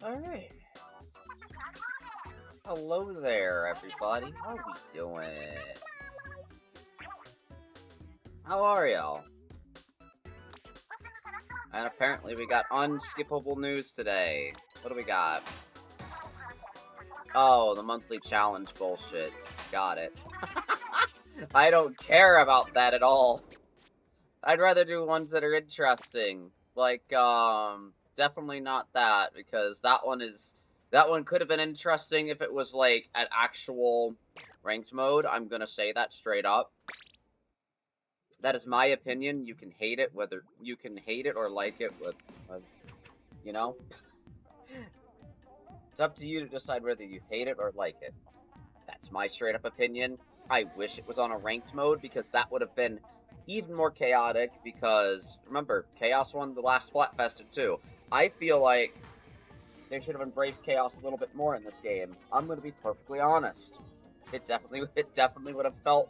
Alright. Hello there, everybody. How we doing? How are y'all? And apparently we got unskippable news today. What do we got? Oh, the monthly challenge bullshit. Got it. I don't care about that at all. I'd rather do ones that are interesting. Like, definitely not that, because that one could have been interesting if it was, like, an actual ranked mode. I'm gonna say that straight up. That is my opinion. You can hate it, whether you can hate it or like it, you know? It's up to you to decide whether you hate it or like it. That's my straight up opinion. I wish it was on a ranked mode, because that would have been even more chaotic, because, remember, Chaos won the last Splatfested too. I feel like they should have embraced Chaos a little bit more in this game. I'm gonna be perfectly honest. It definitely would have felt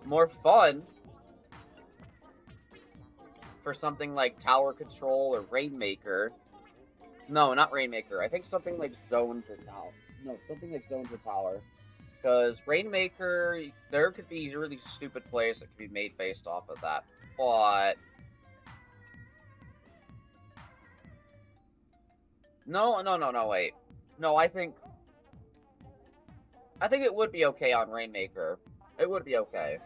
more fun for something like Tower Control or Rainmaker. No, not Rainmaker. I think something like Zones or Tower. No, something like Zones or Tower. Because Rainmaker, there could be really stupid plays that could be made based off of that. But no, wait. No, I think it would be okay on Rainmaker. It would be okay.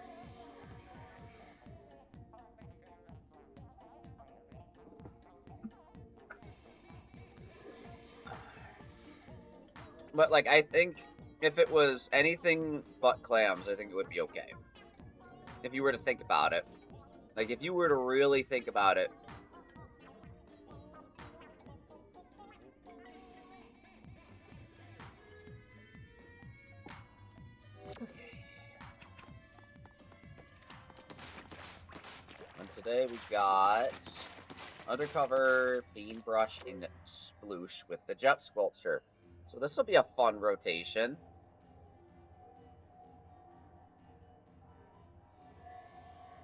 But, like, I think if it was anything but clams, I think it would be okay. If you were to think about it. Like, if you were to really think about it. And today we got Undercover, Paintbrush, and Sploosh with the Jet Sculpture. So this will be a fun rotation.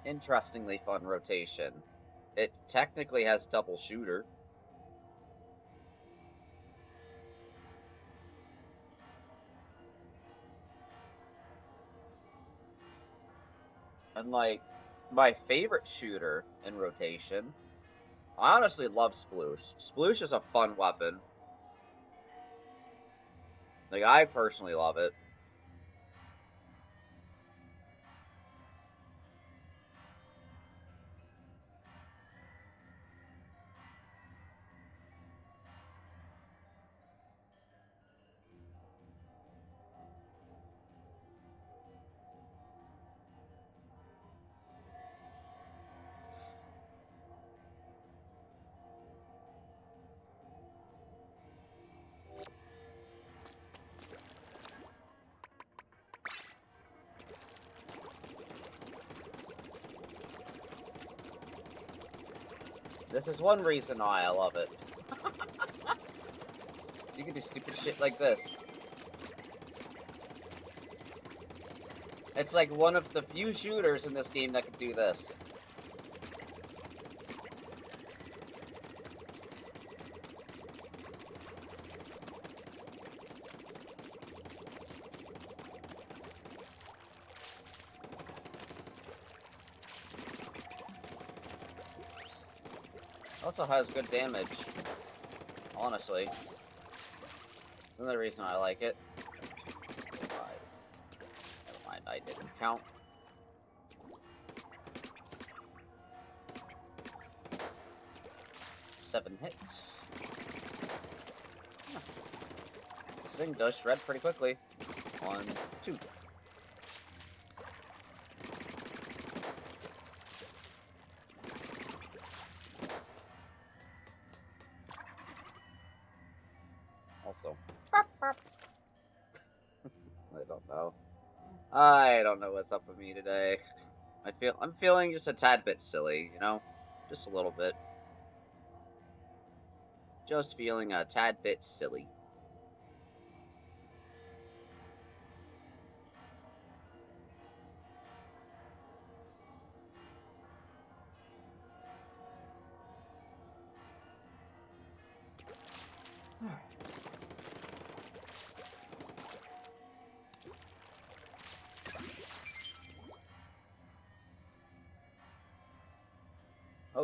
Interestingly fun rotation. It technically has double shooter. And, like, my favorite shooter in rotation, I honestly love Sploosh. Sploosh is a fun weapon. Like, I personally love it. This is one reason why I love it. You can do stupid shit like this. It's like one of the few shooters in this game that can do this. Also has good damage, honestly. Another reason I like it. Never mind, I didn't count. Seven hits. Huh. This thing does shred pretty quickly. 1, 2. Also, I don't know what's up with me today. I'm feeling just a tad bit silly, you know? Just a little bit. Just feeling a tad bit silly.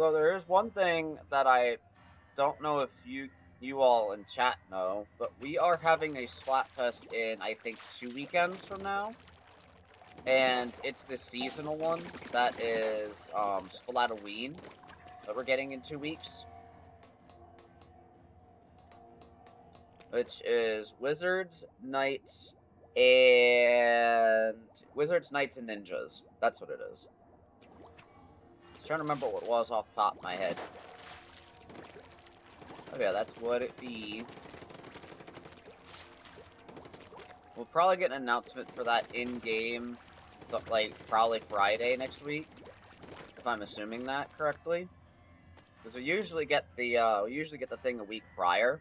Although there is one thing that I don't know if you all in chat know, but we are having a Splatfest in, I think, 2 weekends from now. And it's the seasonal one that is Splatoween that we're getting in 2 weeks. Which is Wizards, Knights, and Ninjas. That's what it is. I'm trying to remember what it was off the top of my head. Oh yeah, that's what it be. We'll probably get an announcement for that in-game, so, like, probably Friday next week, if I'm assuming that correctly. Because we usually get the thing a week prior.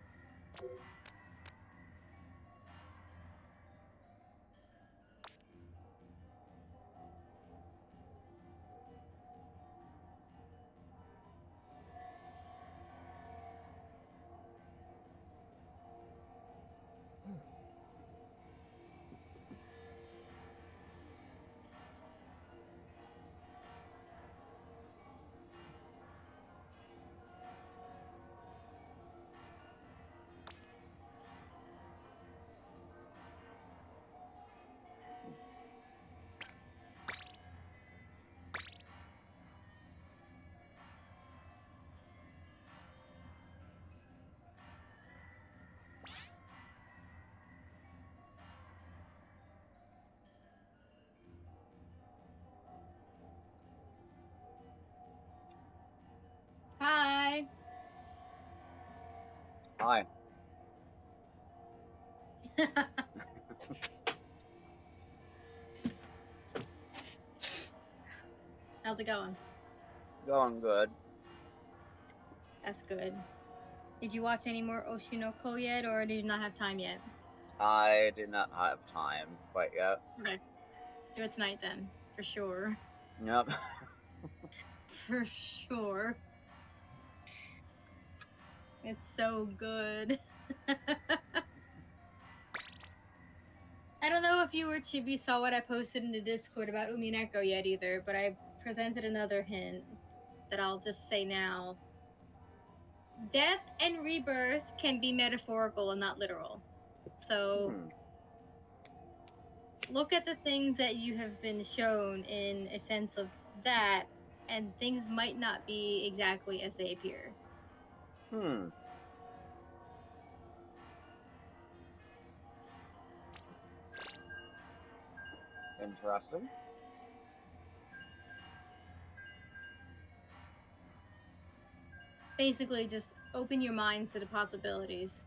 Hi. Hi. How's it going? Going good. That's good. Did you watch any more Oshinoko yet, or did you not have time yet? I did not have time quite yet. Okay. Do it tonight then. For sure. Yep. For sure. It's so good. I don't know if you or Chibi saw what I posted in the Discord about Umineko yet either, but I presented another hint that I'll just say now. Death and rebirth can be metaphorical and not literal. So look at the things that you have been shown in a sense of that, and things might not be exactly as they appear. Interesting. Basically, just open your minds to the possibilities.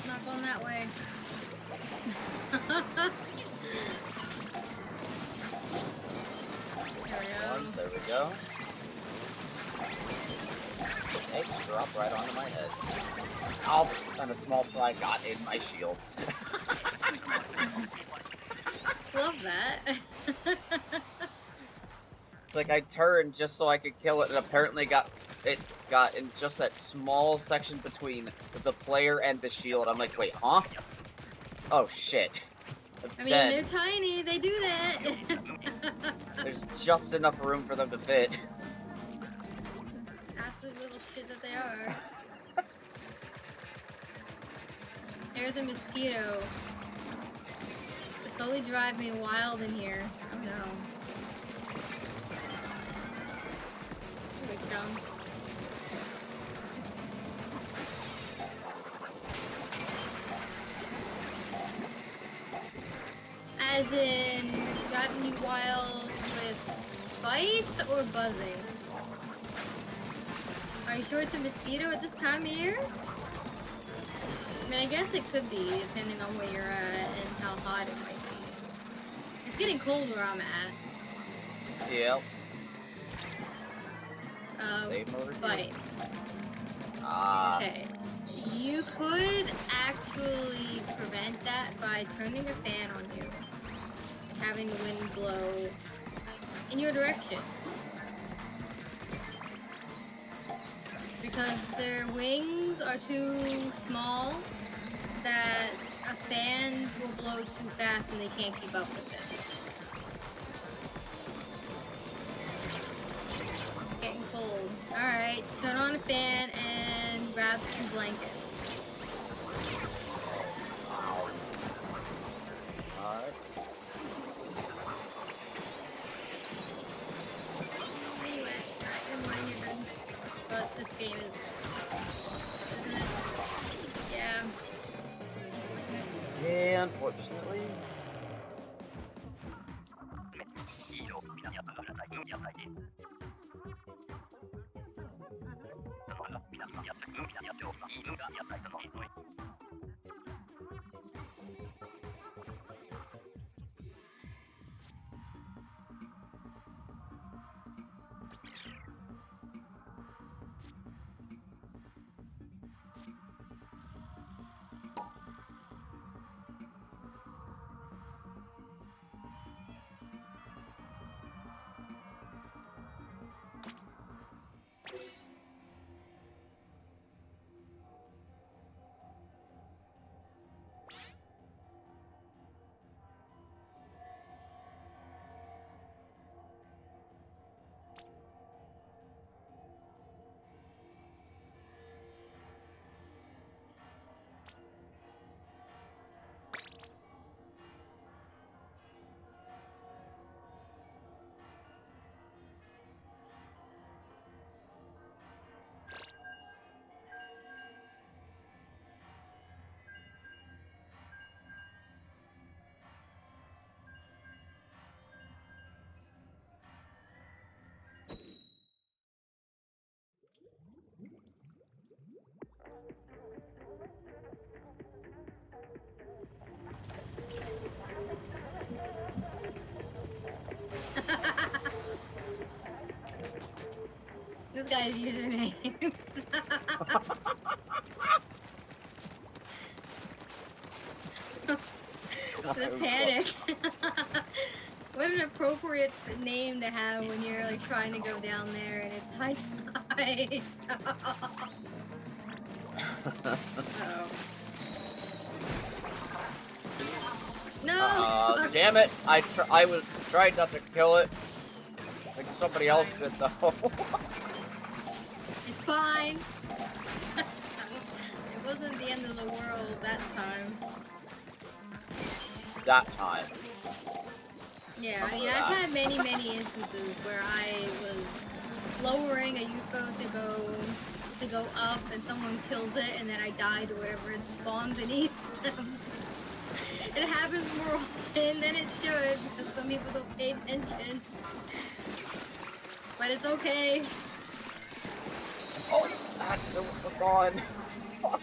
Nope, not going that way. There we go. Hey, drop right onto my head. Oh, and a small fly got in my shield. Love that. It's like I turned just so I could kill it, and apparently got in just that small section between the player and the shield. I'm like, wait, huh? Oh shit. I mean, they're tiny. They do that. There's just enough room for them to fit. Absolute little shit that they are. There's a mosquito. They slowly drive me wild in here. Oh no. Here we go. As in, driving you wild with bites or buzzing? Are you sure it's a mosquito at this time of year? I mean, I guess it could be, depending on where you're at and how hot it might be. It's getting cold where I'm at. Yep. Bites. Okay. You could actually prevent that by turning a fan on you. Having the wind blow in your direction. Because their wings are too small that a fan will blow too fast and they can't keep up with it. It's getting cold. Alright, turn on a fan and grab 2 blankets. Alright. But this game is, isn't it? Yeah. Yeah, unfortunately. This guy's username. The panic. What an appropriate name to have when you're like trying to go down there and it's high tide. Oh. No! Damn it! I was trying not to kill it. Like somebody else did though. It's fine. It wasn't the end of the world that time. That time. Yeah, I mean, I've had many instances where I was lowering a UFO to go up and someone kills it and then I died or whatever and spawn beneath them. It happens more often than it should because some people don't pay attention. But it's okay. Oh, that's what was on. Fuck.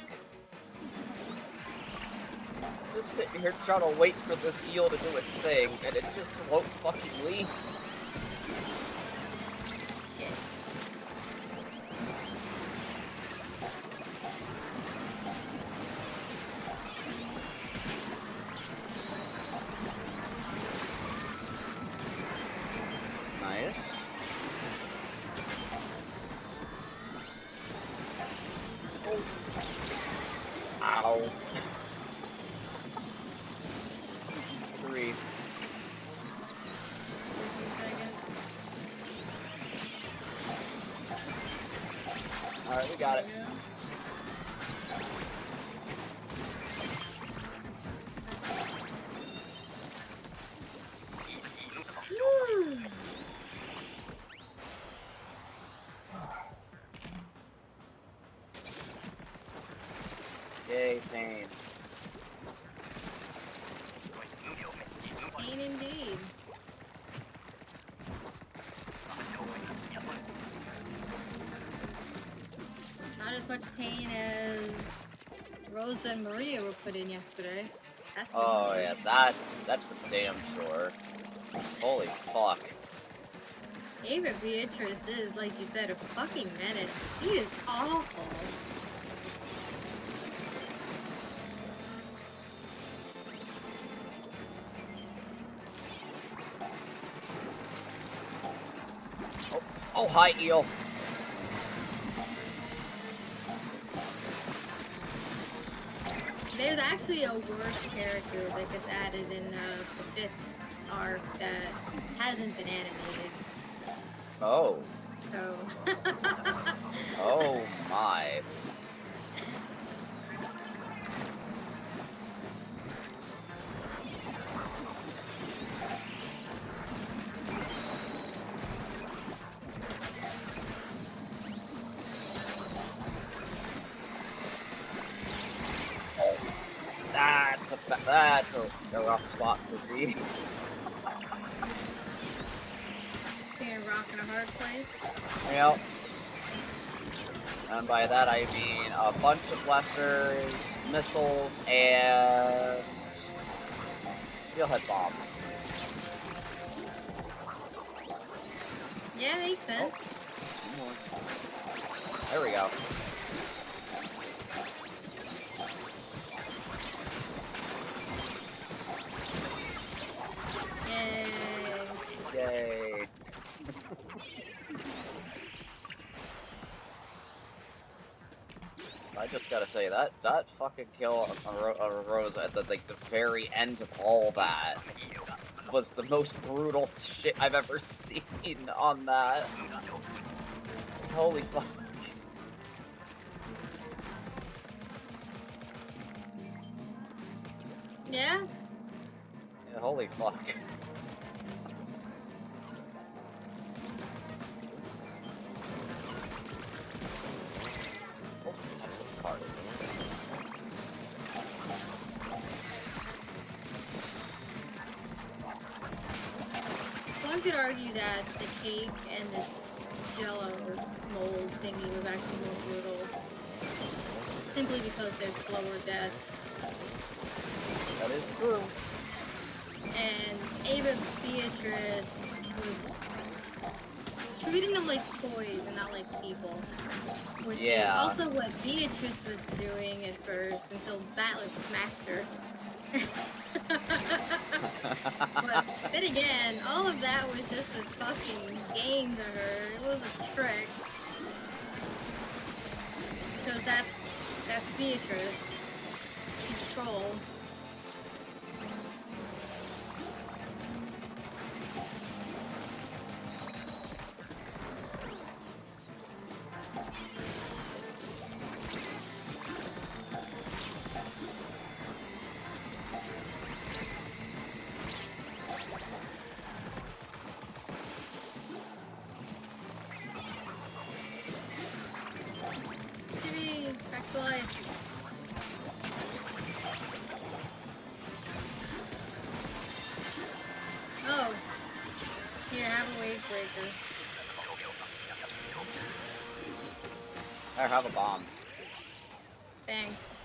just sitting here trying to wait for this eel to do its thing, and it just won't fucking leave. Nice. Ow. 3. Alright, we got it. Yay, pain. Pain indeed. Not as much pain as Rosa and Maria were put in yesterday. That's for Oh sure. yeah, that's for damn sure. Holy fuck. Ava Beatrice is, like you said, a fucking menace. She is awful. Oh, hi, eel. There's actually a worse character that gets added in the 5th arc that hasn't been animated. Oh. So. Oh my. That's a rough spot for me. Being a rock in a hard place. Yep. And by that I mean a bunch of blessers, missiles, and steelhead bomb. Yeah, makes sense. Oh. There we go. Yay. I just gotta say that fucking kill of Rosa at the very end of all that was the most brutal shit I've ever seen on that. Holy fuck. Yeah? Yeah, holy fuck. One could argue that the cake and this jello mold thingy was actually more brutal. Simply because they're slower deaths. That is true. And Ava Beatrice was treating them like toys and not like people. Which is also what Beatrice was doing at first until Battler smacked her. But then again, all of that was just a fucking game to her. It was a trick. Because that's Beatrice. She's a troll. Back to life. Oh. Here, have a wave breaker. I have a bomb. Thanks.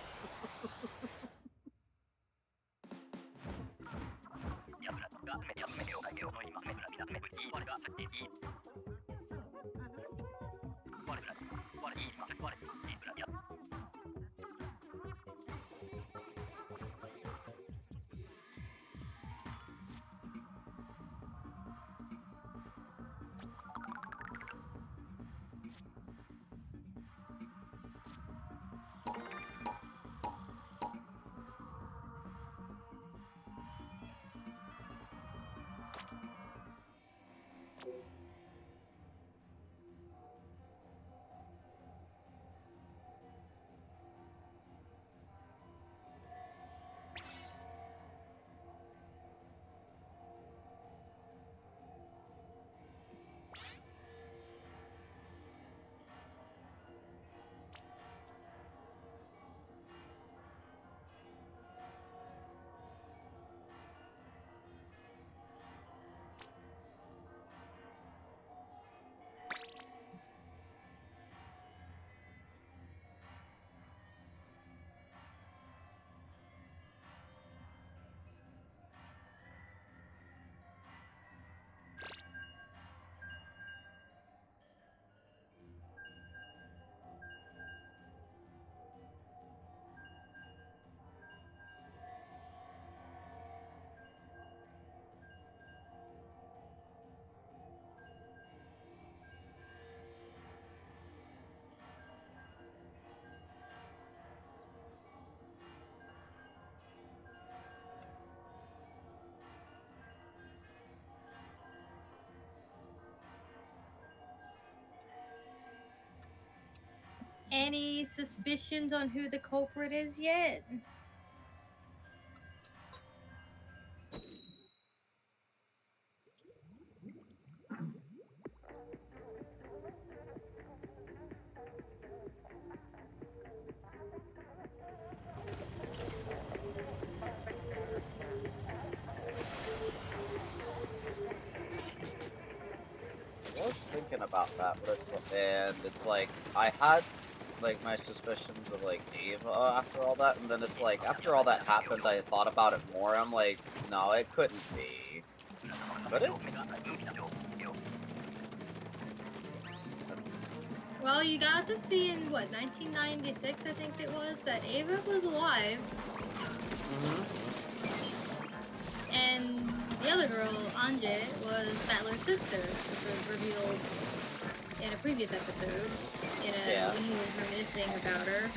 any suspicions on who the culprit is yet? I was thinking about that, and it's like, I had, like, my suspicions of, like, Ava after all that, and then it's like, after all that happened, I thought about it more, I'm like, no, it couldn't be. Could it? Well, you got to see in, what, 1996, I think it was, that Ava was alive. And the other girl, Anje, was Battler's sister, which was revealed in a previous episode, when he was reminiscing about her.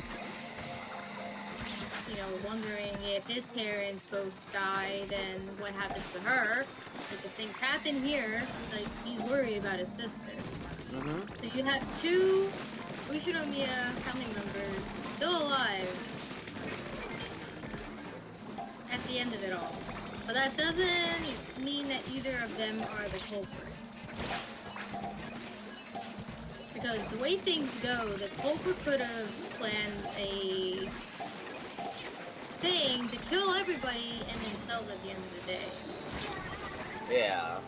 You know, wondering if his parents both died and what happens to her. Because things happen here, like, he's worried about his sister. So you have two Ushinomiya family members still alive at the end of it all. But that doesn't mean that either of them are the culprit. Because the way things go, the culprit could have planned a thing to kill everybody and themselves at the end of the day. Yeah.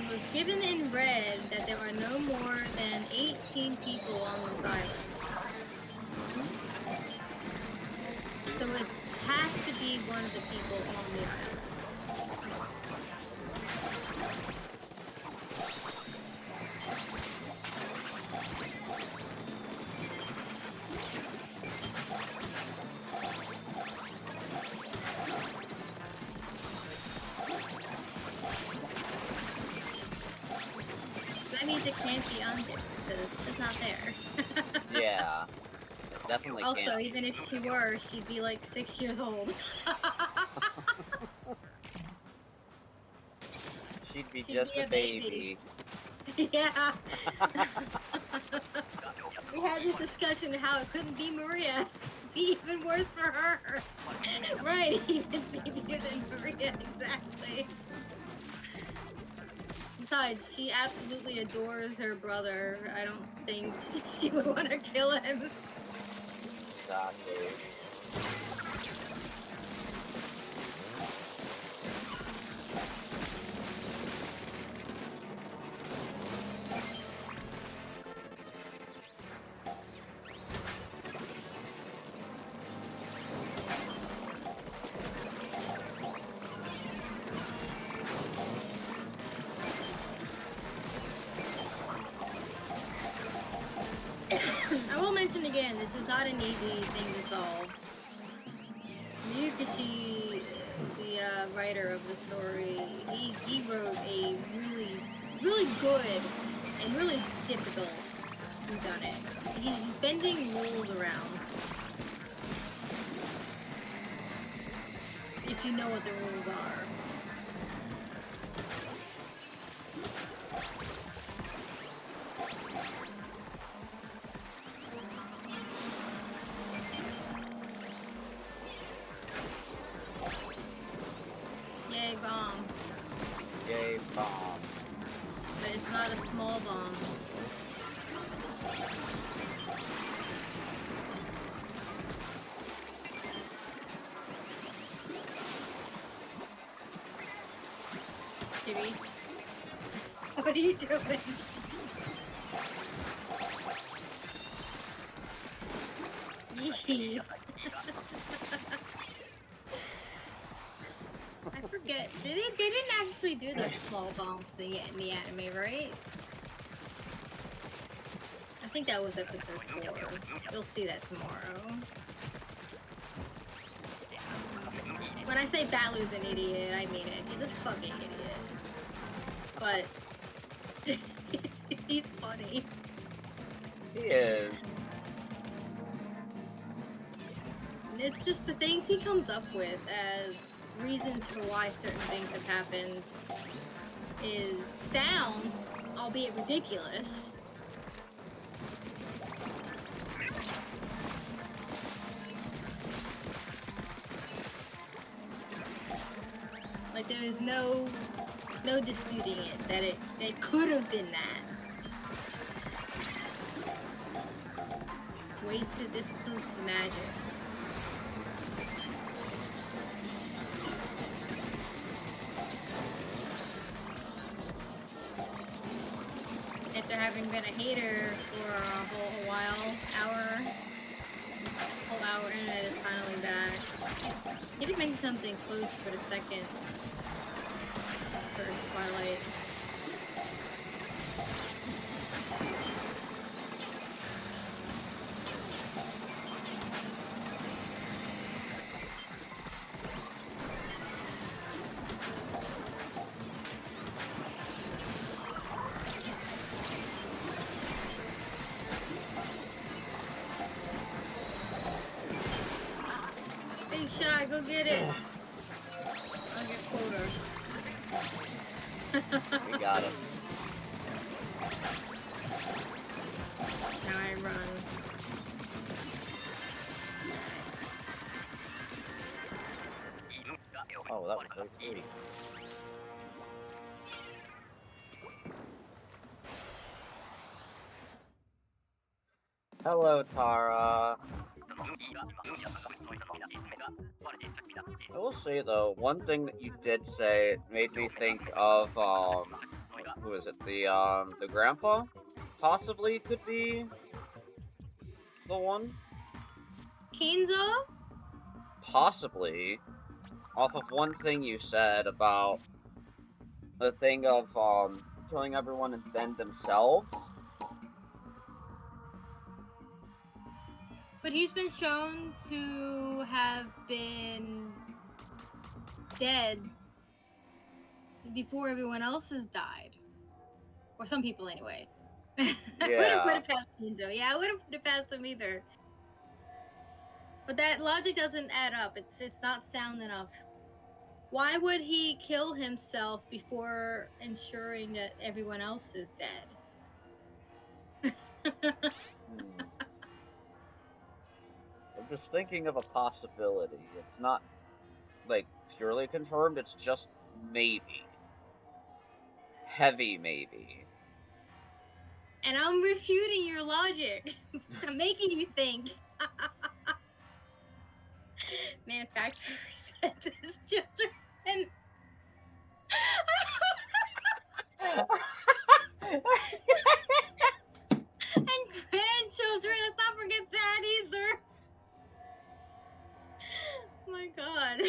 It was given in red that there are no more than 18 people on this island. So it has to be one of the people on the island. That means it can't be Anje because it's not there. Yeah. It definitely also, can't. Even if she were, she'd be like 6 years old. She'd be just a baby. Yeah. We had this discussion how it couldn't be Maria. It'd be even worse for her. Right, even babier than Maria, exactly. Besides, she absolutely adores her brother. I don't think she would want to kill him. Exactly. I will mention again, this is not an easy thing to solve. Ryukishi, the writer of the story, he wrote a really, really good and really difficult whodunit. He's bending rules around. If you know what the rules are. Yay, bomb. Yay, bomb. But it's not a small bomb. Jimmy? What are you doing? Yee. I forget. They didn't actually do the small bombs thing in the anime, right? I think that was episode 4. You'll see that tomorrow. When I say Balu's an idiot, I mean it. He's a fucking idiot. But he's funny. He is. It's just the things he comes up with as reasons for why certain things have happened. is sound, albeit ridiculous. Like there is no disputing it that it could have been that. Wasted this proof of magic. After having been a hater for a whole hour, internet is finally back. He did mention something close for the second first Twilight. Big shot, go get it. I'll get quota. We got it. Now I run. Oh, that was very pretty. Hello, Tara. I will say though, one thing that you did say made me think of who is it? The grandpa? Possibly could be the one? Kenzo? Possibly. Off of one thing you said about the thing of killing everyone and then themselves. But he's been shown to have been dead before everyone else has died. Or some people anyway. I wouldn't put it past Kenzo. Yeah, I wouldn't put it past him either. But that logic doesn't add up. It's not sound enough. Why would he kill himself before ensuring that everyone else is dead? I'm just thinking of a possibility. It's not, like, purely confirmed, it's just maybe. Heavy maybe. And I'm refuting your logic. I'm making you think. Manufacturer sent his children. And grandchildren. Let's not forget that either. Oh my god.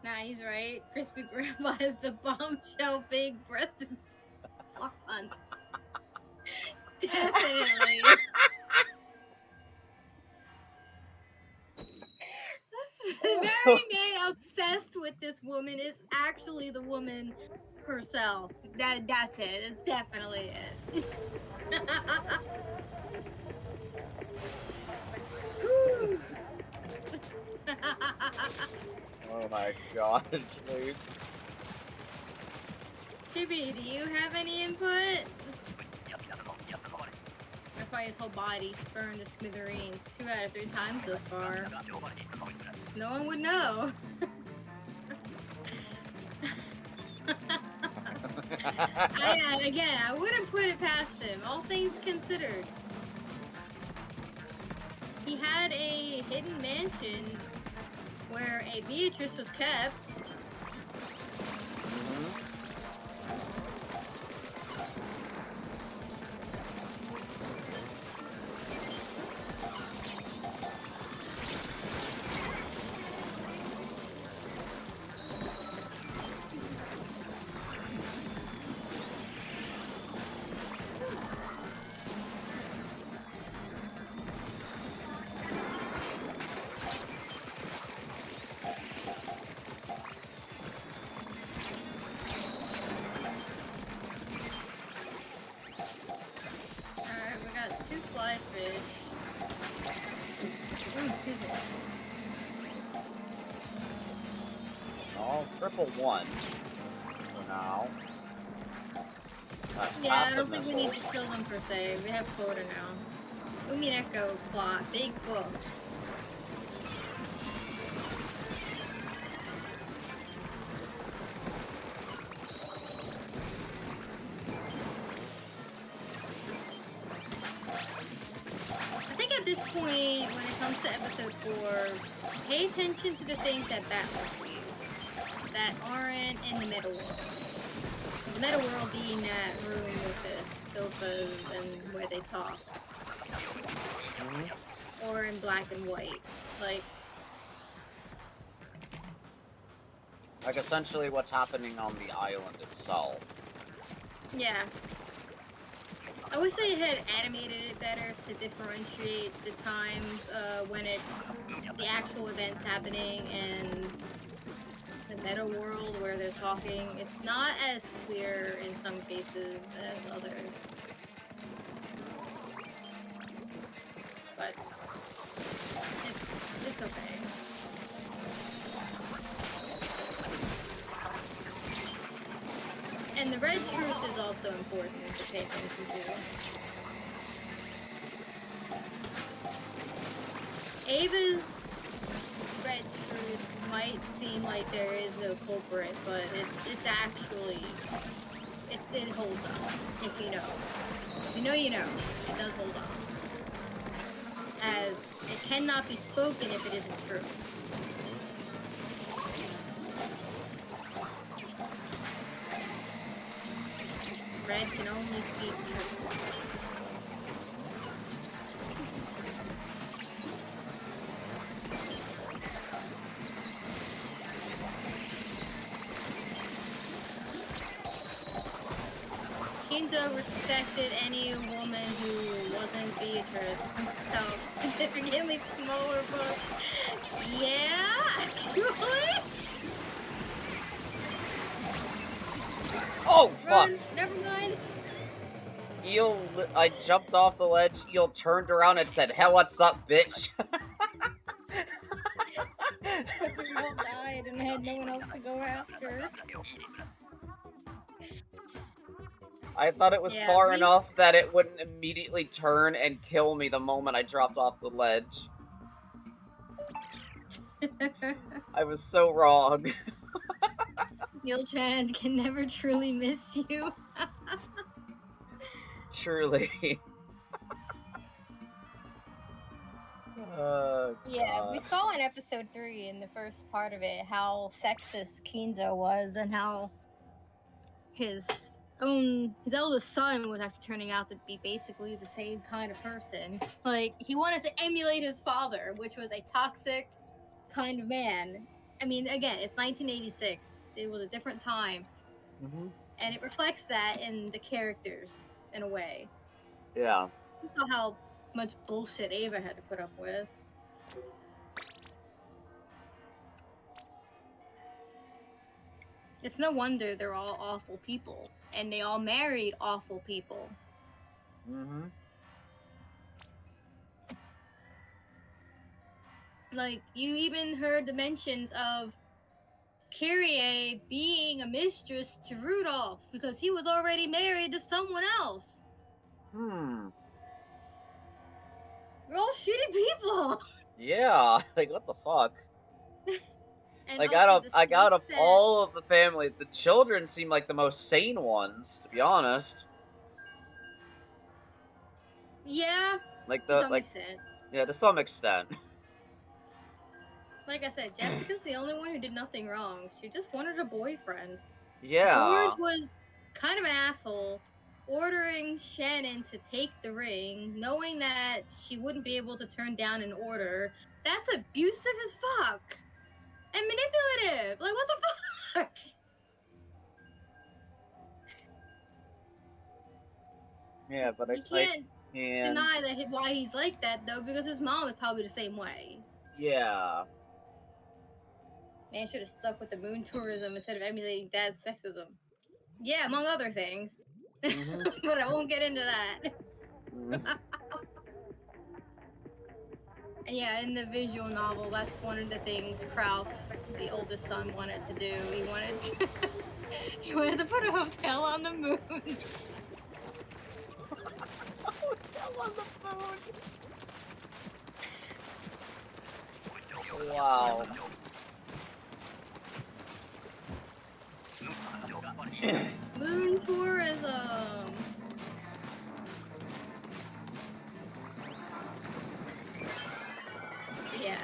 Nah, he's right. Crispy Grandpa is the bombshell big breasted blonde. Definitely. The very man obsessed with this woman is actually the woman herself. That's it. It's definitely it. Oh my god, dude. Chibi, do you have any input? That's why his whole body's burned to smithereens 2 out of 3 times thus far. No one would know. Again, I wouldn't put it past him, all things considered. He had a hidden mansion where a Beatrice was kept. Two fly fish. Ooh, excuse me. I'll triple one for now. Yeah, I don't think we need to kill them per se. We have quota now. Umineko plot. Big book. I think at this point, when it comes to episode 4, pay attention to the things that Battle leaves that aren't in the middle world. The middle world being that room with the sofas and where they talk. Or in black and white. Like essentially what's happening on the island itself. Yeah. I wish they had animated it better to differentiate the times when it's the actual events happening and the meta world where they're talking. It's not as clear in some cases as others. But it's okay. And the red truth is also important to pay attention to. Ava's red truth might seem like there is no culprit, but it's actually it holds up if you know. If you know, you know. It does hold up. As it cannot be spoken if it isn't true. Red can only speak truth. Kinzo respected any woman who wasn't Beatrice and stuff. Significantly smaller book. Yeah, actually. Oh, fuck! Run, never mind. Eel, I jumped off the ledge, Eel turned around and said, "Hey, what's up, bitch?" Because we all died and had no one else to go after. I thought it was far enough that it wouldn't immediately turn and kill me the moment I dropped off the ledge. I was so wrong. Neil-chan can never truly miss you. Truly. Yeah, we saw in episode 3 in the first part of it how sexist Kinzo was and how his eldest son was actually turning out to be basically the same kind of person. Like, he wanted to emulate his father, which was a toxic kind of man. I mean, again, it's 1986. It was a different time. And it reflects that in the characters, in a way. Yeah. You saw how much bullshit Ava had to put up with. It's no wonder they're all awful people. And they all married awful people. Like, you even heard the mentions of Kyrie being a mistress to Rudolph because he was already married to someone else. Hmm. We're all shitty people. Yeah, like what the fuck? And like also out of all of the family, the children seem like the most sane ones, to be honest. Yeah. Like to some extent. Yeah, to some extent. Like I said, Jessica's the only one who did nothing wrong. She just wanted a boyfriend. Yeah. George was kind of an asshole, ordering Shannon to take the ring, knowing that she wouldn't be able to turn down an order. That's abusive as fuck. And manipulative. Like, what the fuck? Yeah, but you can't deny that why he's like that, though, because his mom is probably the same way. Yeah. Man should have stuck with the moon tourism instead of emulating dad's sexism. Yeah, among other things. But I won't get into that. Yeah, in the visual novel, that's one of the things Kraus, the oldest son, wanted to do. He wanted to, he wanted to put a hotel on the moon. Hotel on the moon. Wow. Moon tourism. Yeah.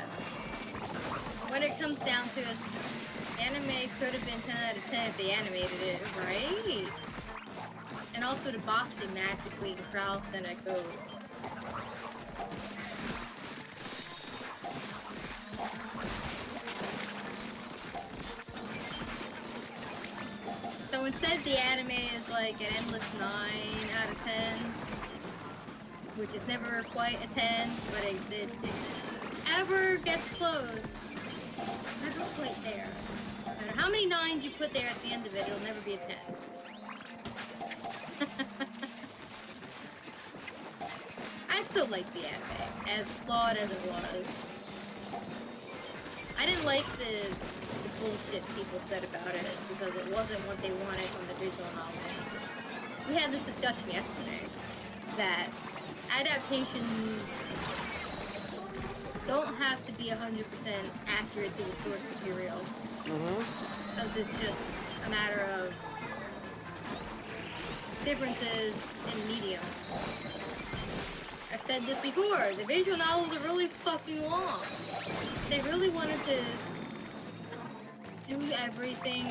When it comes down to it, anime could have been 10 out of 10 if they animated it, right? And also the boxing match between Kraus and Echo. So instead the anime is like an endless 9 out of 10, which is never quite a 10, but it ever gets close. Never quite there. No matter how many 9s you put there at the end of it, it'll never be a 10. I still like the anime, as flawed as it was. I didn't like the bullshit people said about it because it wasn't what they wanted from the visual novel. We had this discussion yesterday that adaptations don't have to be 100% accurate to the source material. Because it's just a matter of differences in medium. I've said this before, the visual novels are really fucking long. They really wanted to do everything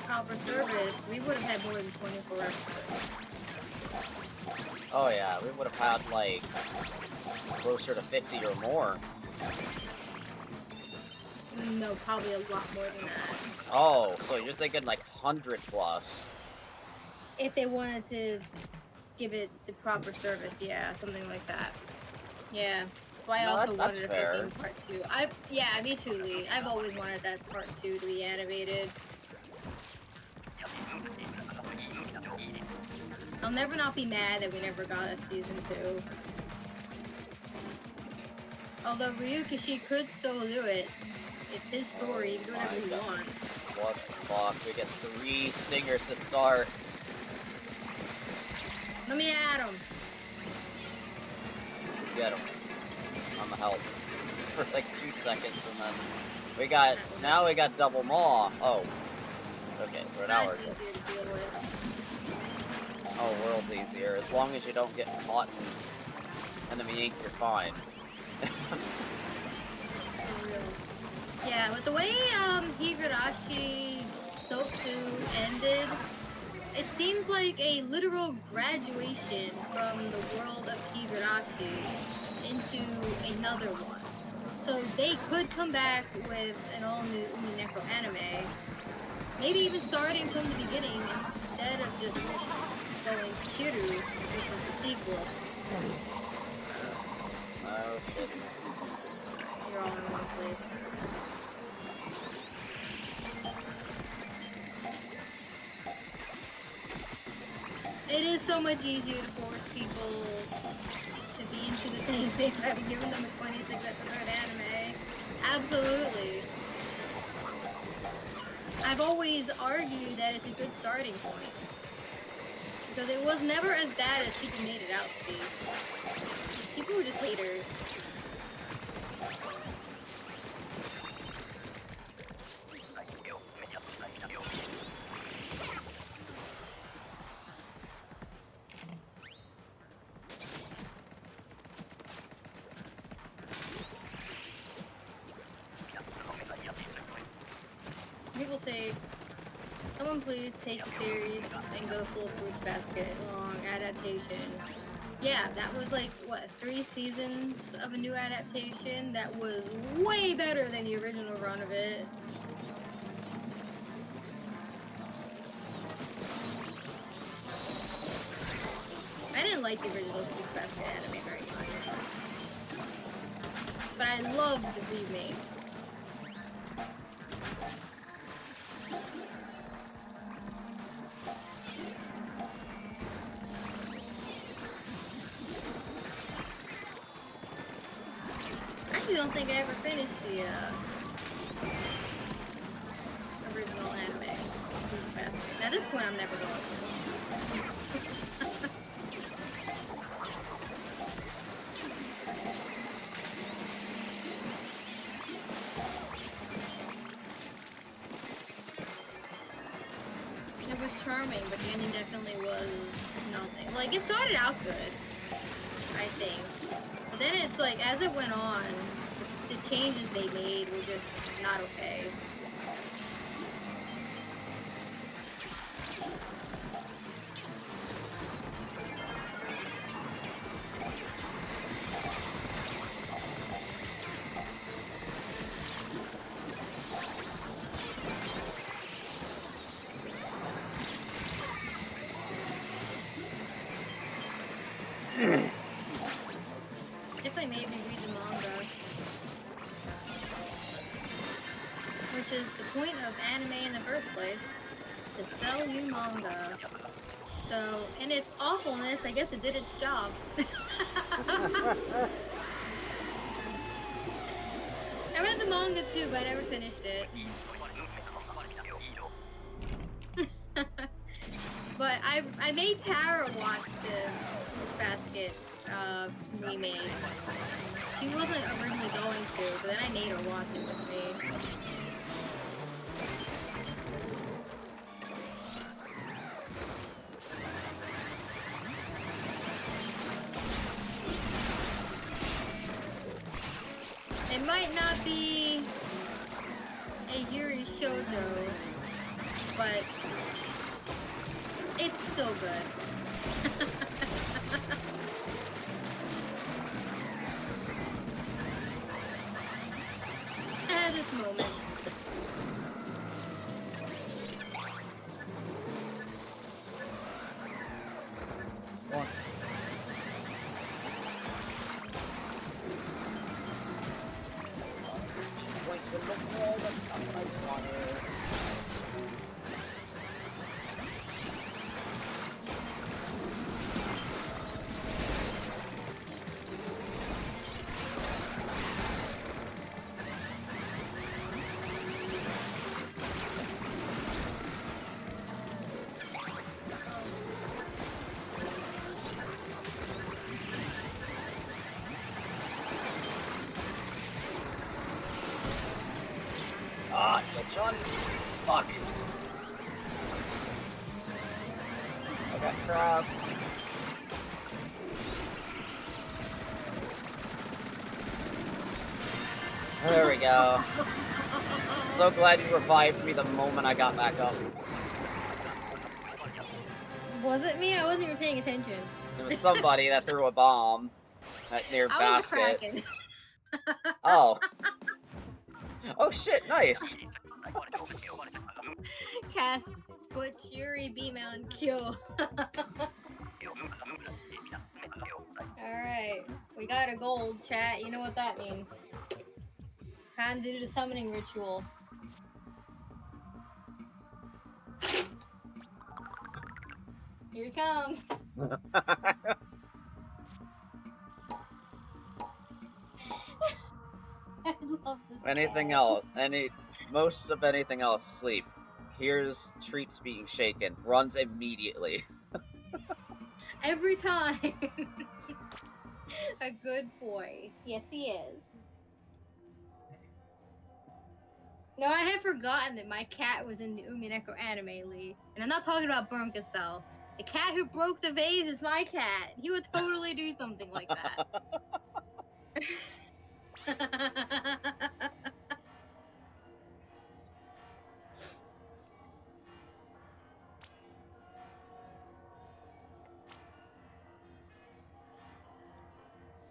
proper service, we would have had more than 24 episodes. Oh yeah, we would have had like closer to 50 or more. No, probably a lot more than that. Oh, so you're thinking like 100 plus. If they wanted to give it the proper service, yeah, something like that. Yeah. Well, I also wanted a fucking part 2. Yeah, me too, Lee. I've always wanted that part 2 to be animated. I'll never not be mad that we never got a season 2. Although Ryukishi could still do it. It's his story, he can do whatever he wants. What the fuck? We get 3 stingers to start. Let me at him. Get him. I'm a help. For like 2 seconds and then we got, now we got double maw. Oh. Okay, for an hour. That's easier to deal with. Oh, world's easier. As long as you don't get caught in enemy ink, you're fine. Yeah, but the way Higurashi Soku ended, it seems like a literal graduation from the world of Higurashi into another one. So they could come back with an all-new Umineko anime, maybe even starting from the beginning instead of just going Chiru, which is the sequel. Oh shit. You're all in one place. It is so much easier to force people to be into the same thing by giving them a 26 episode anime. Absolutely. I've always argued that it's a good starting point. Because it was never as bad as people made it out to be. People were just haters. People say, someone please take the series and go full fruits basket long adaptation. Yeah, that was like, what, 3 seasons of a new adaptation that was way better than the original run of it. I didn't like the original Fruits Basket anime very much. But I loved the remake. actually don't think I ever finished the original anime. At this point, I'm never going to. It was charming, but the ending definitely was nothing. Like, it started out good, I think. But then it's like, as it went on, the changes they made were just not okay. Definitely made me read the manga. Which is the point of anime in the first place. To sell you manga. So, in its awfulness, I guess it did its job. I read the manga too, but I never finished it. But I made Tara watch the Fruit Basket remake. She wasn't originally going to, but then I made her watch it with me. It might not be a Yuri shoujo, but it's still good. It has its moments. What? Points in the wall, that's not what I wanted. Ah, glitch on. Fuck. I got trapped. There we go. So glad you revived me the moment I got back up. Was it me? I wasn't even paying attention. It was somebody that threw a bomb at near I was basket. cracking. Oh. Oh shit, nice. Cast Butch Yuri beam out and kill. Alright. We got a gold, chat. You know what that means. Time to do the summoning ritual. Here he comes. I love this Anything guy. else? Most of anything else, sleep. Here's treats being shaken. Runs immediately. Every time. A good boy. Yes, he is. No, I had forgotten that my cat was in the Umineko anime, Lee. And I'm not talking about Burnkastel. The cat who broke the vase is my cat. He would totally do something like that.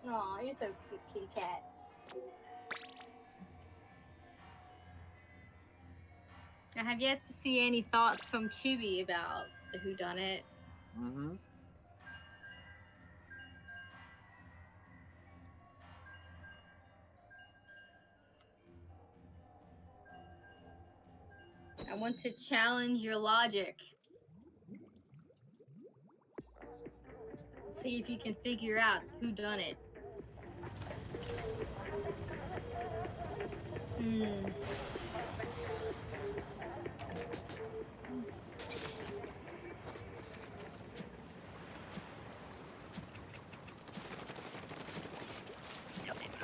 Aw, you're so cute, kitty cat. I have yet to see any thoughts from Chibi about the whodunit. Mm-hmm. I want to challenge your logic. See if you can figure out who done it. Hmm.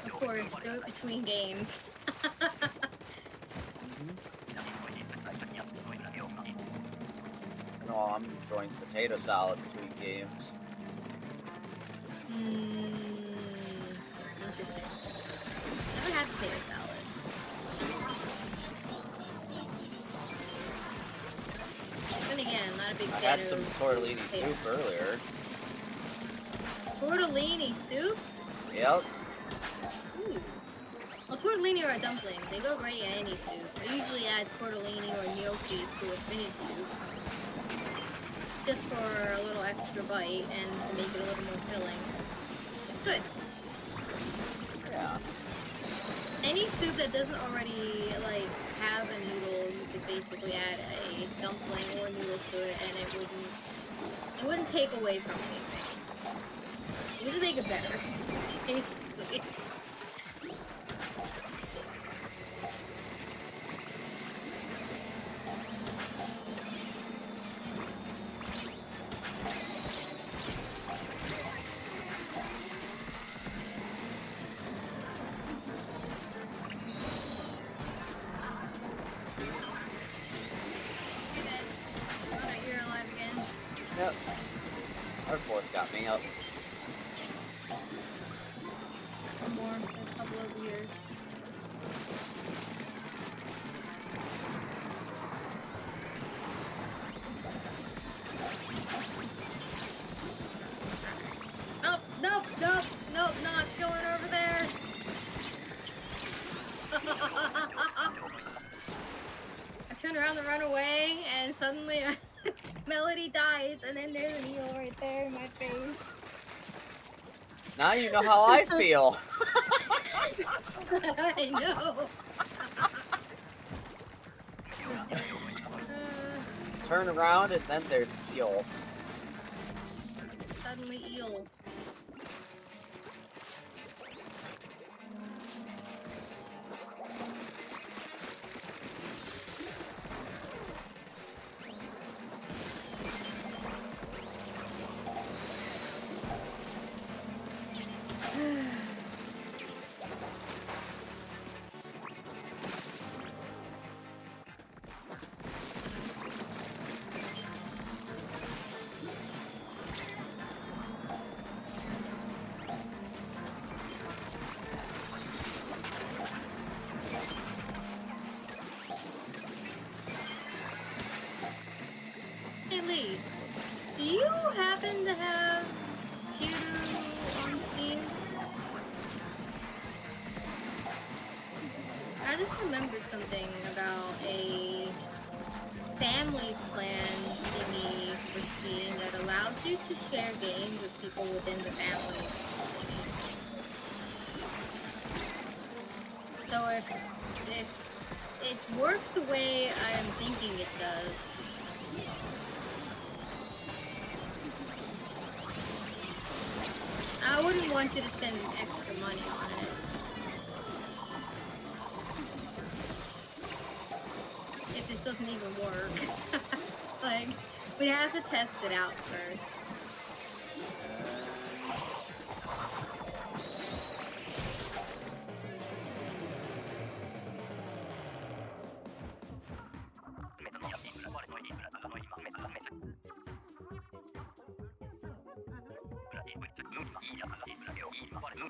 Of course, do it between games. No, I'm enjoying potato salad between games. Interesting. Never had potato salad. Then again, not a big I fan had some of tortellini potato. soup earlier. Tortellini soup? Yep. Ooh. Well, tortellini are a dumpling. They go great in any soup. I usually add tortellini or gnocchi to a spinach soup. Just for a little extra bite and to make it a little more filling. It's good. Yeah. Any soup that doesn't already, like, have a noodle, you could basically add a dumpling or noodles to it and it wouldn't take away from anything. It would just make it better. Basically. You're alive again. Yep. Our fourth got me up. One more. There's a couple over here. Nope, not going over there. I turn around to run away, and suddenly Melody dies, and then there's an eel right there in my face. Now you know how I feel. I know. Turn around and then there's eel. Suddenly eel. Hey Lee, do you happen to have Jou Jou on Steam? I just remembered something about a family plan thingy for Steam that allows you to share games with people within the family. So if it works the way I'm thinking it does, I wouldn't want you to spend extra money on it. If this doesn't even work. Like, we have to test it out first.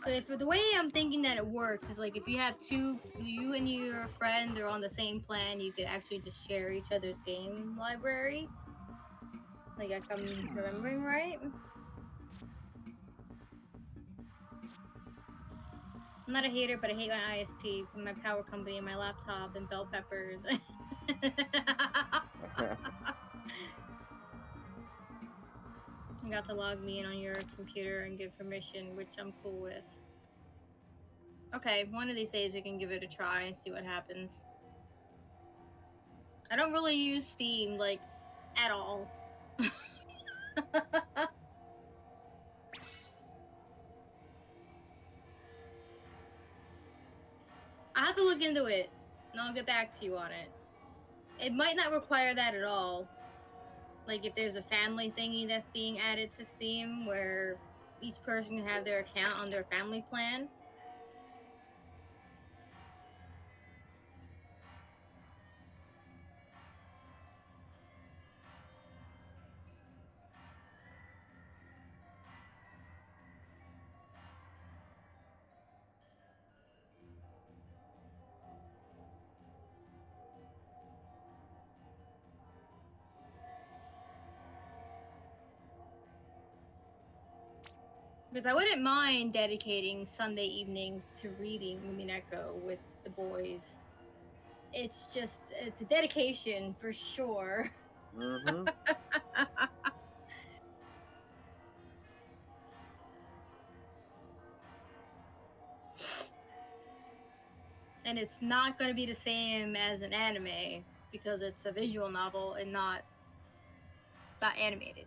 So if the way I'm thinking that it works is like if you have you and your friend are on the same plan, you could actually just share each other's game library. Like if I'm remembering right. I'm not a hater, but I hate my ISP, my power company, and my laptop, and bell peppers. You got to log me in on your computer and give permission, which I'm cool with. Okay, one of these days we can give it a try and see what happens. I don't really use Steam, like, at all. I have to look into it. and I'll get back to you on it. It might not require that at all. Like if there's a family thingy that's being added to Steam where each person can have their account on their family plan. Because I wouldn't mind dedicating Sunday evenings to reading Umineko with the boys. It's just, it's a dedication for sure. Mm-hmm. And it's not going to be the same as an anime because it's a visual novel and not animated.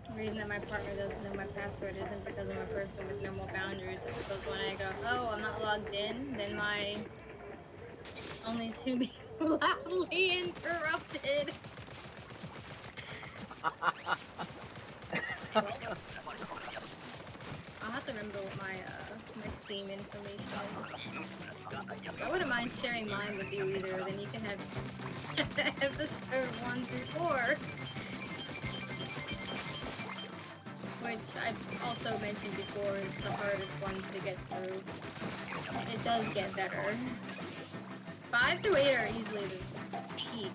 The reason that my partner doesn't know my password isn't because I'm a person with no more boundaries. It's because when I go, oh, I'm not logged in, then my only to be loudly interrupted. I'll have to remember what my my Steam information is. I wouldn't mind sharing mine with you either. Then you can have episode 1 through 4. Which I've also mentioned before is the hardest ones to get through. It does get better. 5 through 8 are easily the peak.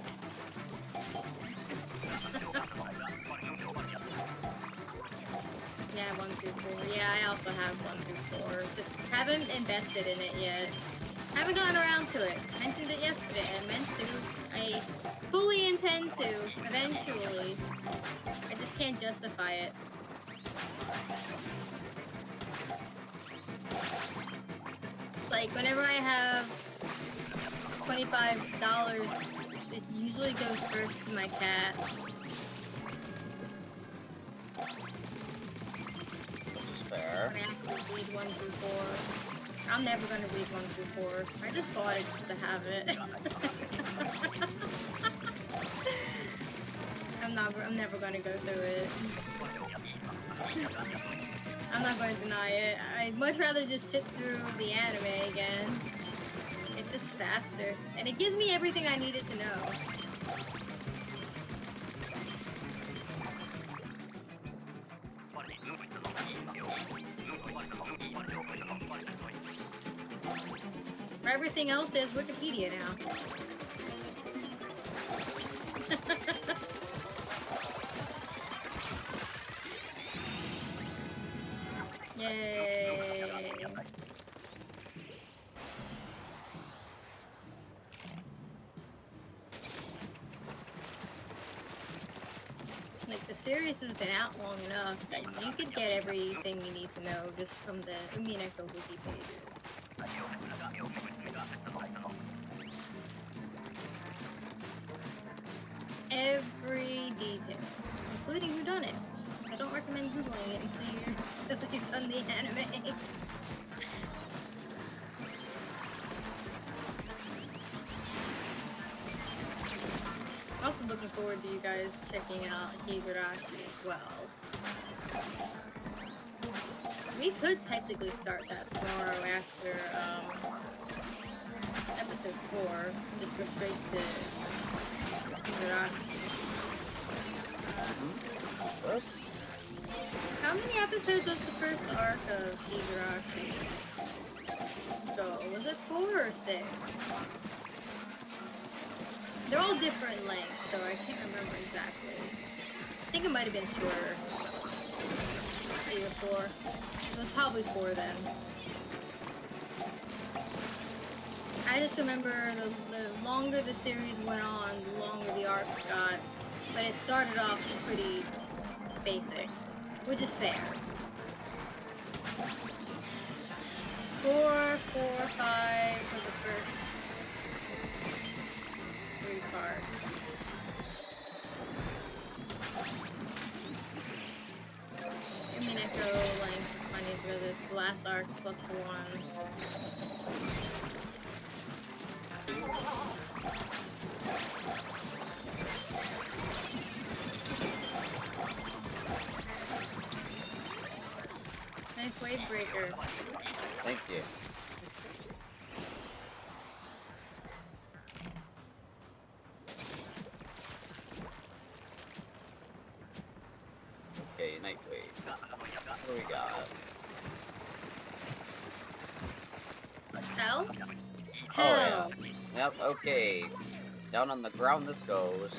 Yeah, 1 through 4. Yeah, I also have 1 through 4. Just haven't invested in it yet. Haven't gotten around to it. Mentioned it yesterday. I meant to. I fully intend to, eventually. I just can't justify it. Like, whenever I have $25, it usually goes first to my cat. Fair. I actually read 1 through 4. I'm never gonna read 1 through 4. I just bought it just to have it. I'm never gonna go through it. I'm not going to deny it. I'd much rather just sit through the anime again. It's just faster. And it gives me everything I needed to know. For everything else, there's Wikipedia now. Yay! Like, the series has been out long enough that you could get everything you need to know just from the Umineko wiki pages. Every detail, including who done it. I don't recommend Googling it until you've done the anime. I'm also looking forward to you guys checking out Higurashi as well. We could technically start that tomorrow after episode 4. Just go straight to Higurashi. How many episodes was the first arc of Higurashi? So, was it 4 or 6? They're all different lengths, so I can't remember exactly. I think it might have been shorter. 3 or 4. It was probably 4 then. I just remember the longer the series went on, the longer the arcs got. But it started off pretty basic, which is fair. 4, 4, 5 for the first 3 parts. Mineko length money for the last arc plus 1. Nice wave breaker. Thank you. Okay, Nightwave. What do we got? Hell? Oh yeah. Yep, okay. Down on the ground this goes.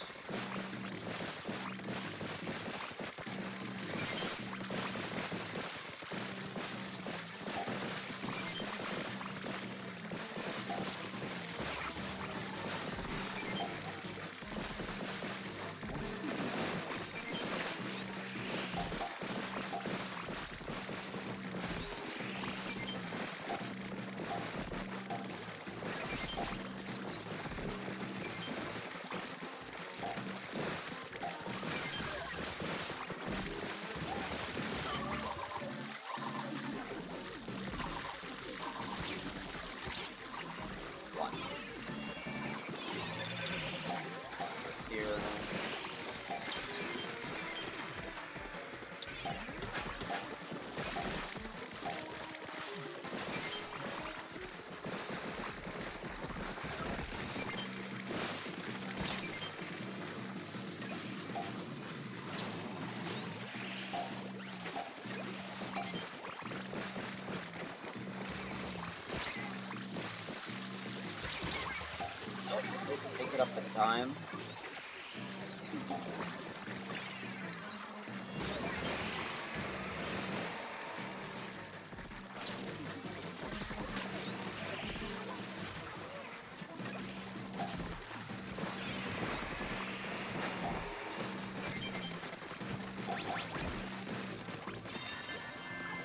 Take it up in time.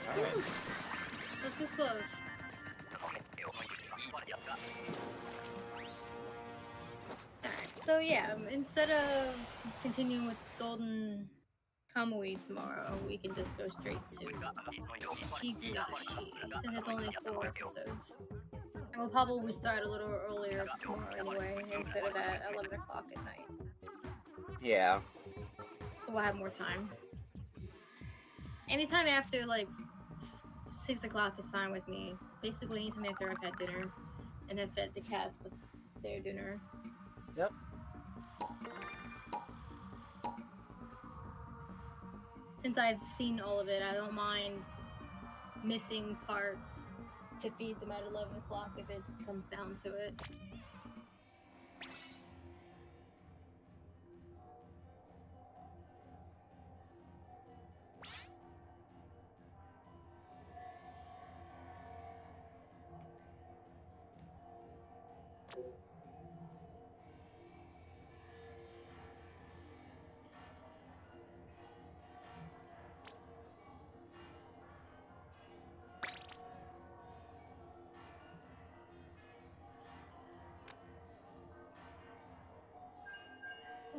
Alright. That's too close. So yeah, instead of continuing with Golden Kamui tomorrow, we can just go straight to Higurashi, since it's only 4 episodes. And we'll probably start a little earlier tomorrow anyway, instead of at 11 o'clock at night. Yeah. So we'll have more time. Anytime after, like, 6 o'clock is fine with me. Basically, anytime after I've had dinner and have fed the cats their dinner. Yep. Since I've seen all of it, I don't mind missing parts to feed them at 11 o'clock if it comes down to it.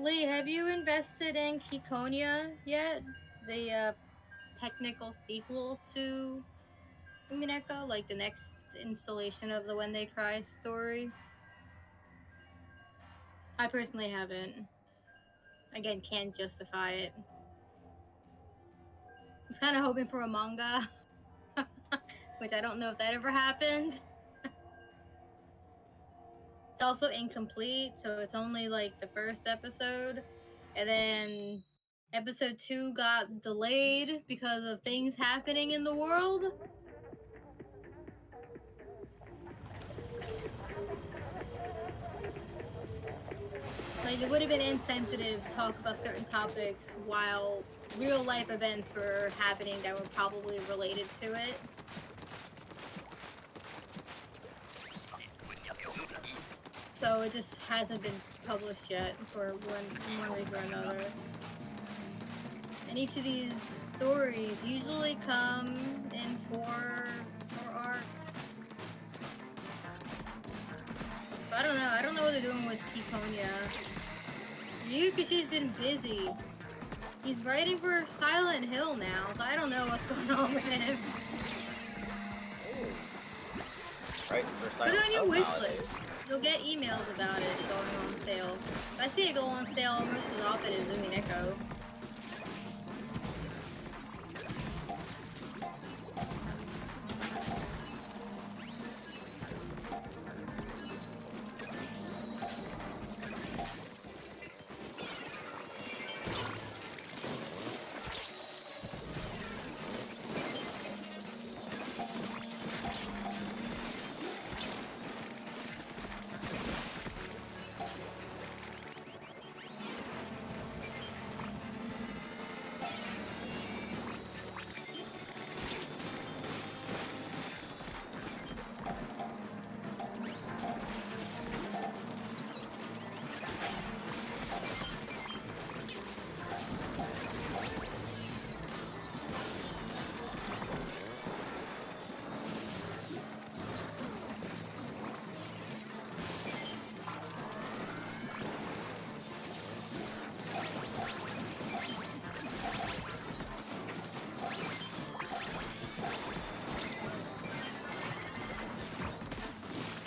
Lee, have you invested in Kikonia yet? The technical sequel to Umineko? Like the next installation of the When They Cry story? I personally haven't. Again, can't justify it. I was kind of hoping for a manga, which I don't know if that ever happened. It's also incomplete, so it's only like the first episode, and then episode 2 got delayed because of things happening in the world. Like, it would have been insensitive to talk about certain topics while real life events were happening that were probably related to it. so it just hasn't been published yet for one reason or another. And each of these stories usually come in four arcs. So I don't know. I don't know what they're doing with Piconia. Ryukishi's been busy. He's writing for Silent Hill now, so I don't know what's going on with him. Right, for Put it on your wish nowadays. list. You'll get emails about it going on sale. I see it go on sale almost as often as Umineko.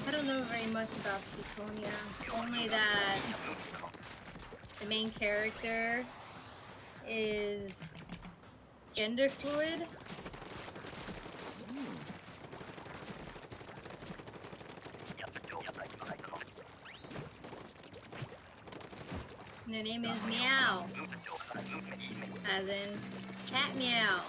I don't know very much about Piconia. Only that the main character is gender fluid. And their name is Meow. As in cat meow.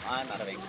I'm out of ink.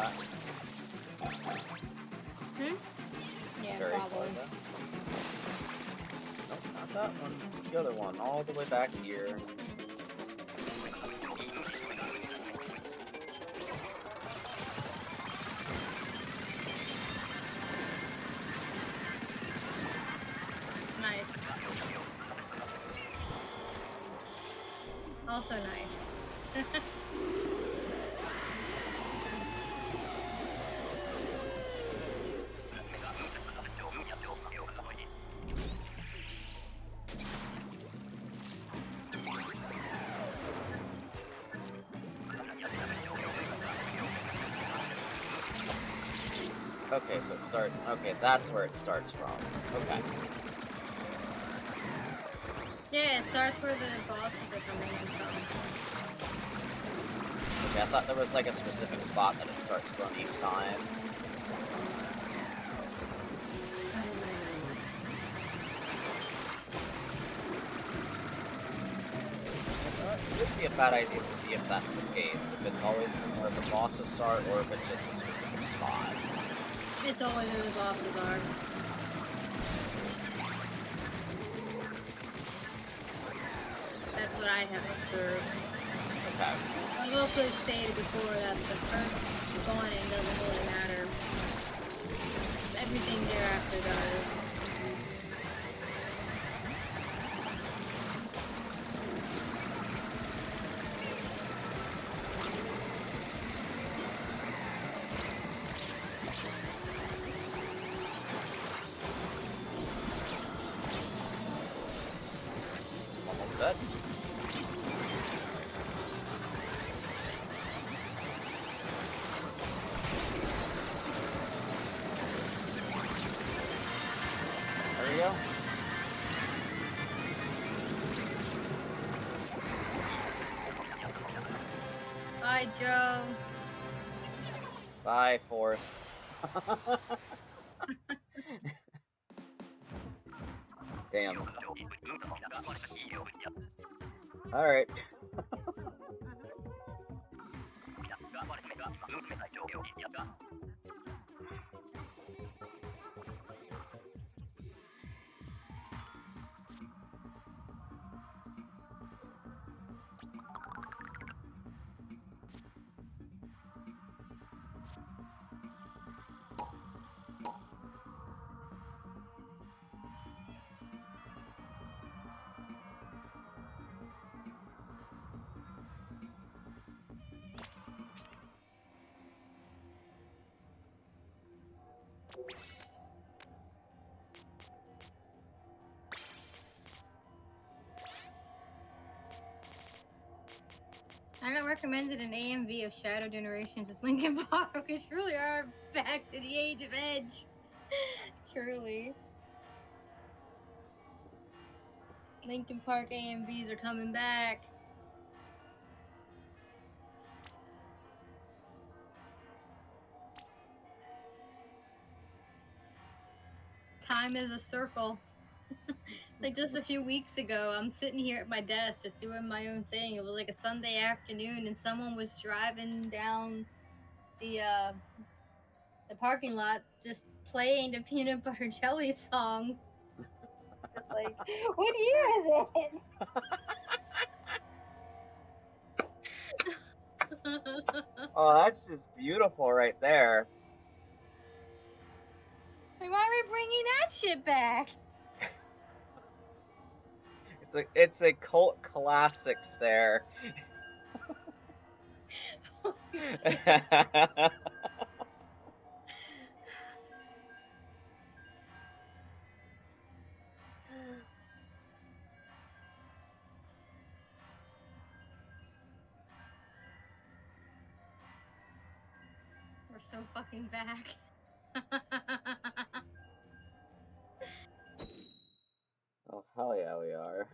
that. Hmm? Yeah, Very probably. Florida. Nope, not that one. It's the other one, all the way back here. Nice. Also nice. Okay, so it starts. Okay, that's where it starts from. Okay. Yeah, it starts where the bosses are coming in from. Okay, I thought there was like a specific spot that it starts from each time. It would be a bad idea to see if that's the case. If it's always from where the bosses start, or if it's just a specific spot. It's always where the bosses are. That's what I have observed. Okay. I've also stated before that the first spawning doesn't really matter. Everything thereafter does. Almost dead. There we go. Bye, Joe. Bye, fourth. Damn. Alright. I got recommended an AMV of Shadow Generations with Linkin Park. We truly are back to the age of Edge. Truly. Linkin Park AMVs are coming back. Time is a circle. Like just a few weeks ago, I'm sitting here at my desk just doing my own thing. It was like a Sunday afternoon, and someone was driving down the parking lot, just playing the Peanut Butter Jelly song. Just like, what year is it? Oh, that's just beautiful right there. Like, why are we bringing that shit back? It's a cult classic, Sarah. We're so fucking back. Oh, hell yeah, we are.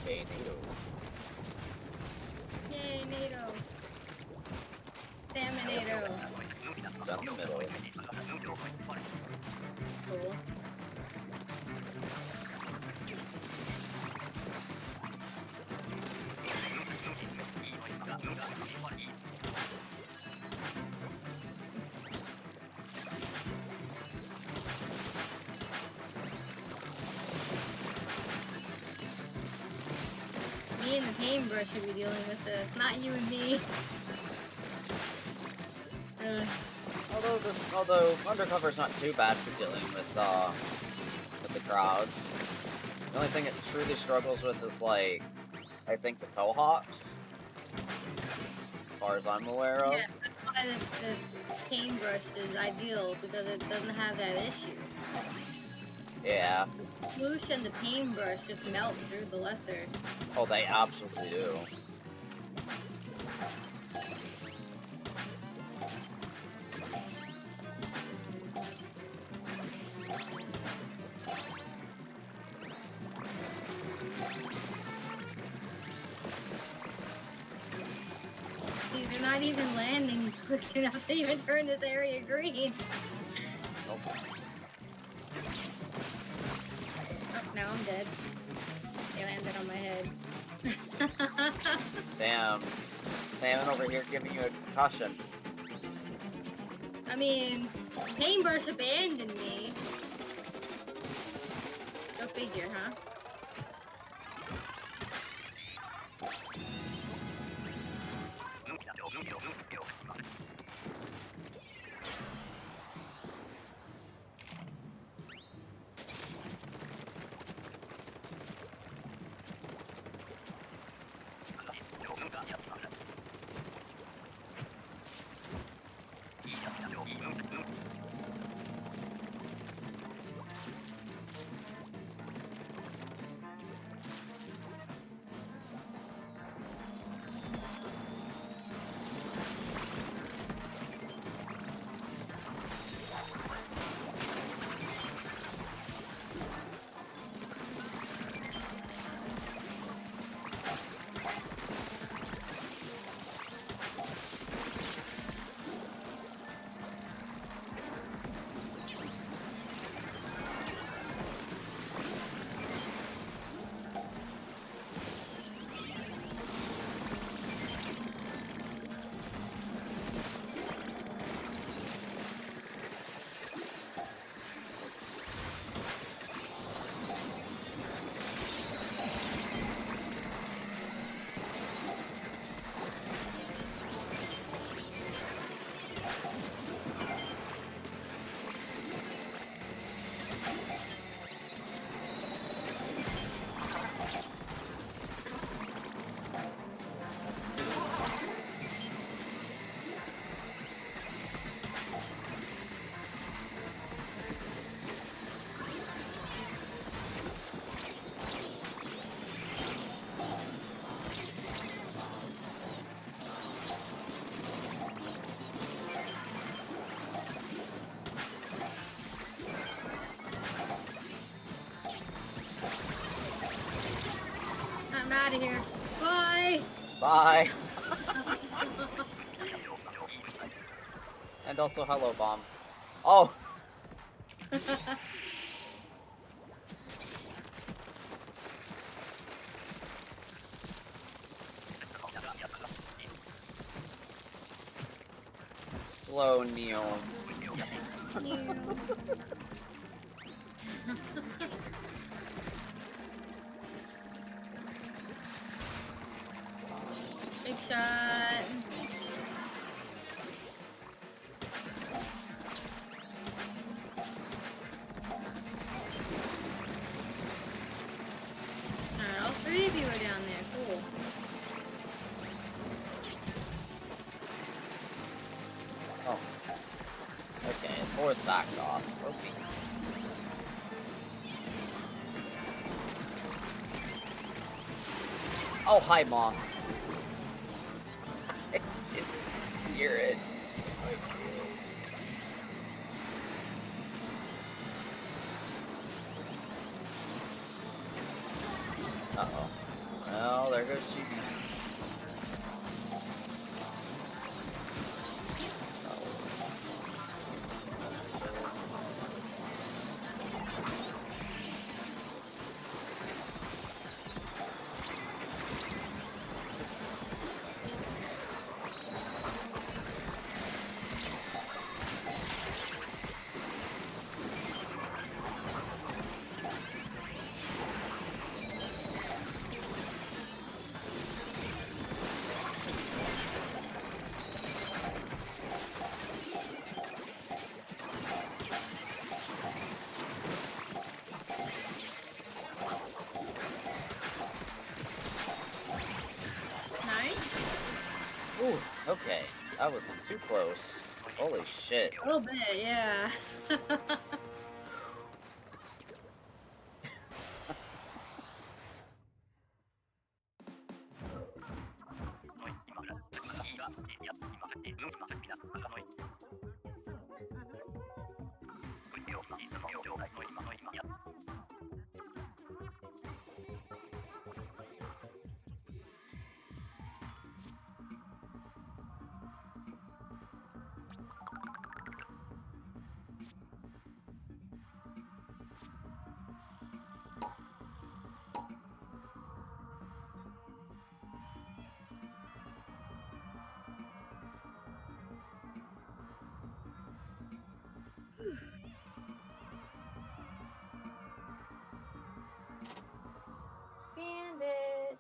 Okay, NATO. Yay, NATO. Salmon NATO. Down the middle. Cool. Me and the paintbrush should be dealing with this, not you and me. Although Undercover's not too bad for dealing with the crowds. The only thing it truly struggles with is, like, I think the cohorts, as far as I'm aware of. Yeah, that's why the paintbrush is ideal, because it doesn't have that issue. Yeah. The swoosh and the paintbrush just melt through the lessers. Oh, they absolutely do. See, they're not even landing quick enough to even turn this area green. Nope. Oh, now I'm dead. They landed on my head. Damn. Salmon over here giving you a concussion. I mean, paintbrush abandoned me. Go figure, huh? I'm out of here. Bye! Bye! And also, hello, Bomb. Oh! Slow Neo. Big shot. Alright, all three of you are down there. Cool. Oh. Okay, fourth backed off. Okay. Oh, hi, Mom. I didn't hear it. Uh-oh. Oh, there goes Chibi. Ooh, okay. That was too close. Holy shit. A little bit, yeah. Bandit.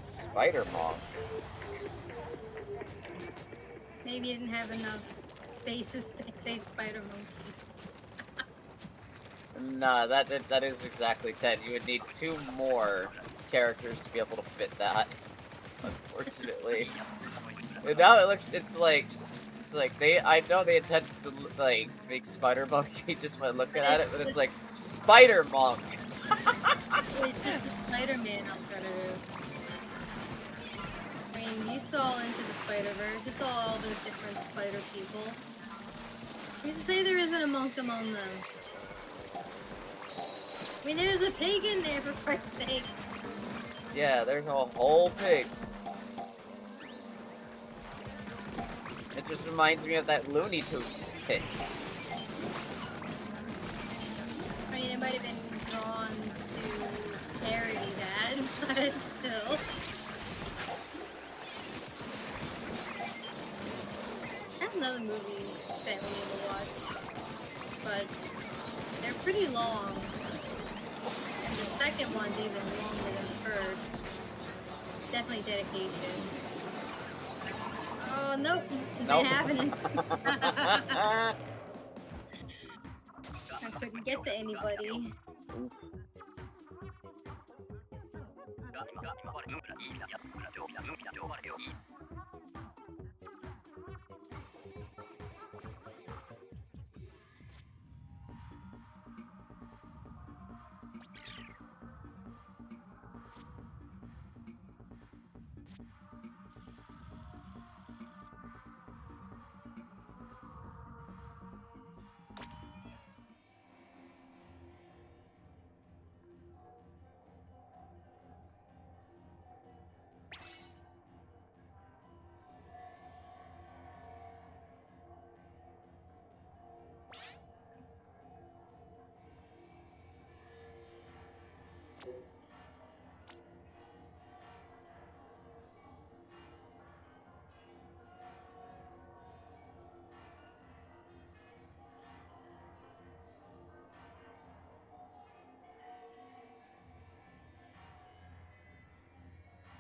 Spider Monk. Maybe you didn't have enough space to say Spider Monkey. Nah, that is exactly 10. You would need 2 more characters to be able to fit that. Unfortunately. And now it's like I know they intended to like make Spider Monkey just by looking at it, but it's like Spider Monk. It's just the Spider-Man alternative. I mean, you saw Into the Spider-Verse, you saw all those different spider people. You can say there isn't a monk among them. I mean, there's a pig in there, for Christ's sake. Yeah, there's a whole pig. It just reminds me of that Looney Tunes pig. I mean, it might have been drawn to parody that, but still. That's another movie that we need to watch, but they're pretty long, and the second one's even longer than the first. Definitely dedication. Oh, nope, this ain't happening. I couldn't get to anybody. Oof.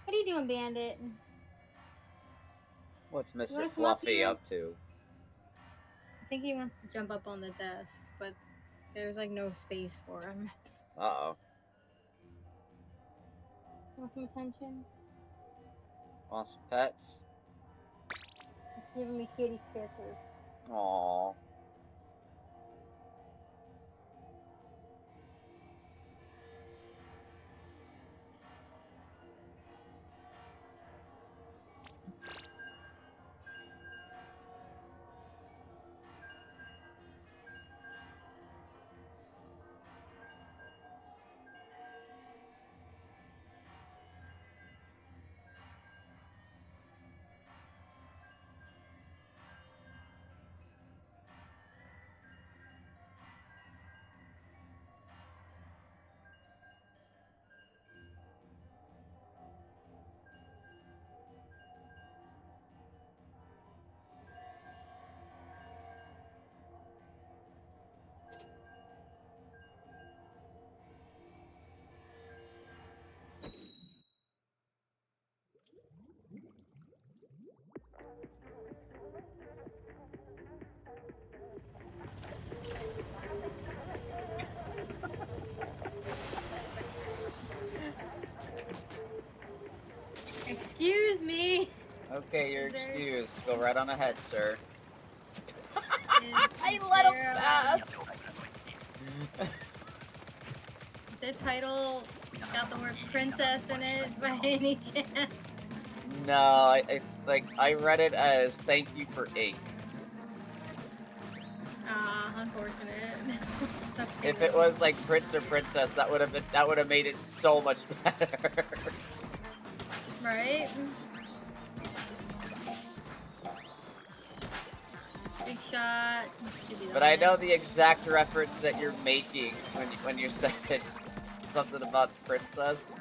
What are you doing, Bandit? What's wanna Mr. come up Fluffy here? up to? I think he wants to jump up on the desk, but there's like no space for him. Uh-oh. Want some attention? Want some pets? He's giving me kitty kisses. Aww. Excuse me. Okay, you're Is there- excused. Go right on ahead, sir. I let him pass! Is the title got the word princess in it by any chance? No, I read it as thank you for ink. Unfortunate. Okay, If it well. was like prince or princess, that would have made it so much better. Right? Big shot. But I know the exact reference that you're making when you said something about princess.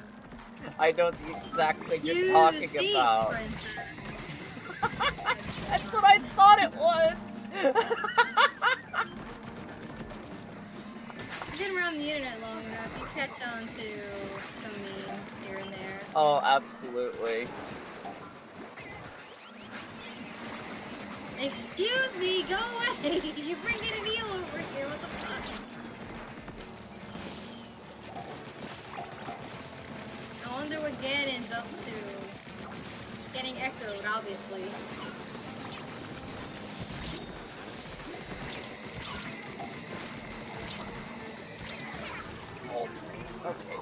I know the exact thing you're talking about. That's what I thought it was. You've been around the internet long enough. You catch on to some memes here and there. Oh, absolutely. Excuse me, go away! You're bringing an eel over here. What the fuck? I wonder what Ganon's up to. Getting echoed, obviously. Oh, okay.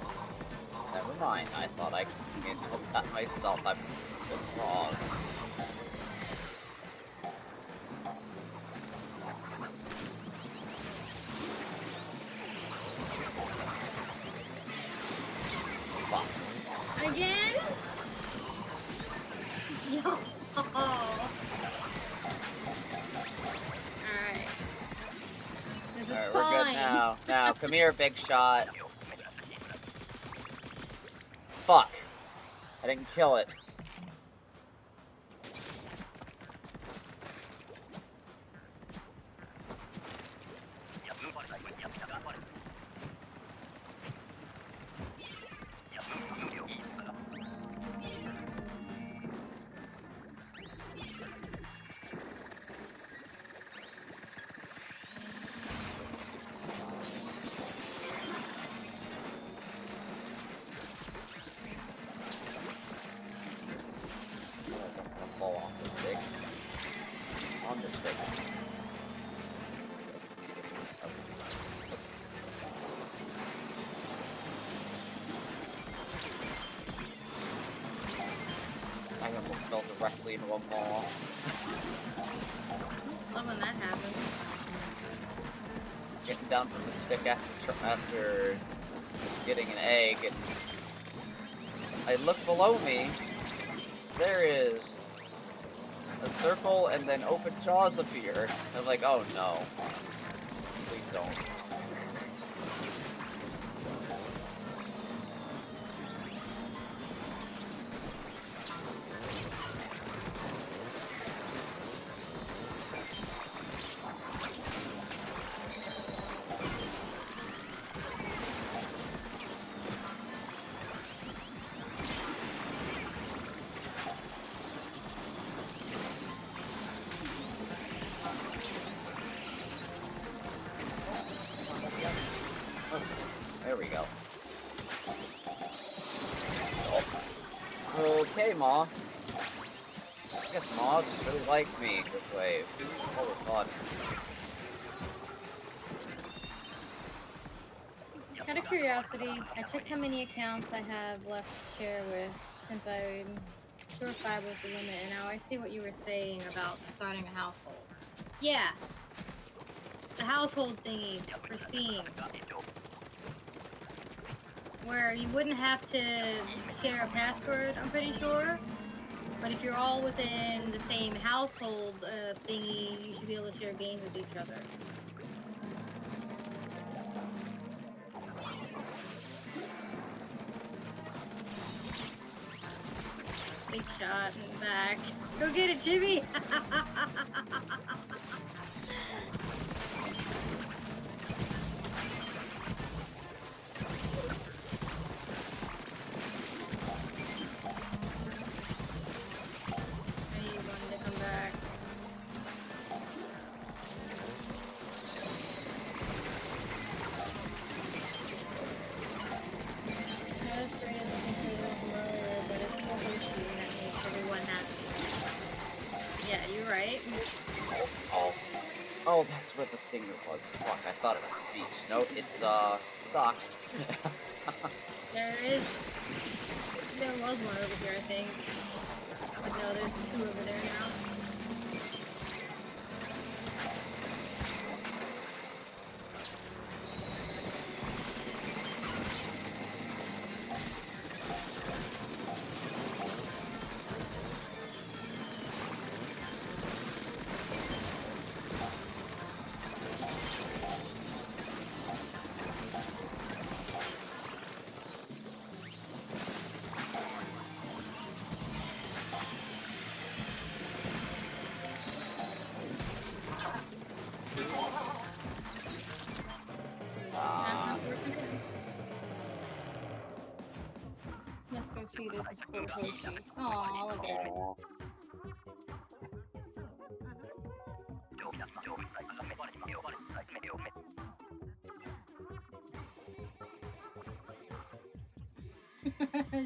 Never mind. I thought I could cancel that myself. I'm wrong. Fuck. Again? Yo. Alright. This is Alright, fine. we're good now. Now, come here, big shot. Fuck. I didn't kill it. Fall off the stick. On the stick. I almost fell directly into a ball. Love when that happens. Getting down from the stick after getting an egg, and I look below me. There is a circle, and then open jaws appear. I'm like, oh no. Please don't. Ma. I guess Ma's just really like me this way. Oh, fun. Out of curiosity, I checked how many accounts I have left to share with, since I'm sure 5 was the limit, and now I see what you were saying about starting a household. Yeah. The household thingy for Steam. Where you wouldn't have to share a password, I'm pretty sure. But if you're all within the same household thingy, you should be able to share games with each other. Big shot in the back. Go get it, Jimmy! Oh, that's where the stinger was. Fuck, I thought it was the beach. Nope, it's the docks. There was one over here, I think. But no, there's 2 over there now. Let's go see the Discord Hoshi. Aw, look at it.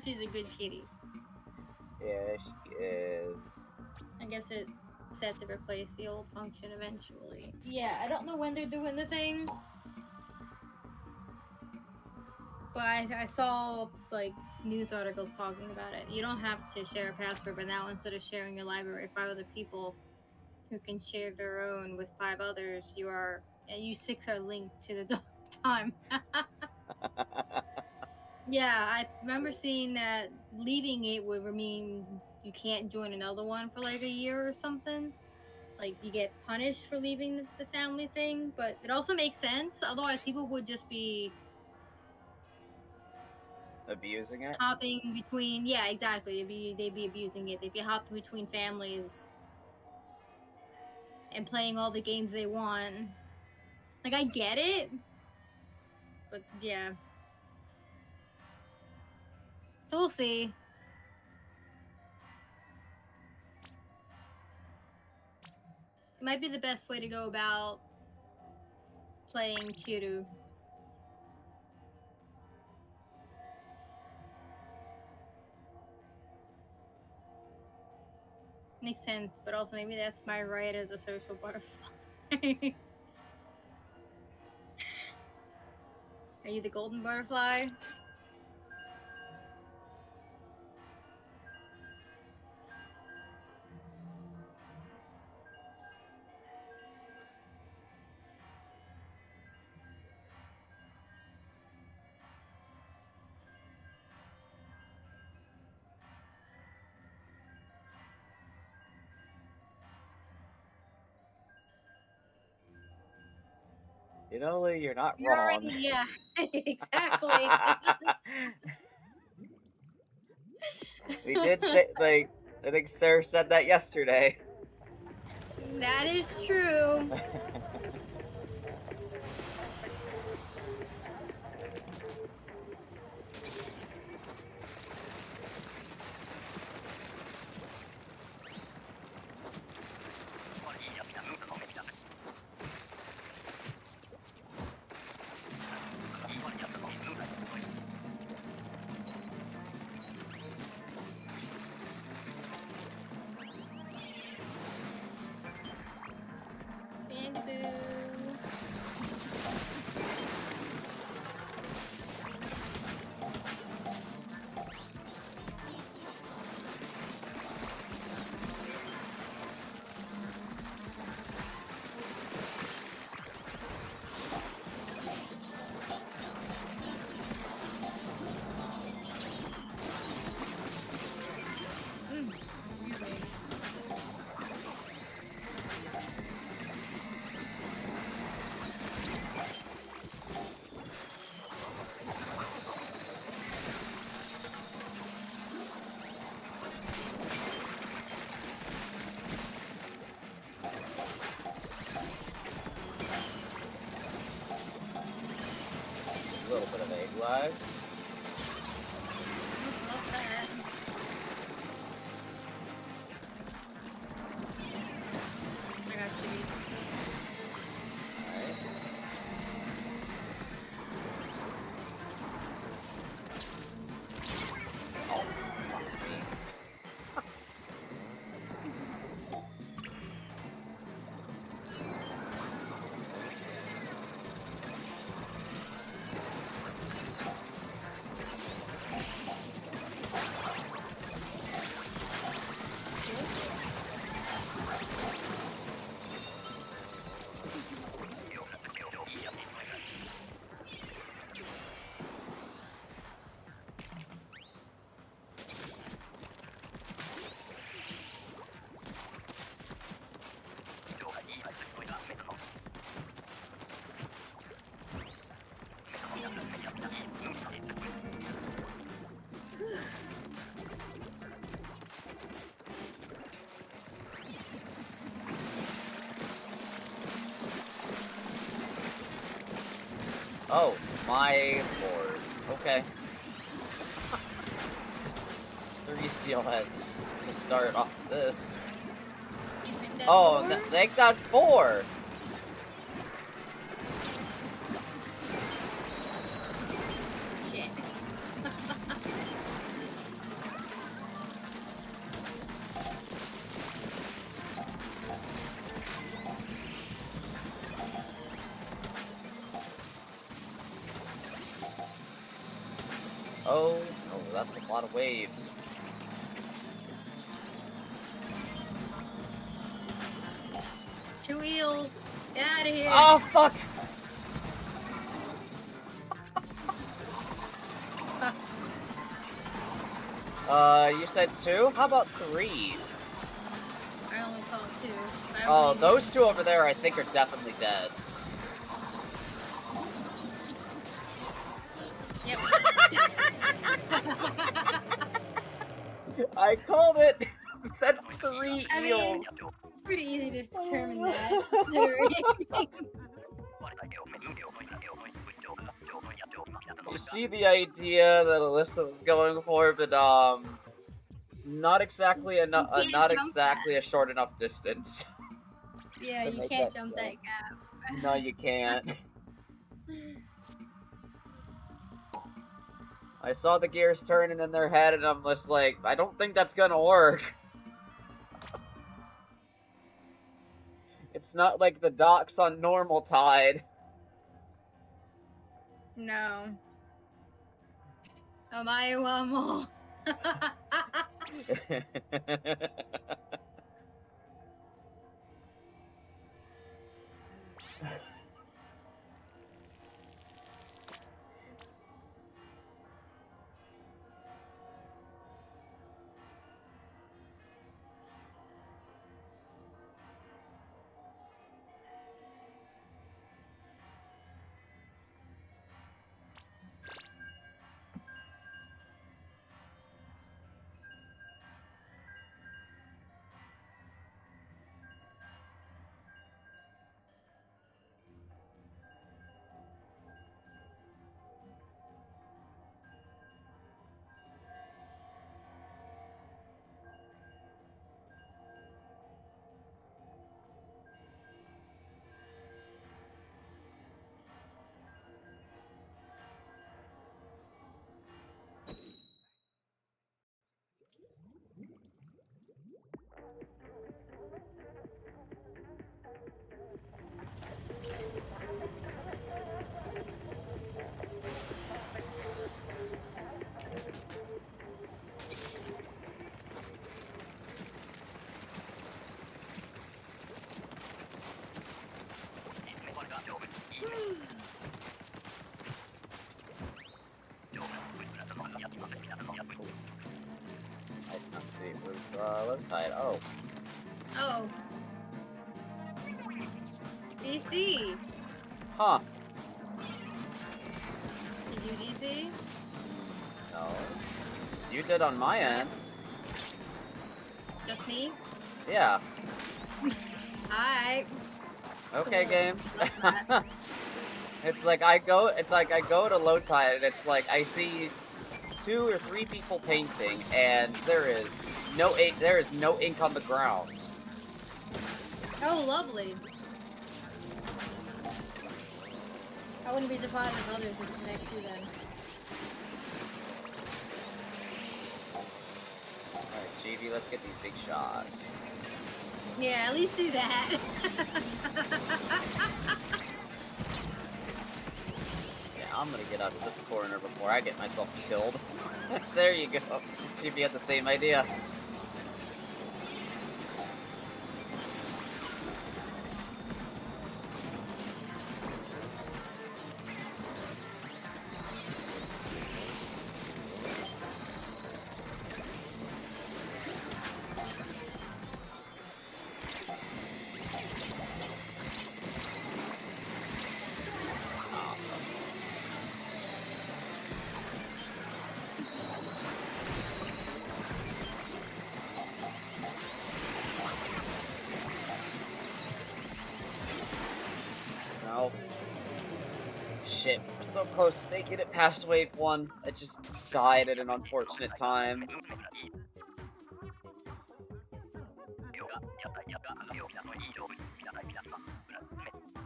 She's a good kitty. Yeah, she is. I guess it's set to replace the old function eventually. Yeah, I don't know when they're doing the thing. But I saw, like, news articles talking about it. You don't have to share a password, but now instead of sharing your library with 5 other people who can share their own with 5 others, you 6 are linked to the time. Yeah, I remember seeing that leaving it would mean you can't join another one for like a year or something. Like you get punished for leaving the family thing, but it also makes sense. Otherwise, people would just be abusing it. Hopping between, yeah, exactly. They'd be abusing it. They'd be hopping between families and playing all the games they want. Like I get it, but yeah. So we'll see. It might be the best way to go about playing Chiru. Makes sense, but also maybe that's my right as a social butterfly. Are you the golden butterfly? You know, Lee, you're not wrong. Yeah, exactly. We did say, like, I think Sarah said that yesterday. That is true. little bit of egg lag. Love that. I got you. Alright. Oh, fuck me. Oh, my lord. Okay. 3 steelheads to start off this. You think that's Oh, more? they got 4! Shit. Oh, that's a lot of waves. Two wheels. Get out of here. Oh, fuck! You said 2? How about 3? I only saw 2. Oh, those 2 over there I think are definitely dead. Yep. I called it! That's 3 I mean, eels! it's pretty easy to determine that. You see the idea that Alyssa was going for, but not exactly not jump exactly a short enough distance. Yeah, to you make can't that jump jump. that gap. No, you can't. I saw the gears turning in their head, and I'm just like, I don't think that's gonna work. It's not like the docks on normal tide. No. Omae wa mo. Let's see, it was low tide. Oh. Oh. DC. Huh. Did you DC? No. You did on my end. Just me? Yeah. Alright. Okay, Cool. game. Love that. It's like I go to low tide and it's like I see 2 or 3 people painting and there is no ink on the ground. Oh, lovely. I wouldn't be surprised if others would connect too then. Alright, GB, let's get these big shots. Yeah, at least do that. Yeah, I'm gonna get out of this corner before I get myself killed. There you go. GB had the same idea. No. Shit, we're so close to making it past wave 1. I just died at an unfortunate time.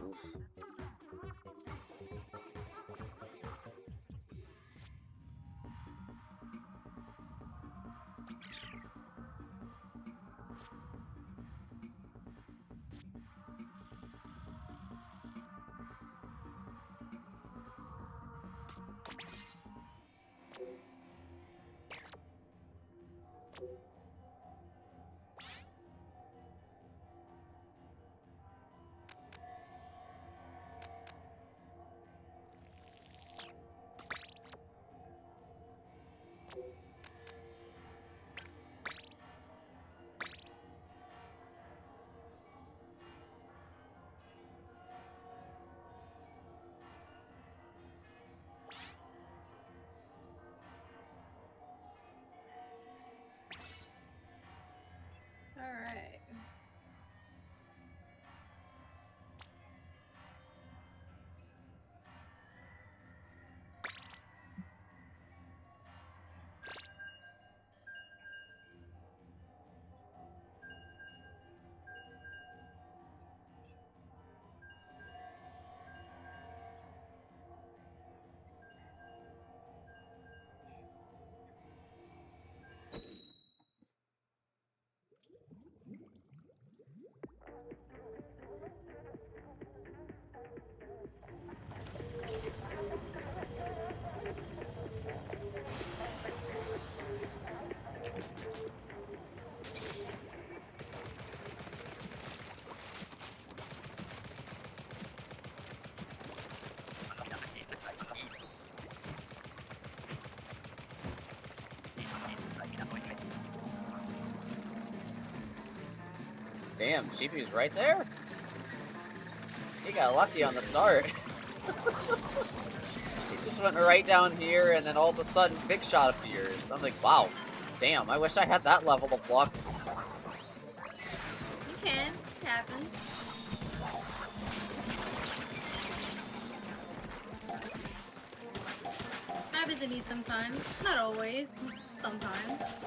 Oof. Alright. Damn, GPU's right there? He got lucky on the start. He just went right down here and then all of a sudden big shot appears. I'm like, wow, damn, I wish I had that level of luck. You can. It happens. Happens to me sometimes. Not always. Sometimes.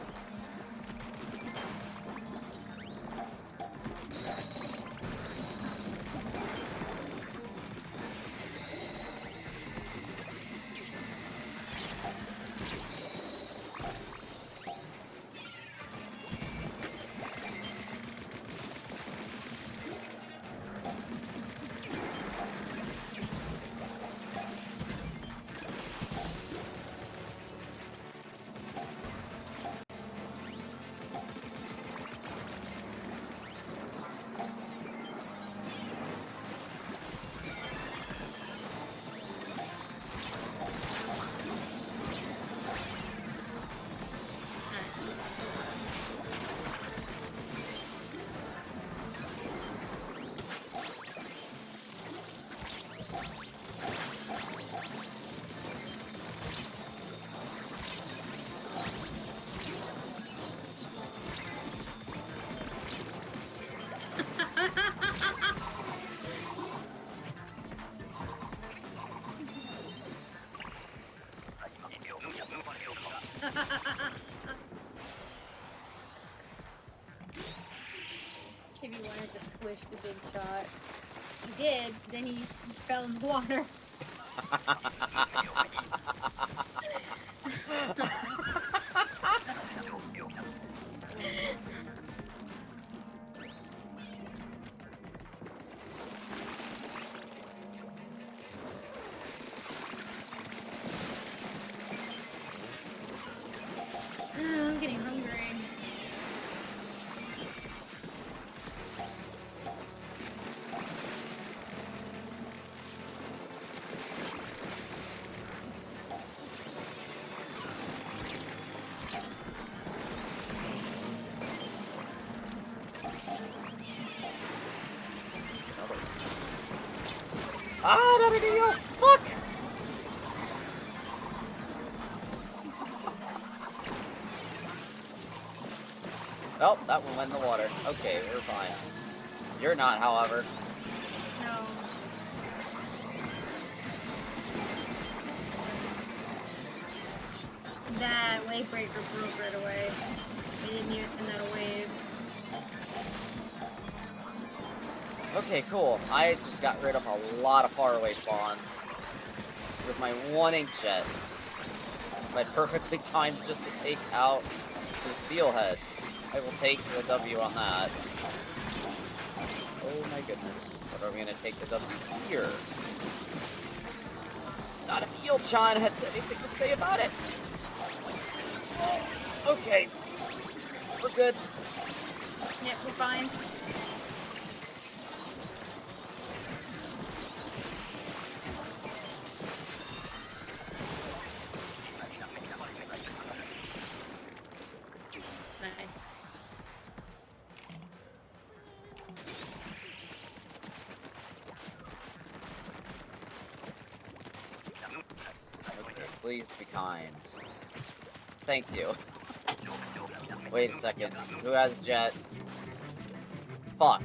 squish the big shot. He did, then he fell in the water. I'm getting hungry. Ah, not again, yo! Fuck! Oh, that one went in the water. Okay, we're fine. You're not, however. No. That wave breaker broke right away. They didn't even send out a wave. Okay, cool. I just got rid of a lot of faraway spawns with my 1 inkjet. My perfectly timed just to take out the steelhead. I will take the W on that. Oh my goodness. What are we gonna take the W here? Not if Eelchan has anything to say about it. Okay. We're good. Yep, we're fine. Nice. Okay, please be kind. Thank you. Wait a second. Who has jet? Fuck.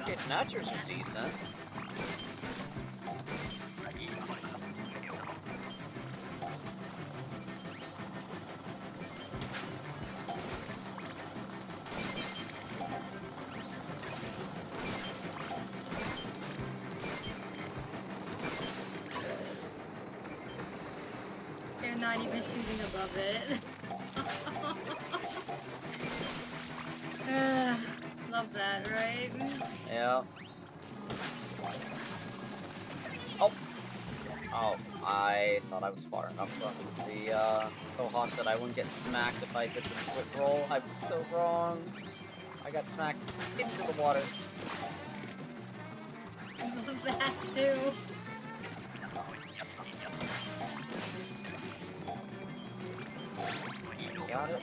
Okay, snatchers are decent. They're not even shooting above it. Love that, right? Yeah. Oh. Oh, I thought I was far enough from the Mohawk that I wouldn't get smacked if I did the split roll. I was so wrong. I got smacked into the water. Love that too. Got it.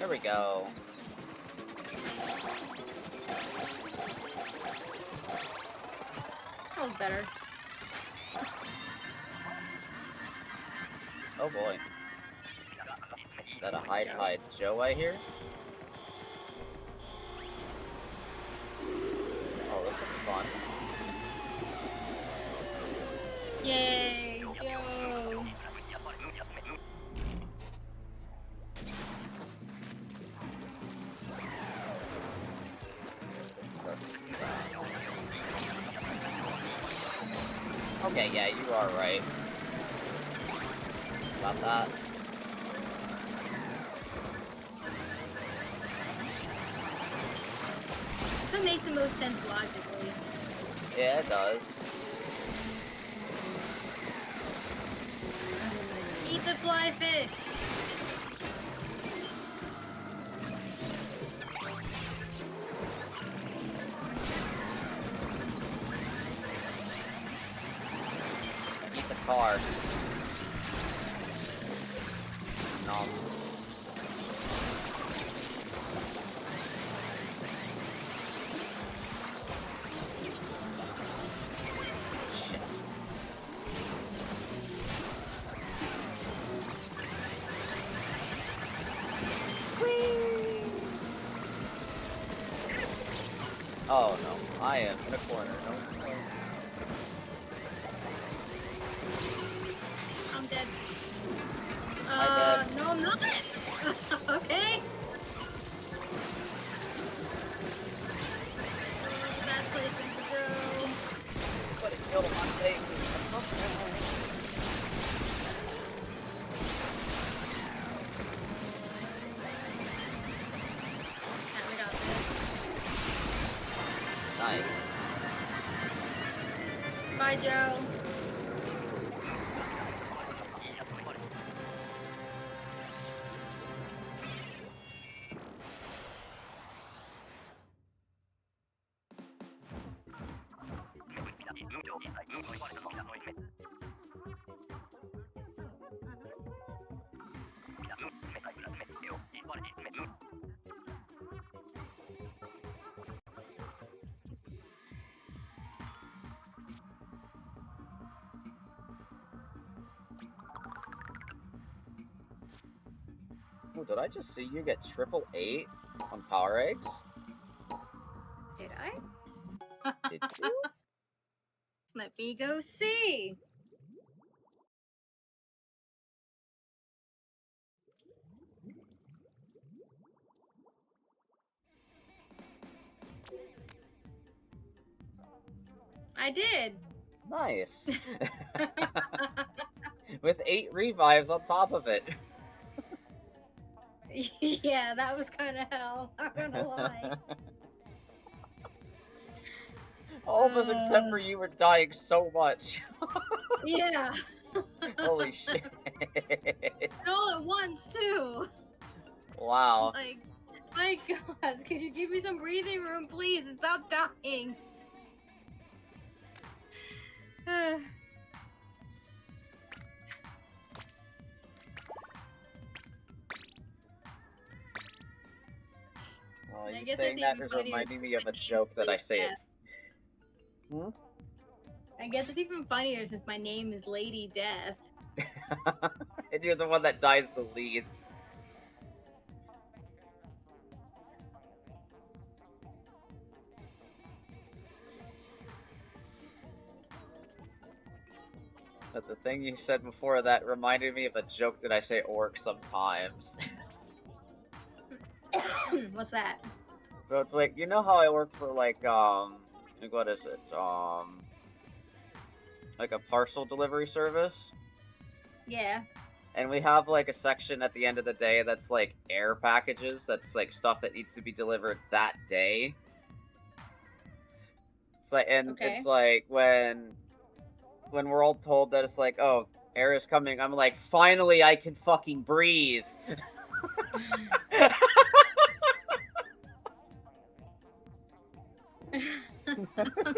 There we go. That was better. Oh boy. Is that a hide Joe I hear? Oh, this will be fun. Yay, Joe! Okay, yeah, you are right. About that. That makes the most sense logically. Yeah, it does. Eat the fly fish! Eat the car. Nom. Oh no, I am in a corner. No. I'm dead. I'm dead. No, I'm not. Okay. Bad placement to go. But it killed my face. We got this. Nice. Bye, Joe. Oh, did I just see you get 888 on Power Eggs? Did I? Did you? Let me go see. I did. Nice. With 8 revives on top of it. Yeah, that was kind of hell. I'm gonna lie. All of us except for you were dying so much. Yeah. Holy shit. And all at once, too. Wow. Like, my God, could you give me some breathing room, please, and stop dying? You guess saying that's that even is funnier reminding me of a since my joke that I name is say it. Death. Hmm? I guess it's even funnier since my name is Lady Death. And you're the one that dies the least. But the thing you said before that reminded me of a joke that I say orc sometimes. What's that? So it's like, you know how I work for like what is it? Like a parcel delivery service? Yeah. And we have like a section at the end of the day that's like air packages, that's like stuff that needs to be delivered that day. It's like, and Okay. it's like when we're all told that it's like, oh, air is coming, I'm like, finally I can fucking breathe.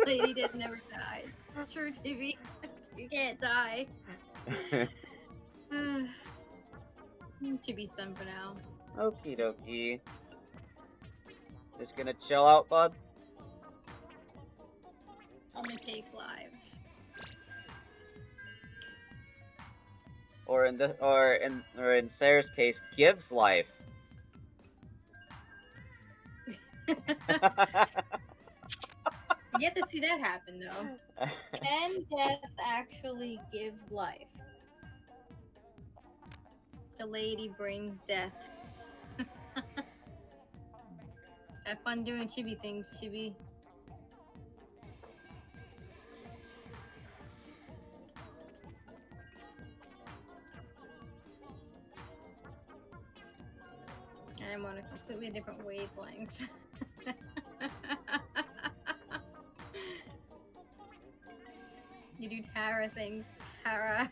Lady Death never dies. It's true, TV. You can't die. Chibi's done for now. Okie dokie. Just gonna chill out, bud? Only take lives. Or in Sarah's case, gives life. Yet to see that happen, though. Can death actually give life? The lady brings death. Have fun doing chibi things, Chibi. I'm on a completely different wavelength. You do Tara things, Tara.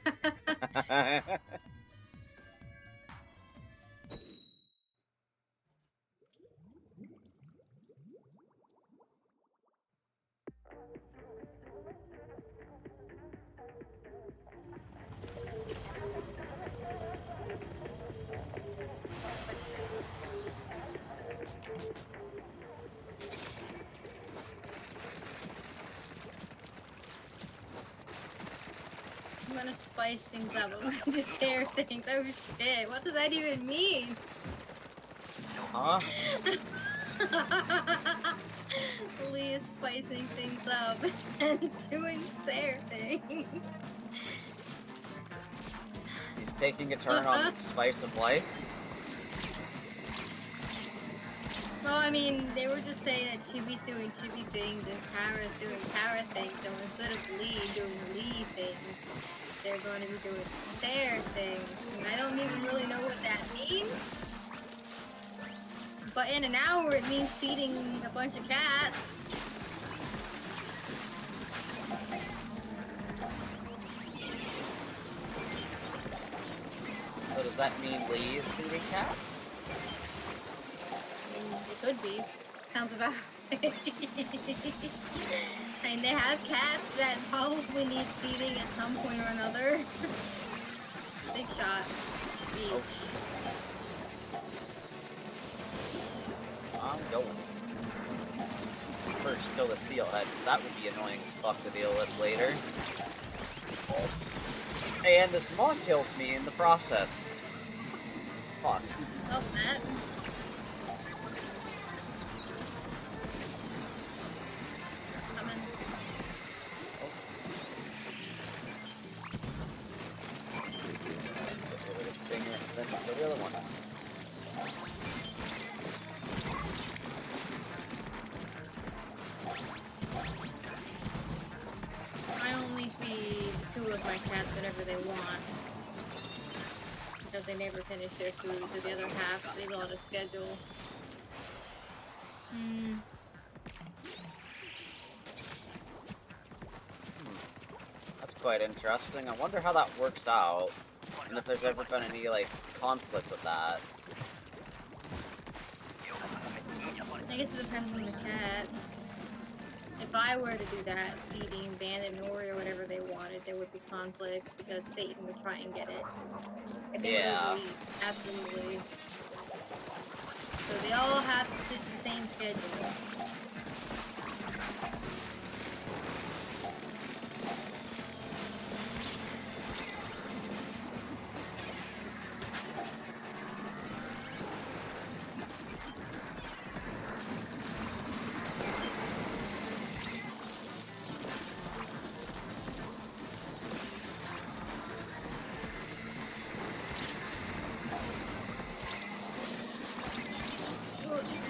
I'm gonna spice things up. I'm gonna just stare things. Oh shit, what does that even mean? Huh? Lee is spicing things up and doing Sarah things. He's taking a turn on the spice of life. Well, I mean, they were just saying that Chibi's doing Chibi things and Kara's doing Kara things, so instead of Lee doing Lee things, they're going to be doing Sarah things. And I don't even really know what that means. But in an hour, it means feeding a bunch of cats. So does that mean Lee is feeding cats? It could be. Sounds about right. And they have cats that probably need feeding at some point or another. Big shot. Each. Oh. I'm going. First, kill the steelhead, because that would be annoying as fuck to deal with later. And this moth kills me in the process. Fuck. Oh, Matt. Coming. The other one. I only feed 2 of my cats whenever they want. Because they never finish their food, so the other half they go on a schedule. That's quite interesting. I wonder how that works out. And if there's ever been any, like, conflict with that. I guess it depends on the cat. If I were to do that, feeding Bandit, Nori, or whatever they wanted, there would be conflict because Satan would try and get it. I think Yeah. Absolutely. So they all have to fit the same schedule.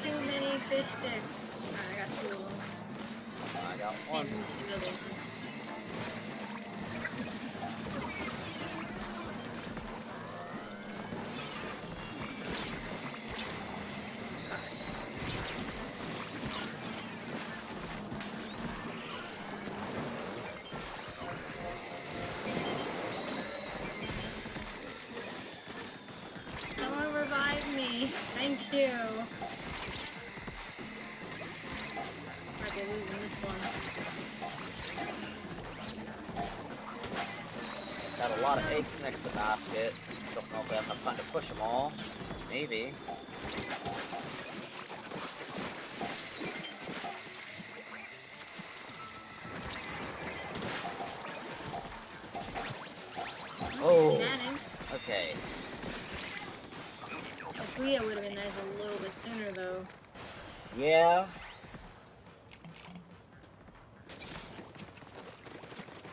Too many fish sticks. Alright, I got 2 of them. I got one. Someone revive me. Thank you. Might be losing this one. Got a lot of eggs next to the basket. Don't know if I have enough time to push them all. Maybe. Oh, Managed. okay. A Bria would have been nice a little bit sooner though. Yeah.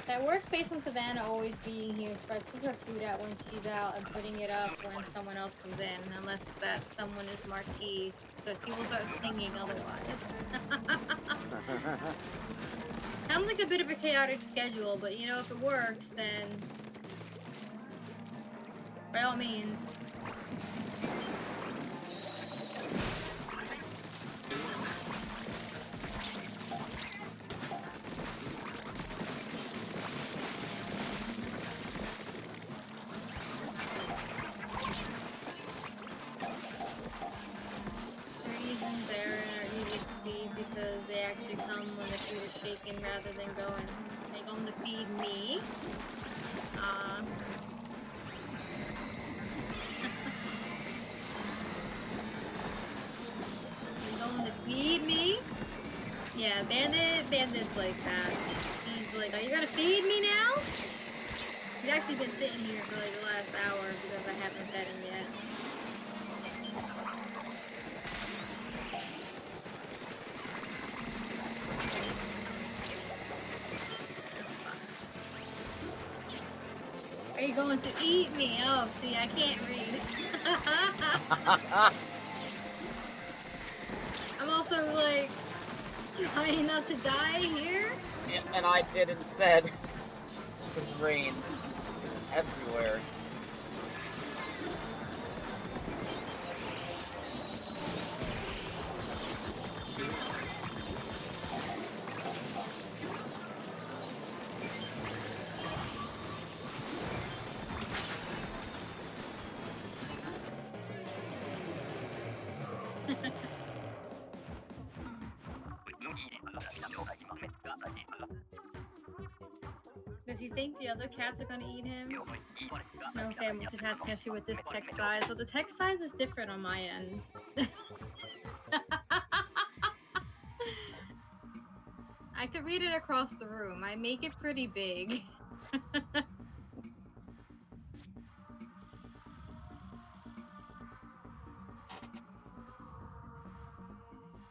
That works based on Savannah always being here, so I put her food out when she's out and putting it up when someone else comes in, unless that someone is Marquis, because he will start singing otherwise. Sounds like a bit of a chaotic schedule, but you know, if it works, then by all means. Because they actually come when the food is shaken rather than going. They're going to feed me. They're going to feed me. Yeah, Bandit's like that. He's like, are you gonna feed me now? He's actually been sitting here for like the last hour because I haven't fed him yet. Are you going to eat me? Oh, see, I can't read. I'm also like trying not to die here. Yeah, and I did instead. There's rain everywhere. Does he think the other cats are gonna eat him? No, okay, I'm just having an issue with this text size. Well, the text size is different on my end. I could read it across the room. I make it pretty big.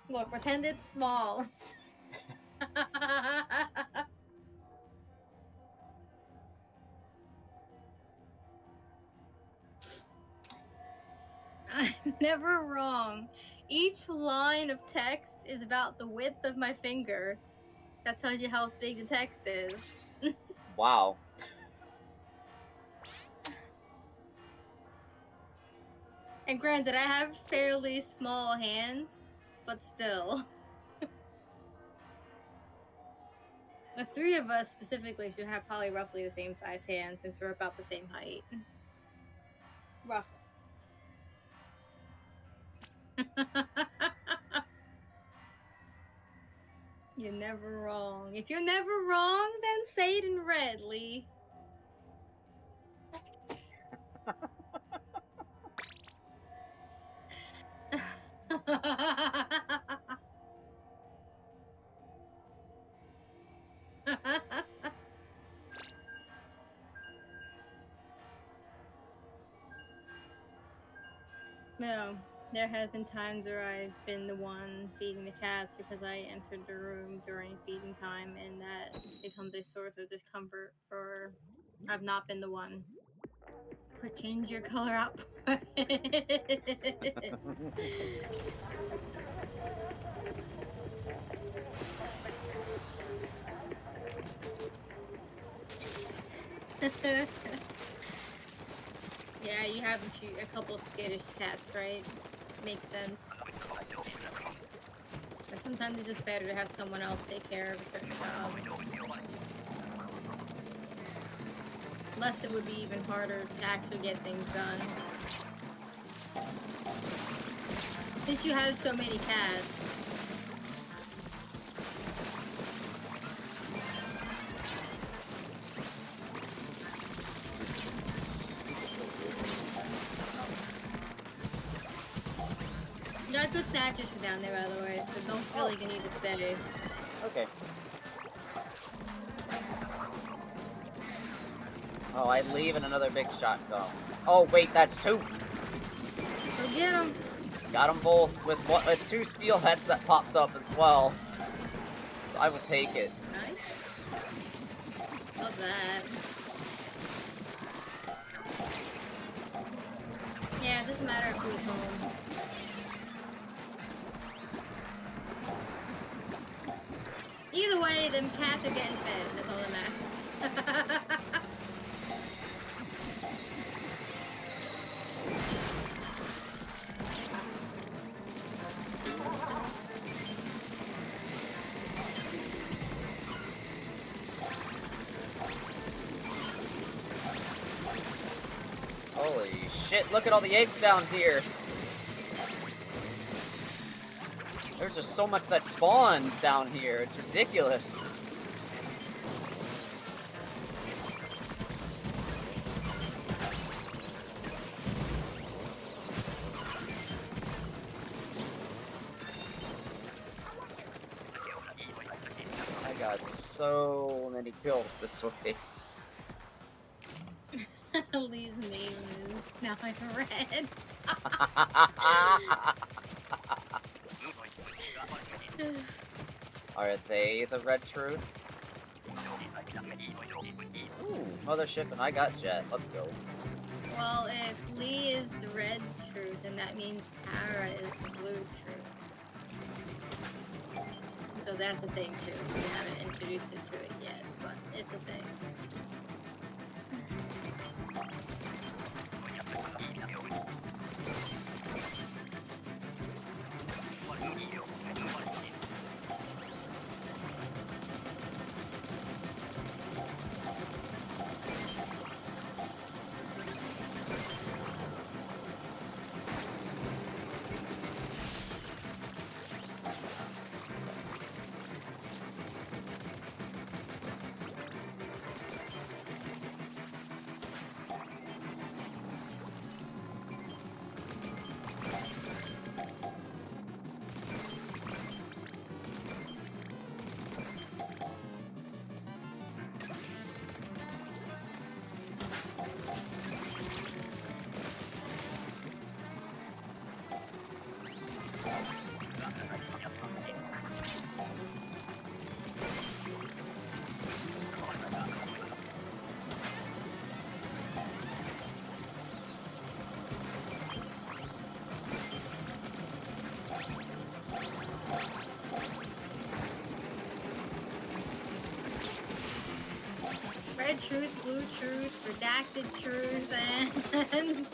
Look, pretend it's small. I'm never wrong. Each line of text is about the width of my finger. That tells you how big the text is. Wow. And granted, I have fairly small hands, but still. The three of us specifically should have probably roughly the same size hands since we're about the same height. Roughly. You're never wrong. If you're never wrong, then say it in red, Lee. No, there have been times where I've been the one feeding the cats because I entered the room during feeding time, and that becomes a source of discomfort for I've not been the one. But change your color up. Yeah, you have a couple skittish cats, right? Makes sense. But sometimes it's just better to have someone else take care of a certain job. Unless it would be even harder to actually get things done. Since you have so many cats. You got good snatches from down there, by the way, so don't feel like you need to stay. Okay. Oh, I leave and another big shot comes. Oh, wait, that's two! Go get them! Got them both with two steelheads that popped up as well. So I will take it. Nice. Love that. Yeah, it doesn't matter if who's home. Either way, them cats are getting fed. That's all that matters. Holy shit, look at all the eggs down here! There's just so much that spawns down here, it's ridiculous. I got so many kills this way. Lee's name is now in red. Are they the red truth? Ooh, mothership, and I got jet. Let's go. Well, if Lee is the red truth, then that means Tara is the blue truth. So that's a thing too. We haven't introduced it to it yet, but it's a thing. Red truth, blue truth, redacted truth, and...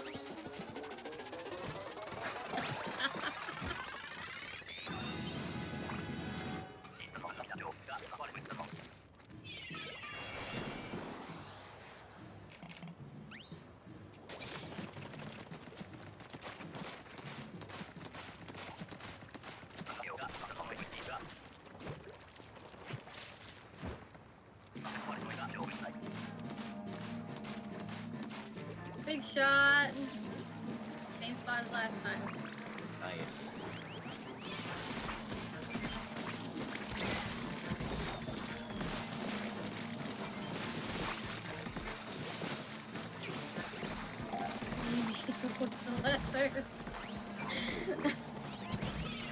Big shot. Same spot as last time. Nice.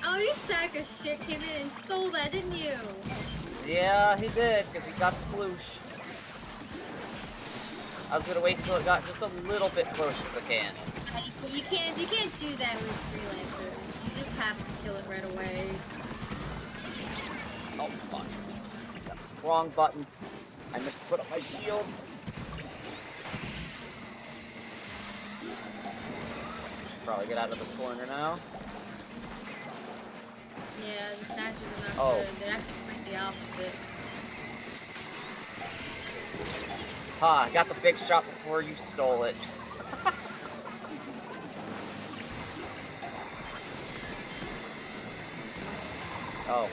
Oh, you sack of shit came in and stole that, didn't you? Yeah, he did, because he got sploosh. I was gonna wait until it got just a little bit closer to the cannon. You can't do that with freelancers. You just have to kill it right away. Oh, fuck. That was the wrong button. I missed to put up my shield. Should probably get out of this corner now. Yeah, the snatches are not good. They're actually the opposite. Ha, I got the big shot before you stole it. Oh.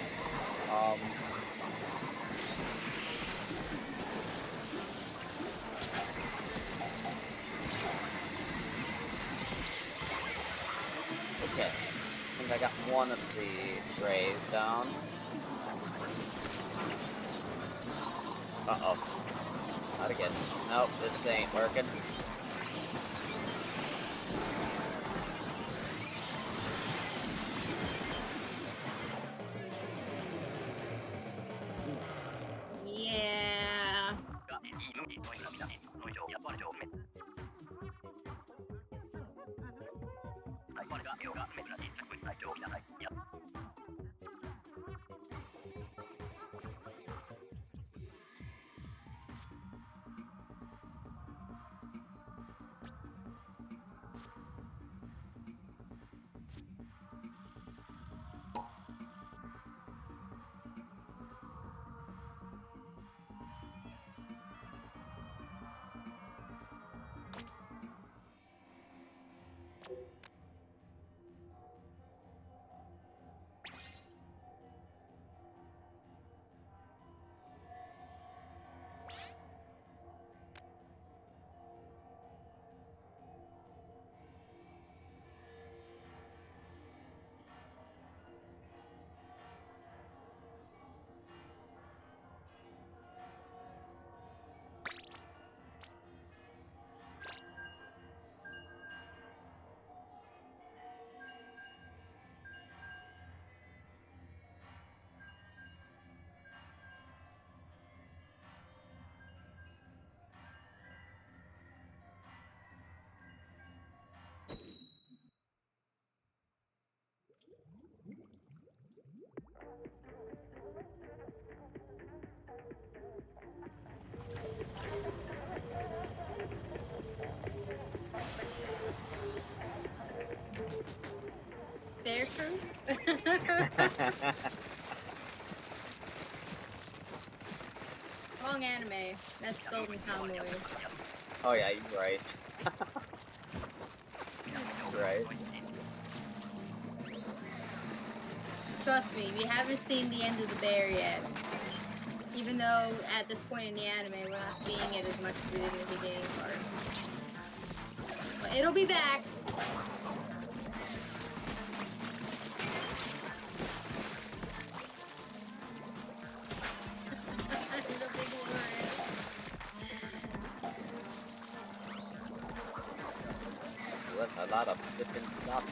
Okay. I think I got one of the trays down. Uh-oh. Not again. Nope, this ain't working. Yeah. Bear proof? Wrong anime. That's Golden Cowboy. Oh yeah, you're right. Right. Trust me, we haven't seen the end of the bear yet. Even though at this point in the anime, we're not seeing it as much as we did in the beginning parts. But it'll be back. That's a lot of flipping stuff.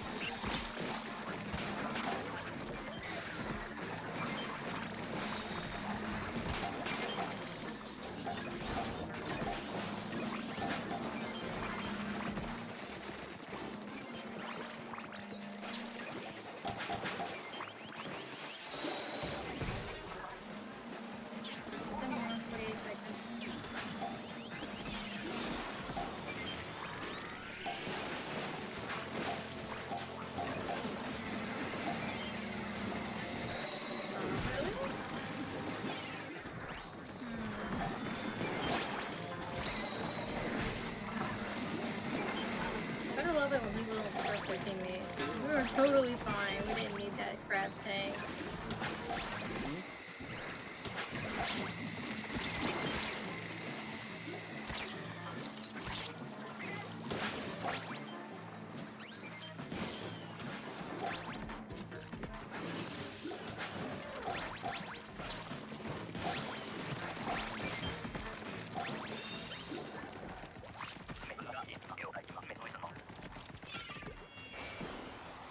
I love it when people don't trust their teammates. We were totally fine. We didn't need that crab tank.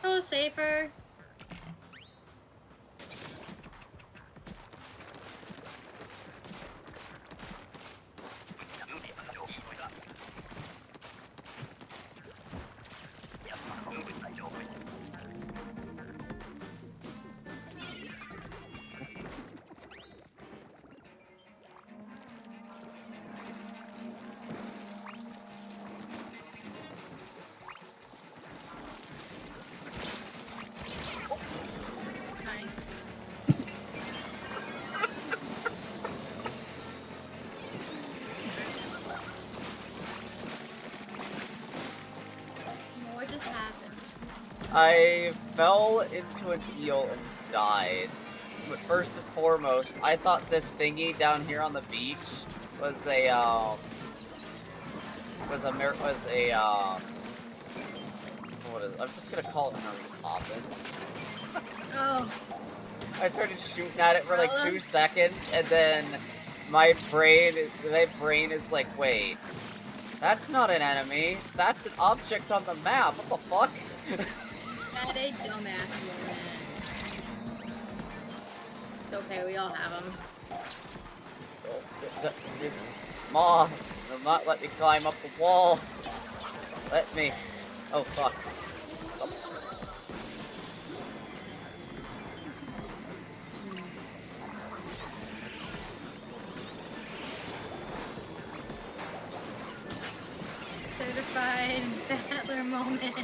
Hello, Safer. What just happened? I fell into an eel and died. But first and foremost, I thought this thingy down here on the beach was a what is it? I'm just gonna call it Mary Poppins. Oh. I started shooting at it for like 2 seconds, and then my brain is like, wait, that's not an enemy. That's an object on the map. What the fuck? Had a dumbass moment. It's okay, we all have them. This Ma will not let me climb up the wall. Let me. Oh fuck. Oh. Certified battler moment.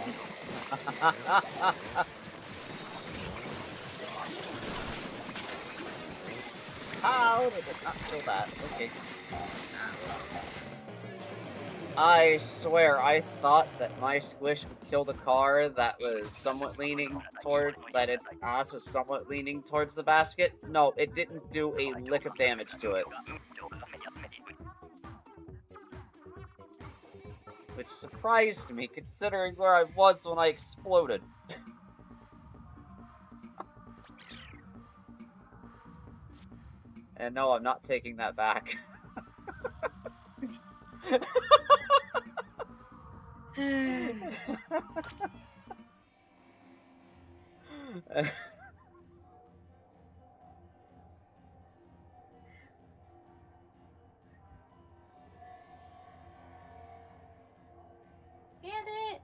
How did it not kill that? Okay. I swear, I thought that my squish would kill the car that was somewhat leaning toward, that its ass was somewhat leaning towards the basket. No, it didn't do a lick of damage to it. Which surprised me, considering where I was when I exploded. And no, I'm not taking that back. Get it!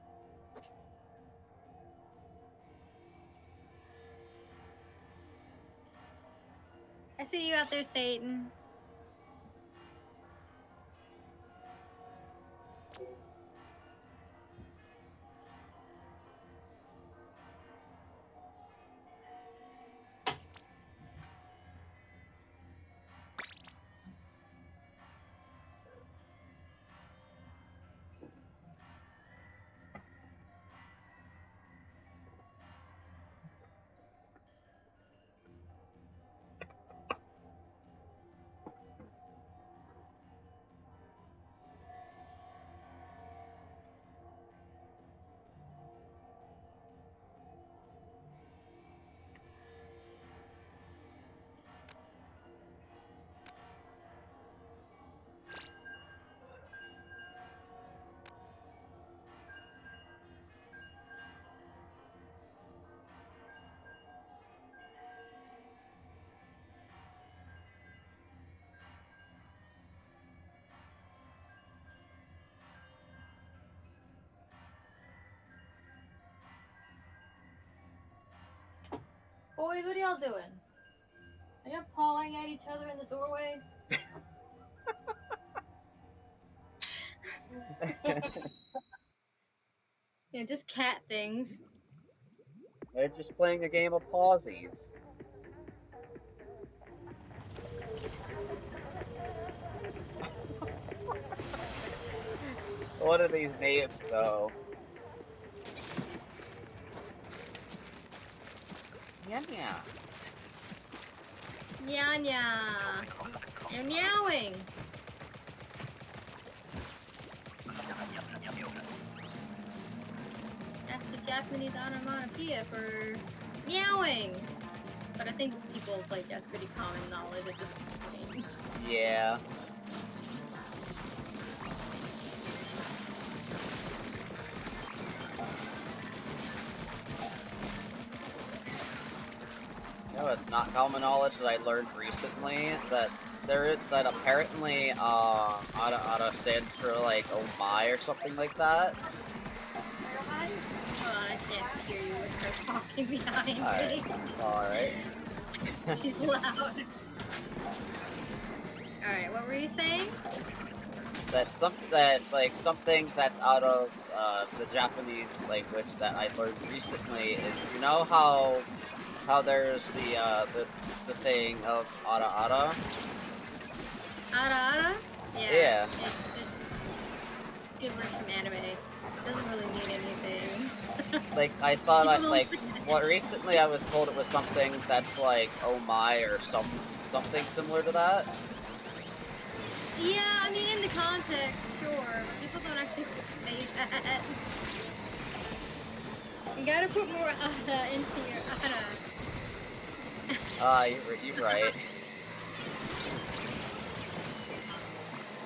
I see you out there, Satan. Boys, what are y'all doing? Are y'all pawing at each other in the doorway? Yeah, just cat things. They're just playing a game of pawsies. What are these names, though? Yeah. Nya. They're meowing. That's the Japanese onomatopoeia for meowing. But I think people like that's pretty common knowledge at this point. Yeah. No, it's not common knowledge that I learned recently that apparently Ada stands for like oh my or something like that. Oh, I can't hear you with her talking behind me. Alright. She's loud. Alright, what were you saying? That something that's out of the Japanese language that I learned recently is, you know how there's the thing of ara ara? Ara ara? Yeah. It's different from anime. It doesn't really mean anything. Like I thought recently I was told it was something that's like oh my or something similar to that. Yeah, I mean in the context, sure, but people don't actually say that. You gotta put more ara into your ara. You're right.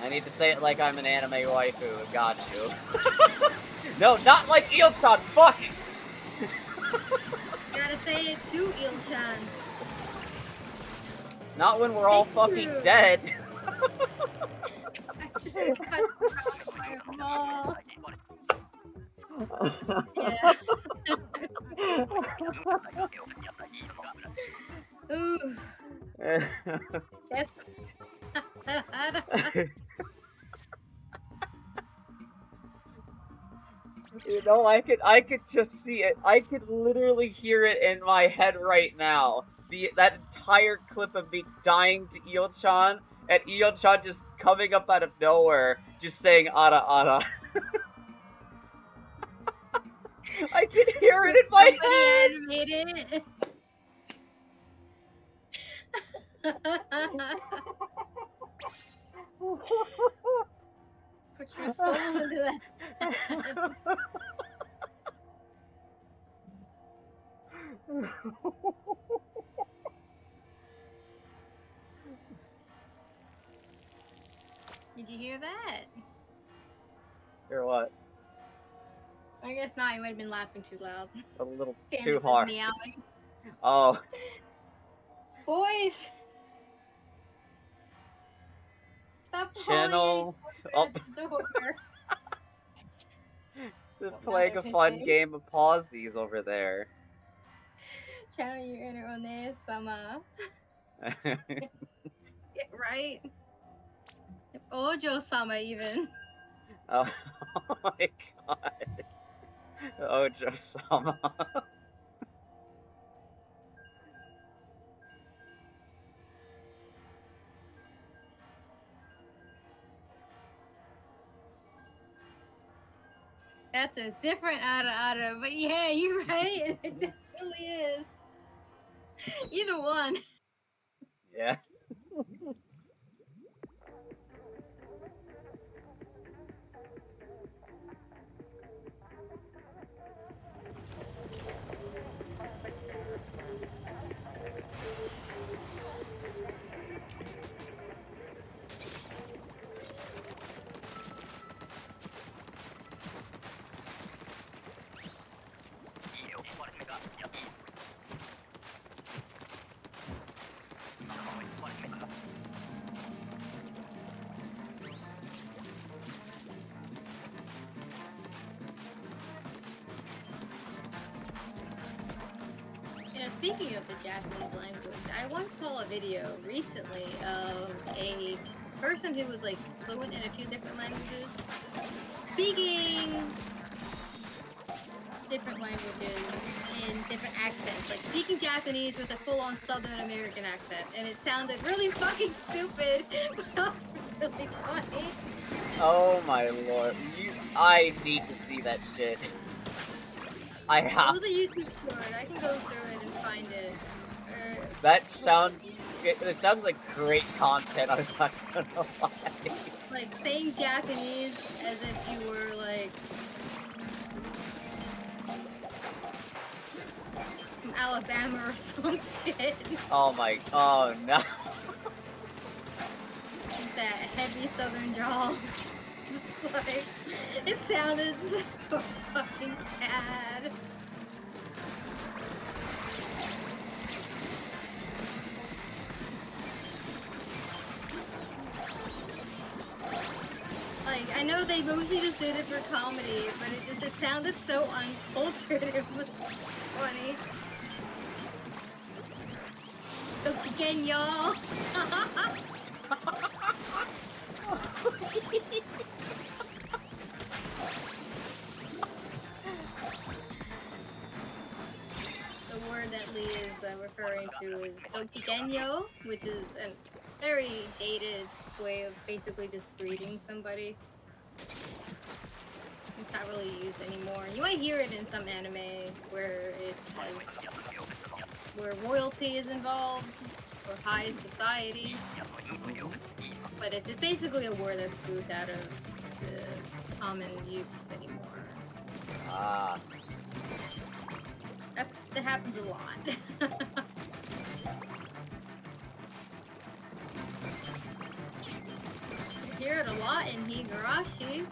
I need to say it like I'm an anime waifu. Got you. No, not like Il-chan. Fuck. You gotta say it to Il-chan. Not when we're all fucking dead. Yeah. Ooh. That's You know, I could just see it. I could literally hear it in my head right now. That entire clip of me dying to Il-chan, and Il-chan just coming up out of nowhere, just saying "ara ara." I can hear it in my head. animate it. Put your soul into that. Did you hear that? Hear what? I guess not. You might have been laughing too loud. A little Panda too was hard. meowing. Oh. Boys! Stop Channel up. the door. They're Well, playing now a they're fun pissing. game of pausies over there. Channel your inner One-sama. Yeah, right? Ojo-sama even. Oh my god. Ojo-sama. That's a different ara, but yeah, you're right. It definitely is. Either one. Yeah. Speaking of the Japanese language, I once saw a video recently of a person who was like fluent in a few different languages, speaking different languages in different accents, like speaking Japanese with a full-on Southern American accent, and it sounded really fucking stupid, but also really funny. Oh my lord, I need to see that shit. I have. It was a YouTube short. I can go through it and find it. That sounds. It sounds like great content. I'm not gonna lie. Like saying Japanese as if you were like from Alabama or some shit. Oh my. Oh no. That heavy Southern drawl. Just like it sounded so fucking bad. Like, I know they mostly just did it for comedy, but it sounded so uncultured, it was funny. So again, y'all. The word that Lee is referring to is "dokigenyo," which is a very dated way of basically just greeting somebody. It's not really used anymore. You might hear it in some anime where where royalty is involved or high society, but it's basically a word that's moved out of the common use anymore. Ah. That happens a lot. You hear it a lot in Higurashi.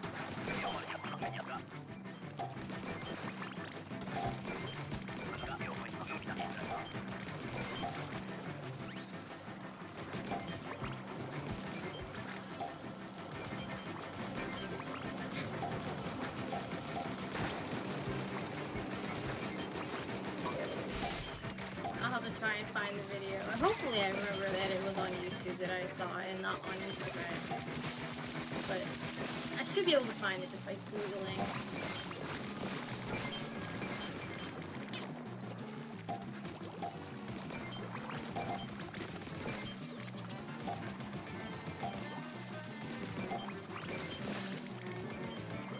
I'll have to try and find the video. Hopefully I remember that it was on YouTube that I saw and not on Instagram. But I should be able to find it just by Googling.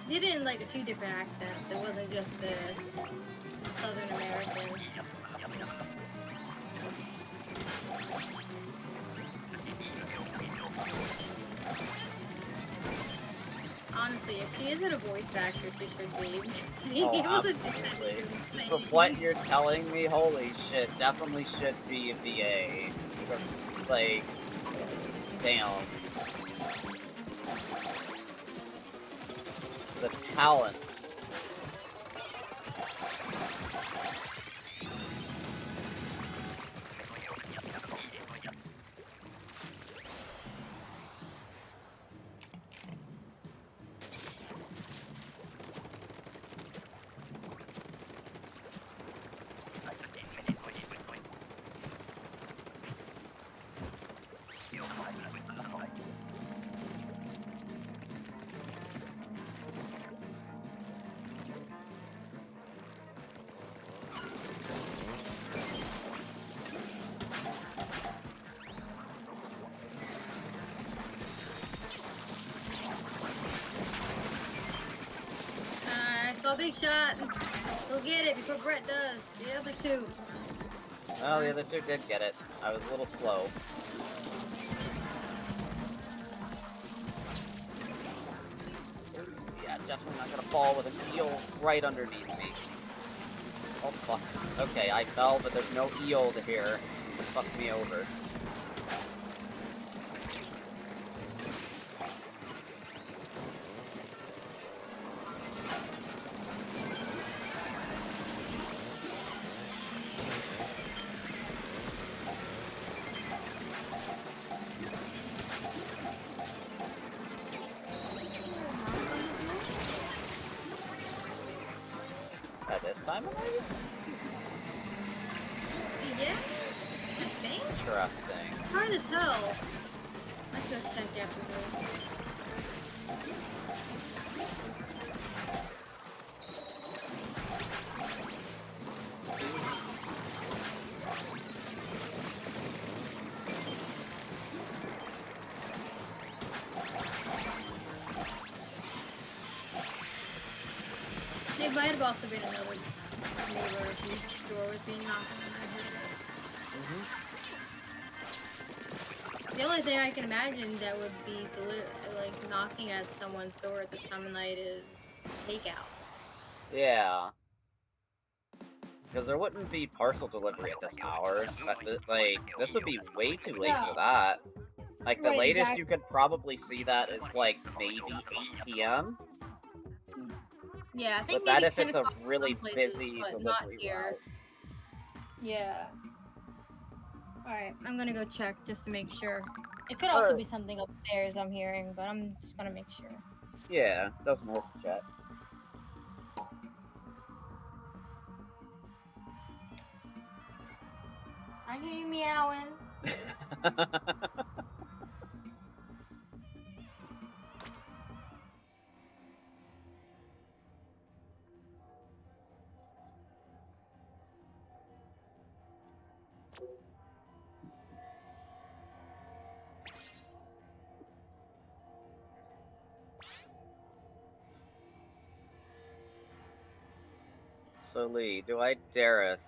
Did it in like a few different accents. It wasn't just the Southern American. Honestly, if she isn't a voice actor, she should be. Being able to do that is insane. From what you're telling me, holy shit, definitely should be a VA. Like, damn. The talent. Big shot. Go get it before Brett does. The other two. Oh, the other two did get it. I was a little slow. Yeah, definitely not gonna fall with an eel right underneath me. Oh fuck. Okay, I fell, but there's no eel to here. It fucked me over. This time, maybe? interesting. It's hard to tell. Let's go check after this. It might have also been another neighbor whose door was being knocked on. I heard it. The only thing I can imagine that would be like knocking at someone's door at this time of night is takeout. Yeah. Because there wouldn't be parcel delivery at this hour. Like, this would be way too late for that. Like, the Right, latest you could probably see that is, like, maybe 8 p.m. Yeah, I think But that maybe if 10 it's a o'clock in really some places, busy but not delivery here. route. Yeah. Alright, I'm gonna go check just to make sure. It could also be something upstairs I'm hearing, but I'm just gonna make sure. Yeah, doesn't hurt to check. I hear you meowing. So Lee, do I dareth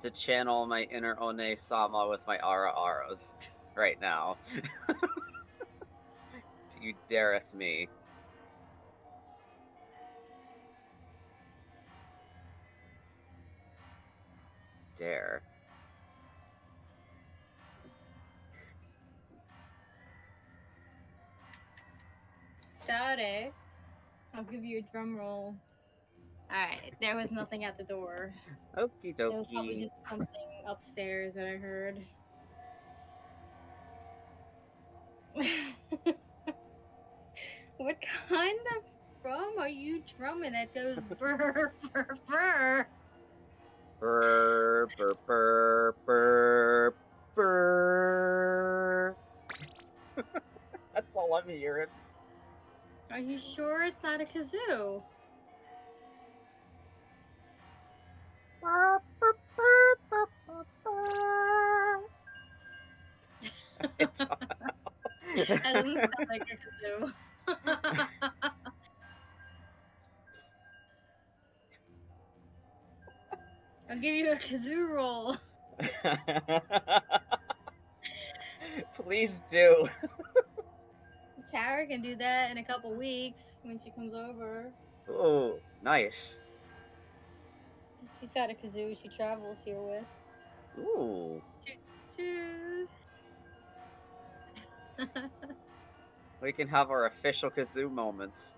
to channel my inner One-sama with my Aras right now? Do you dareth me? Dare. Sorry. I'll give you a drum roll. Alright, there was nothing at the door. Okie There was probably dokie. just something upstairs that I heard. What kind of drum are you drumming that goes brr brr brr? Brr, brr, brr, brr, brr. That's all I'm hearing. Are you sure it's not a kazoo? Brr, brr, brr, brr, brr, brr. I don't know. That doesn't sound like a kazoo. I'll give you a kazoo roll. Please do. Tara can do that in a couple weeks when she comes over. Ooh, nice. She's got a kazoo she travels here with. Ooh. Choo. We can have our official kazoo moments.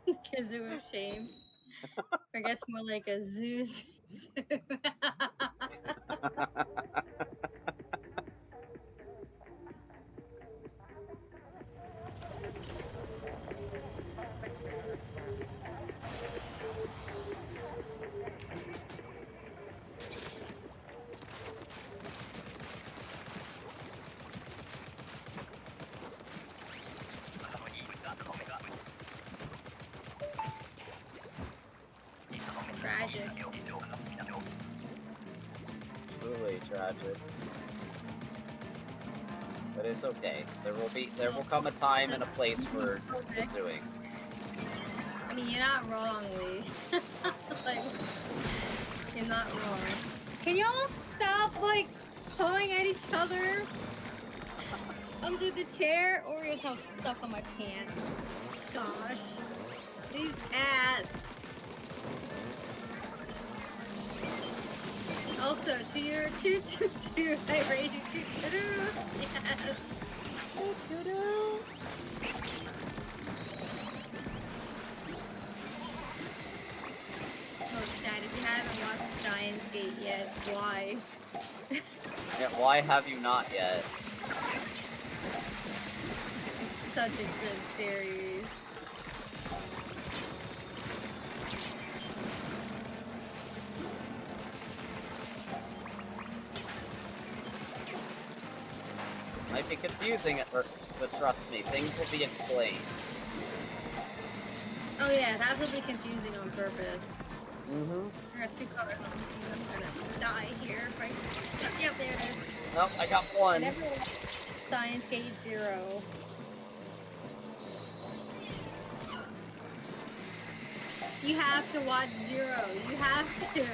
Kazoo of shame. I guess more like a zoo. Tragic. Truly tragic. But it's okay. There will come a time and a place for kazooing. I mean, you're not wrong, Lee. Like, you're not wrong. Can y'all stop, like, pulling at each other under the chair? Oreos have stuck on my pants. Gosh. These ads. Also, to your 222, I rated you 222. Yes. 222. Oh, Dad, if you haven't watched Giants Gate yet, why? Yeah, why have you not yet? It's such a good series. Might be confusing at first, but trust me, things will be explained. Oh yeah, it's absolutely confusing on purpose. Mm-hmm. I got 2 cars. I'm gonna die here. Right? Yep, there it is. Nope, I got one. Never Science Gate 0. You have to watch 0. You have to.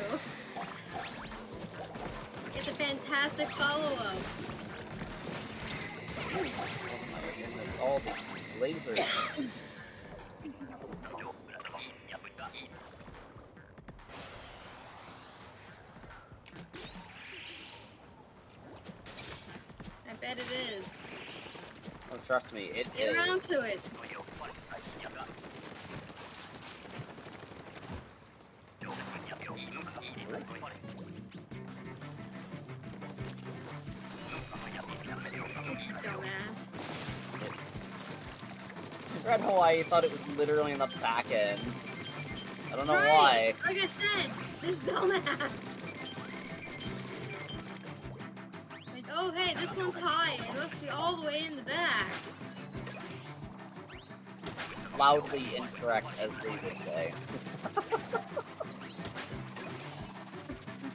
It's a fantastic follow-up. Oh my goodness, all these lasers. I bet it is. Oh, trust me, it Get is. around to it. Dumbass. Red Hawaii thought it was literally in the back end. I don't know Right. why. Like I said, this dumbass. Like, oh hey, this one's high. It must be all the way in the back. Loudly incorrect, as they would say.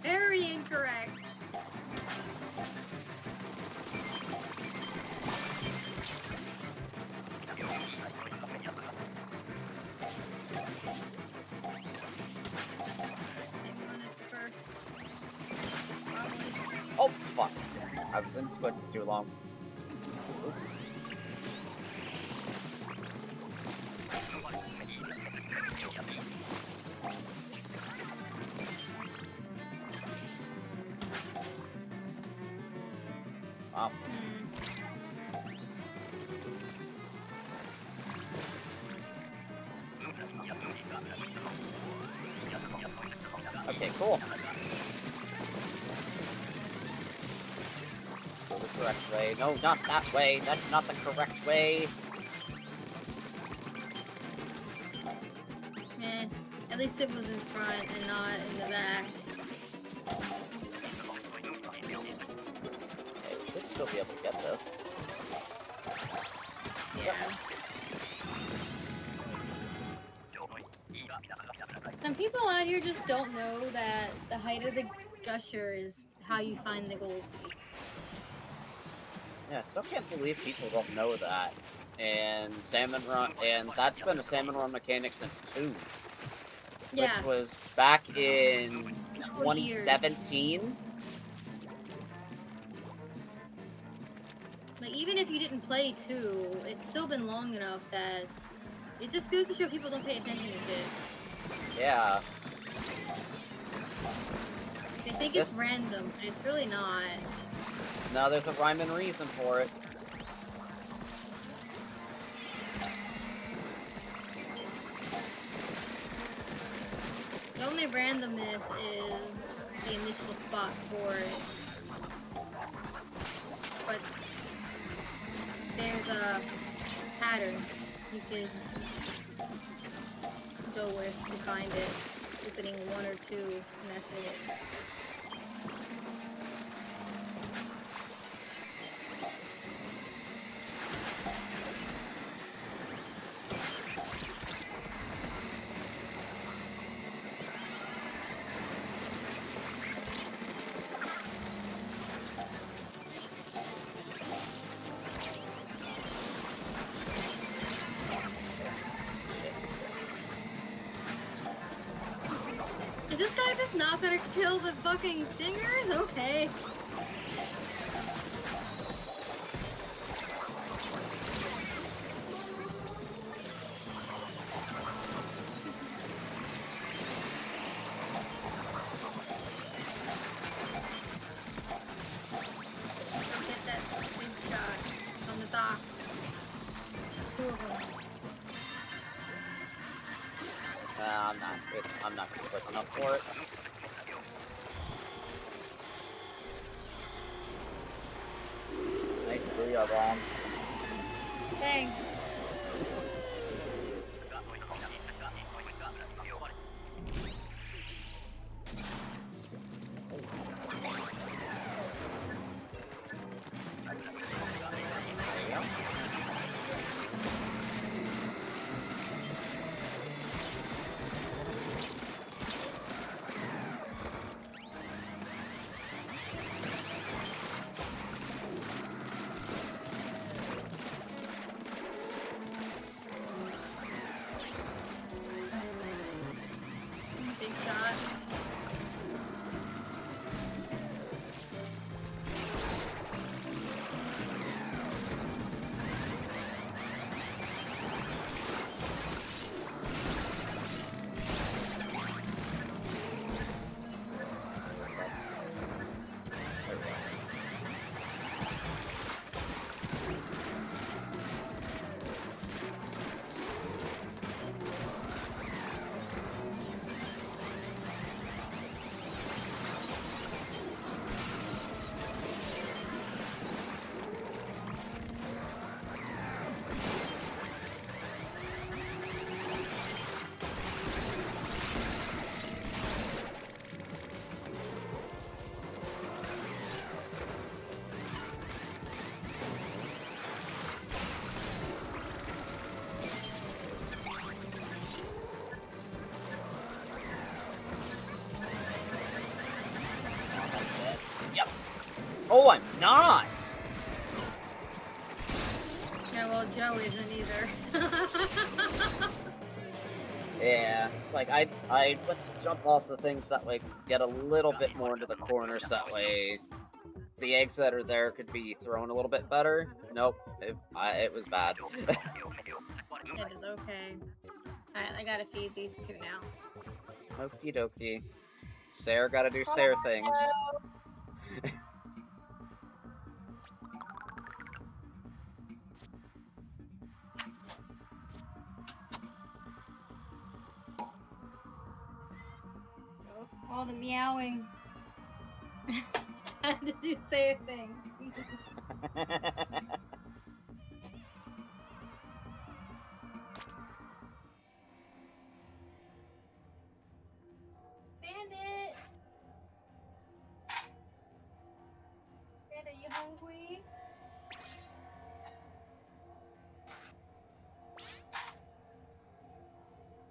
Very incorrect. Oh, fuck. I've been squinting too long. Oops. Wow. Okay, cool. Go the correct way. No, not that way. That's not the correct way. Meh. At least it was in front and not in the back. Okay, we should still be able to get this. Yeah. Some people out here just don't know that the height of the gusher is how you find the gold. Yeah, still can't believe people don't know that. And Salmon Run, and that's been a Salmon Run mechanic since 2. Yeah. Which was back in 2017. Like, even if you didn't play 2, it's still been long enough that it just goes to show people don't pay attention to shit. Yeah. They think it's random, but it's really not. No, there's a rhyme and reason for it. The only randomness is the initial spot for it. But there's a pattern you could go with to find it, opening 1 or 2, and that's it. Is this guy just not gonna kill the fucking dingers? Okay. Get that big shot on the docks. 2 of them. I'm not quick enough for it. Nice booyah bomb. Thanks. No, I'm not! Yeah, well, Joe isn't either. Yeah, like, I went to jump off the things that way, get a little bit more into the corners, that way the eggs that are there could be thrown a little bit better. Nope, it was bad. It is okay. Alright, I gotta feed these two now. Okie dokie. Sarah gotta do Sarah things. All the meowing. Time to do Sarah things. Bandit! Bandit, you hungry?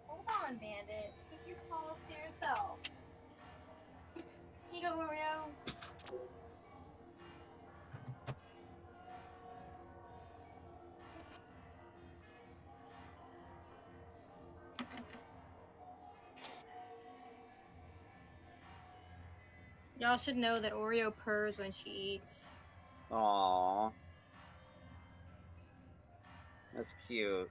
Hold on, Bandit. Keep your paws to yourself. Here you go, Oreo. Y'all should know that Oreo purrs when she eats. Aww. That's cute.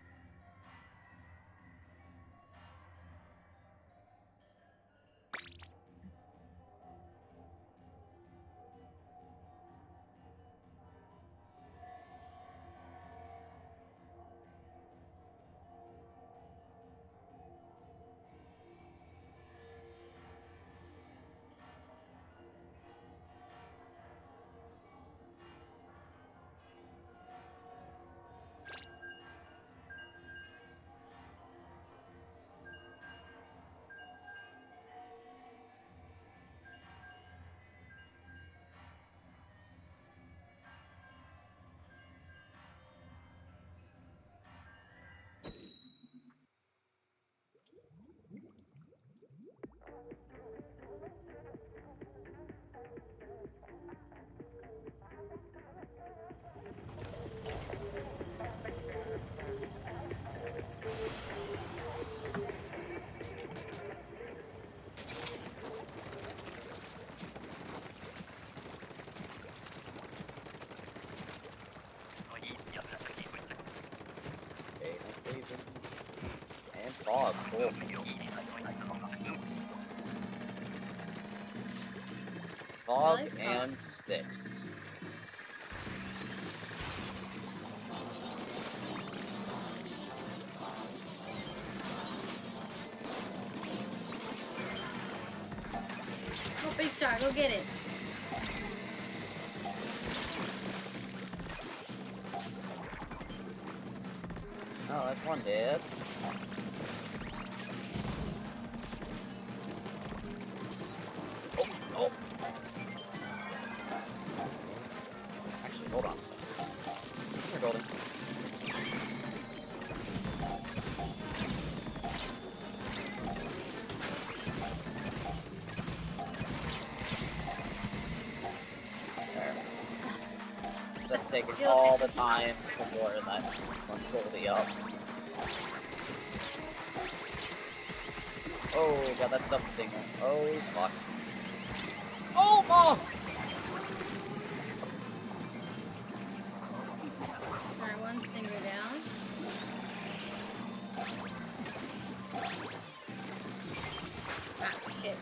And fog, cool. Fog and sticks. Go big shot, go get it. Oh, that's one dead. Oh, oh. Actually, hold on a second. Come here, Golden. There. That's taking all the time to lure that one fully up. Oh, got that dump stinger. Oh, fuck. Oh, fuck! Alright, one stinger down. Ah, shit.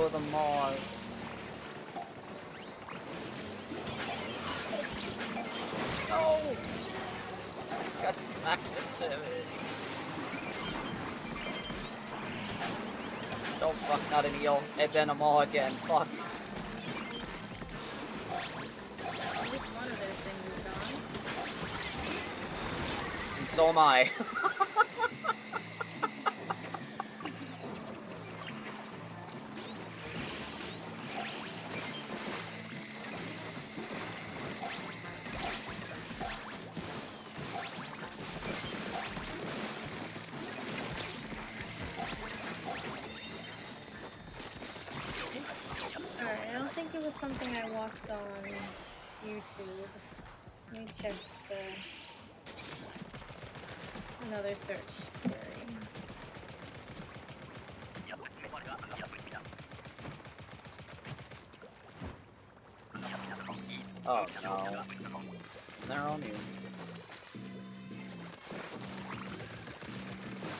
go with the maws. No! Got smacked into it. Don't fuck, not an eel. And then a maw again. Fuck. At least one of those things is gone. And so am I. Alright, I don't think it was something I watched on YouTube. Let me check another search query. Oh no. They're on you.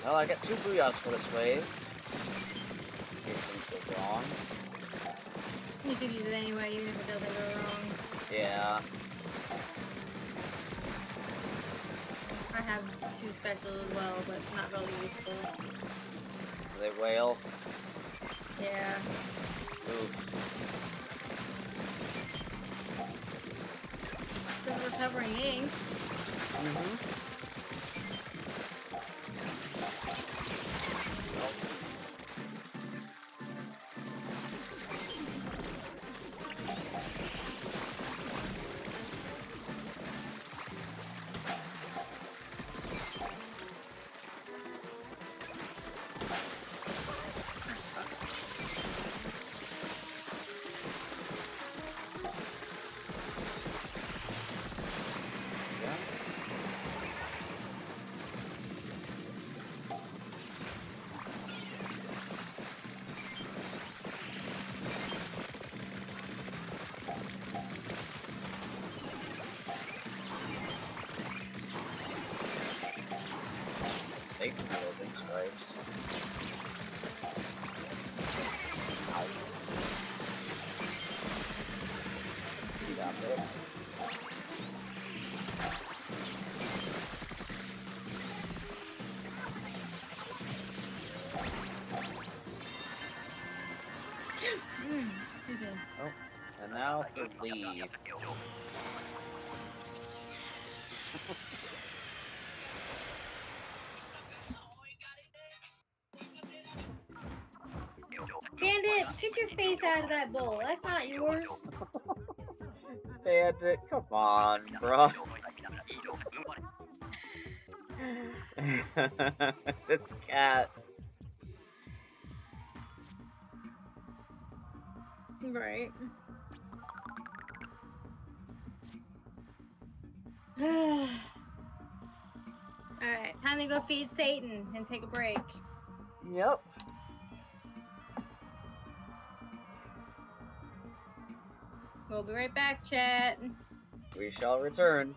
Well, I got 2 booyahs for this wave. In case things go wrong. You could use it anyway, even if it doesn't go wrong. Yeah. I have 2 specials as well, but not really useful. They wail. Yeah. Oof. Still recovering ink. Mm-hmm. Take some building stripes. Ow. You got it. Excuse me. Oh, and now for leave. Bandit, get your face out of that bowl. That's not yours. Bandit, come on, bro. This cat. Right. Alright, time to go feed Satan and take a break. Yep. We'll be right back, chat. We shall return.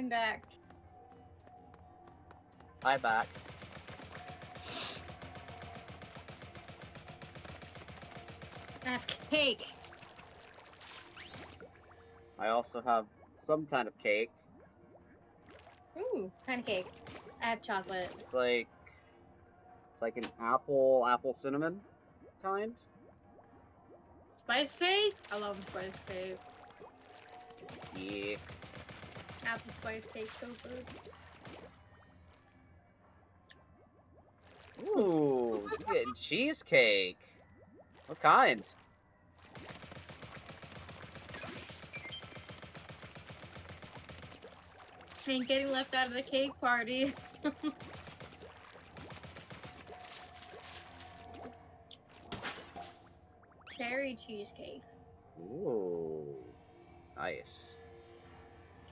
I'm back. Hi, back. I have cake. I also have some kind of cake. Ooh, kind of cake. I have chocolate. It's like an apple cinnamon kind. Spice cake? I love spice cake. Yeah. Apple spice cake, so good. Ooh, you getting cheesecake. What kind? Ain't getting left out of the cake party. Cherry cheesecake. Ooh, nice.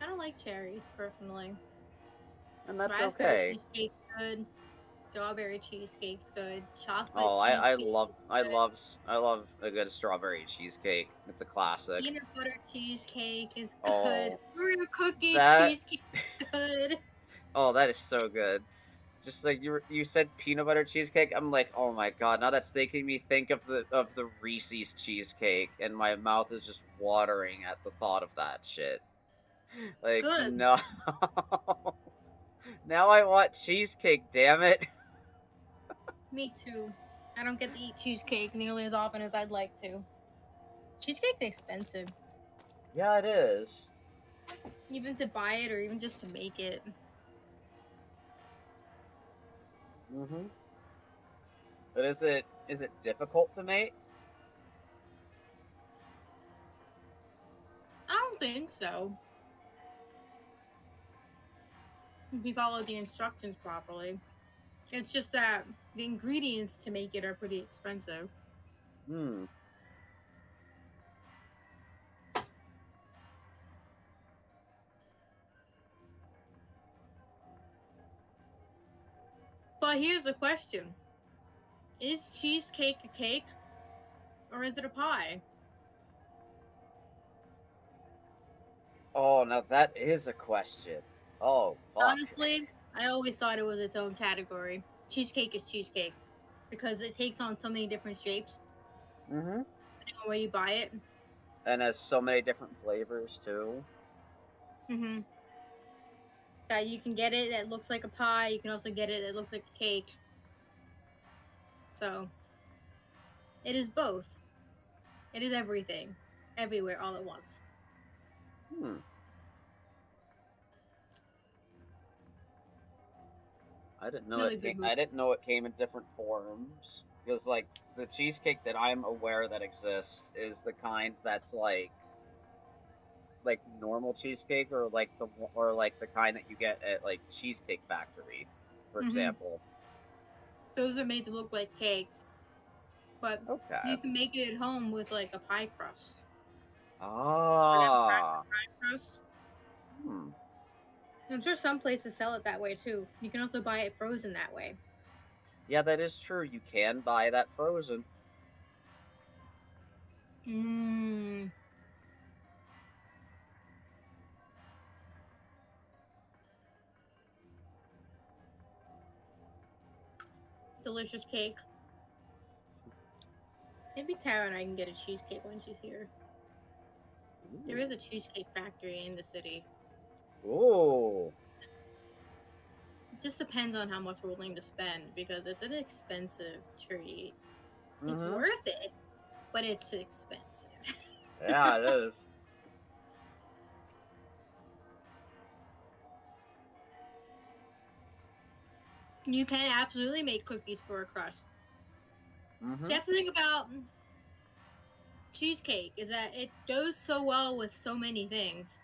I don't like cherries personally. And that's Raspberry okay. cheesecake's good. Strawberry cheesecake's good. Chocolate Oh, I cheesecake. love a good strawberry cheesecake. It's a classic. Peanut butter cheesecake is good. Oh, Oreo cookie that cheesecake is good. oh, that is so good. Just like you said peanut butter cheesecake, I'm like, oh my god, now that's making me think of the Reese's cheesecake, and my mouth is just watering at the thought of that shit. Like, Good. no. Now I want cheesecake, damn it. Me too. I don't get to eat cheesecake nearly as often as I'd like to. Cheesecake's expensive. Yeah, it is. Even to buy it or even just to make it. Mm-hmm. But is it difficult to make? I don't think so. If you follow the instructions properly. It's just that the ingredients to make it are pretty expensive. Hmm. But here's the question. Is cheesecake a cake? Or is it a pie? Oh, now that is a question. Oh, fuck. Honestly, I always thought it was its own category. Cheesecake is cheesecake. Because it takes on so many different shapes. Mm-hmm. Depending on where you buy it. And has so many different flavors too. Mm-hmm. That you can get it that looks like a pie. You can also get it that looks like a cake. So, it is both. It is everything. Everywhere, all at once. Hmm. I didn't know Really good movie. I didn't know it came in different forms. Because like the cheesecake that I'm aware that exists is the kind that's like normal cheesecake or like the kind that you get at like Cheesecake Factory, for Mm-hmm. example. Those are made to look like cakes. But Okay. you can make it at home with like a pie crust. Ah. Pie crust. Hmm. I'm sure some places sell it that way too. You can also buy it frozen that way. Yeah, that is true. You can buy that frozen. Mmm. Delicious cake. Maybe Tara and I can get a cheesecake when she's here. There is a cheesecake factory in the city. Ooh. It just depends on how much we're willing to spend because it's an expensive treat. It's Mm-hmm. worth it, but it's expensive. Yeah, it is. You can absolutely make cookies for a crust. Mm-hmm. See, that's the thing about cheesecake is that it goes so well with so many things.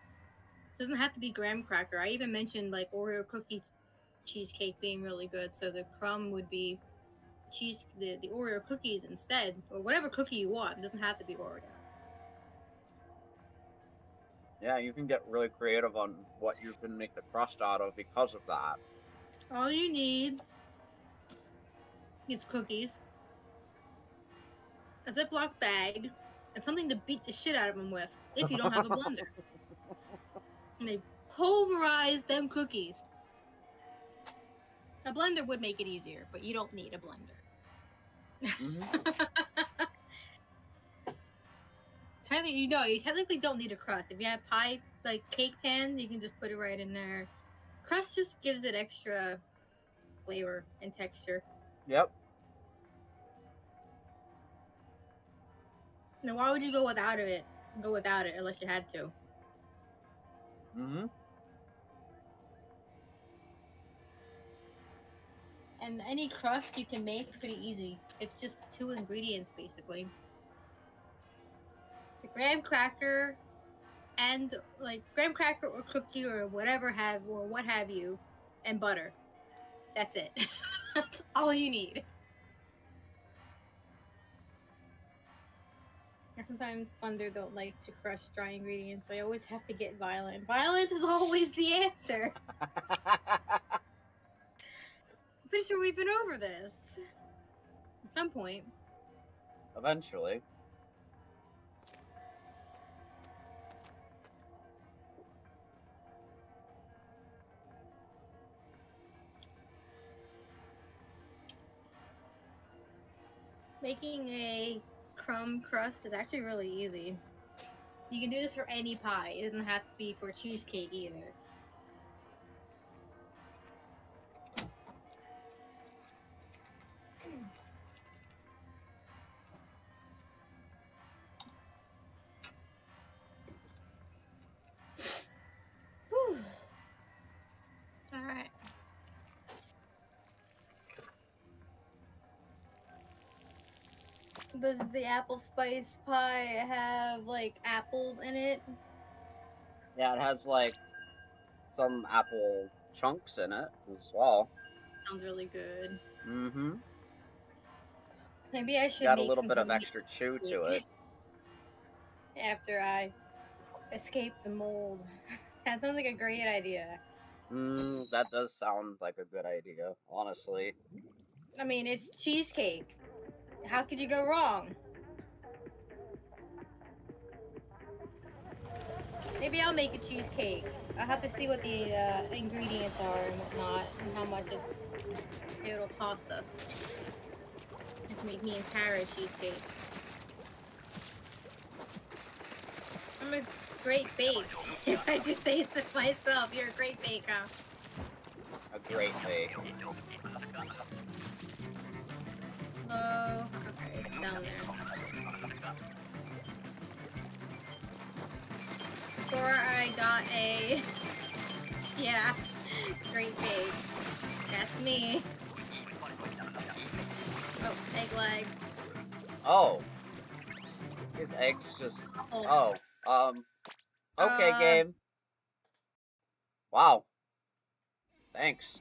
It doesn't have to be graham cracker. I even mentioned like Oreo cookie cheesecake being really good, so the crumb would be the Oreo cookies instead, or whatever cookie you want. It doesn't have to be Oreo. Yeah, you can get really creative on what you can make the crust out of because of that. All you need is cookies, a Ziploc bag, and something to beat the shit out of them with if you don't have a blender. And they pulverize them cookies. A blender would make it easier, but you don't need a blender. You technically don't need a crust. If you have pie, like cake pans, you can just put it right in there. Crust just gives it extra flavor and texture. Yep. Now, why would you go without it? Go without it unless you had to. And any crust you can make pretty easy. It's just 2 ingredients basically. The graham cracker and like graham cracker or cookie or whatever what have you, and butter. That's it. That's all you need. And sometimes Blender don't like to crush dry ingredients, so I always have to get violent. Violence is always the answer. I'm pretty sure we've been over this at some point. Eventually. Making a crumb crust is actually really easy. You can do this for any pie. It doesn't have to be for cheesecake either. Alright. Does the apple spice pie have like apples in it? Yeah, it has like some apple chunks in it as well. Sounds really good. Mm-hmm. Maybe I should Got a make little bit of something extra chew to it. after I escape the mold. That sounds like a great idea. That does sound like a good idea, honestly. I mean, it's cheesecake. How could you go wrong? Maybe I'll make a cheesecake. I'll have to see what the ingredients are and whatnot, and how much it'll cost us. To make me and Tara a cheesecake. I'm a great bake. If I do say so myself, you're a great baker. A great bake. Hello? Okay, it's down there. Before I got a... Yeah, great bake. That's me. Oh, egg leg. Oh. His eggs just... Oh. Okay, game. Wow. Thanks.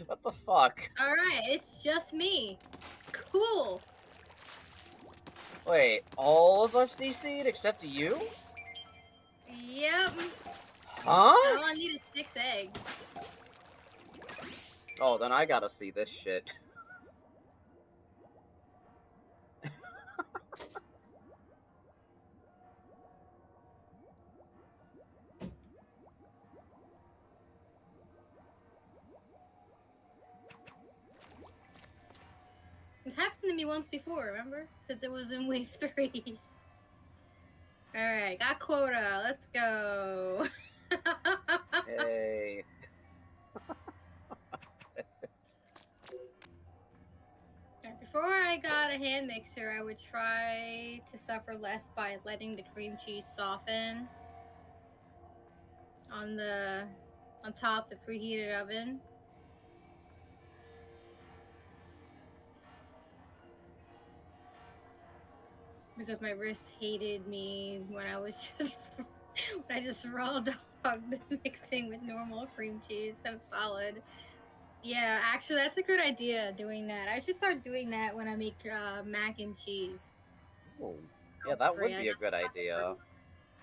What the fuck? Alright, it's just me. Cool. Wait, all of us DC'd except you? Yep. Huh? All I need is 6 eggs. Oh, then I gotta see this shit. It's happened to me once before, remember? Except it was in wave 3. Alright, got quota. Let's go. Hey. Before I got a hand mixer, I would try to suffer less by letting the cream cheese soften on top of the preheated oven. Because my wrist hated me when I was just when I just raw dogged mixing with normal cream cheese, so solid. Yeah, actually, that's a good idea, doing that. I should start doing that when I make mac and cheese. Ooh. Yeah, that would be a good idea.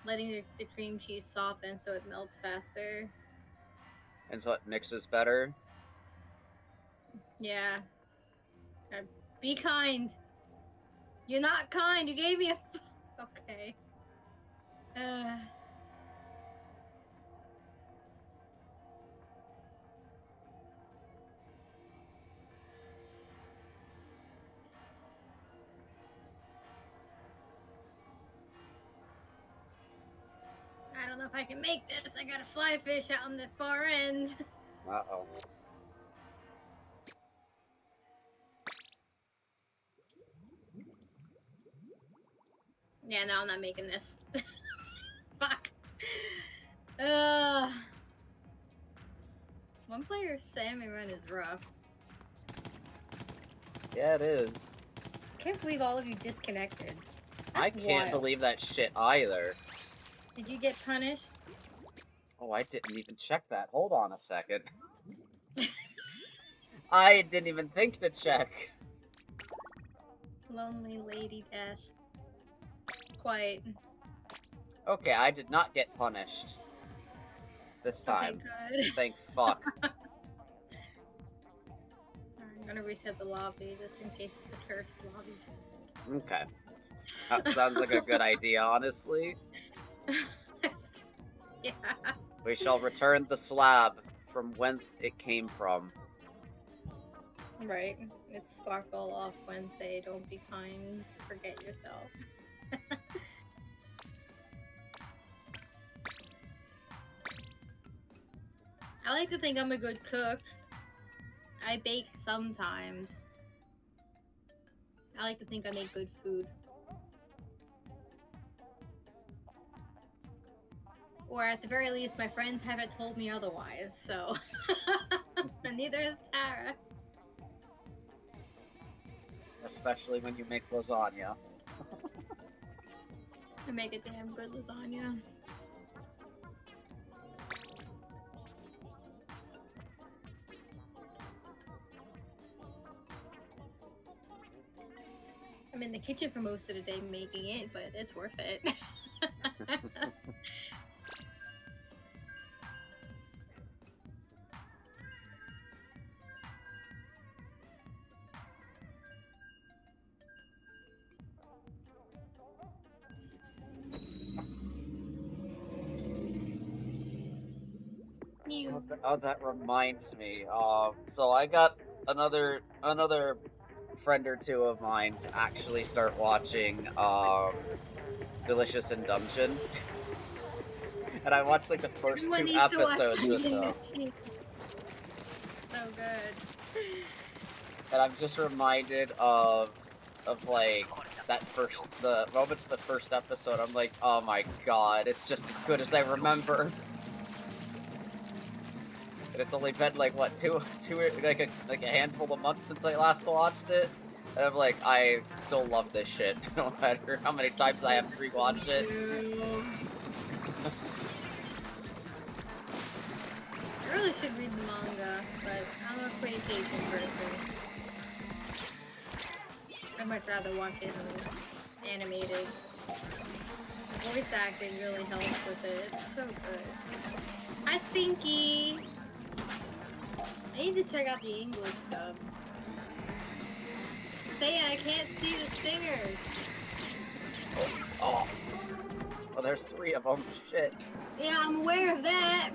Letting the cream cheese soften so it melts faster. And so it mixes better? Yeah. Be kind. You're not kind. You gave me a... Okay. I can make this. I got a fly fish out on the far end. Uh-oh. Yeah, no, I'm not making this. Fuck. One player salmon run is rough. Yeah, it is. I can't believe all of you disconnected. I That's can't wild. believe that shit either. Did you get punished? Oh, I didn't even check that. Hold on a second. I didn't even think to check. Lonely lady death. Quite. Okay, I did not get punished. This time. Okay, good. Thank fuck. I'm gonna reset the lobby just in case it's a cursed lobby. Okay. That sounds like a good idea, honestly. Yeah. We shall return the slab from whence it came from. Right. It's Sparkle off Wednesday. Don't be kind. Forget yourself. I like to think I'm a good cook. I bake sometimes. I like to think I make good food. Or at the very least, my friends haven't told me otherwise, so. And neither has Tara. Especially when you make lasagna. I make a damn good lasagna. I'm in the kitchen for most of the day making it, but it's worth it. You. Oh, that reminds me. So I got another friend or two of mine to actually start watching Delicious in Dungeon. And I watched like the first Everyone two needs to watch episodes with Dungeon them. Machine. So good. And I'm just reminded of like the moments of the first episode. I'm like, oh my god, it's just as good as I remember. And it's only been like what two like a handful of months since I last watched it. And I'm like, I still love this shit, no matter how many times I have to rewatch it. I really should read the manga, but I'm a pretty patient person. I'd much rather watch it animated. The voice acting really helps with it. It's so good. Hi, Stinky! I need to check out the English dub. Say it, I can't see the stingers. Oh, well, there's 3 of them. Shit. Yeah, I'm aware of that.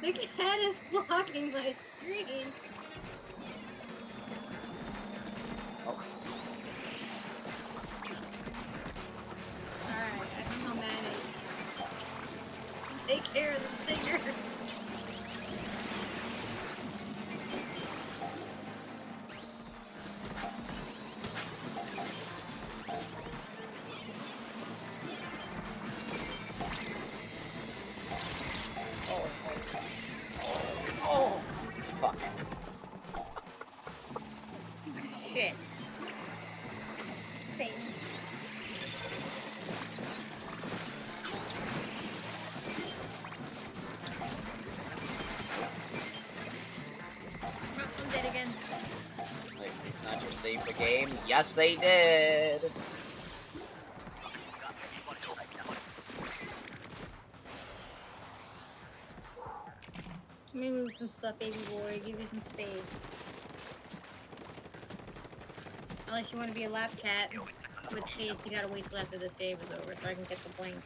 The cat is blocking my screen. Oh. Alright, I think I'll manage. Take care of the stinger. Oh, fuck. Shit. Face. Oh, I'm dead again. Wait, they Snatcher saved the game? Yes, they did! Let me move some stuff, baby boy. Give you some space. Unless you want to be a lap cat, in which case you gotta wait till after this game is over so I can get the blink.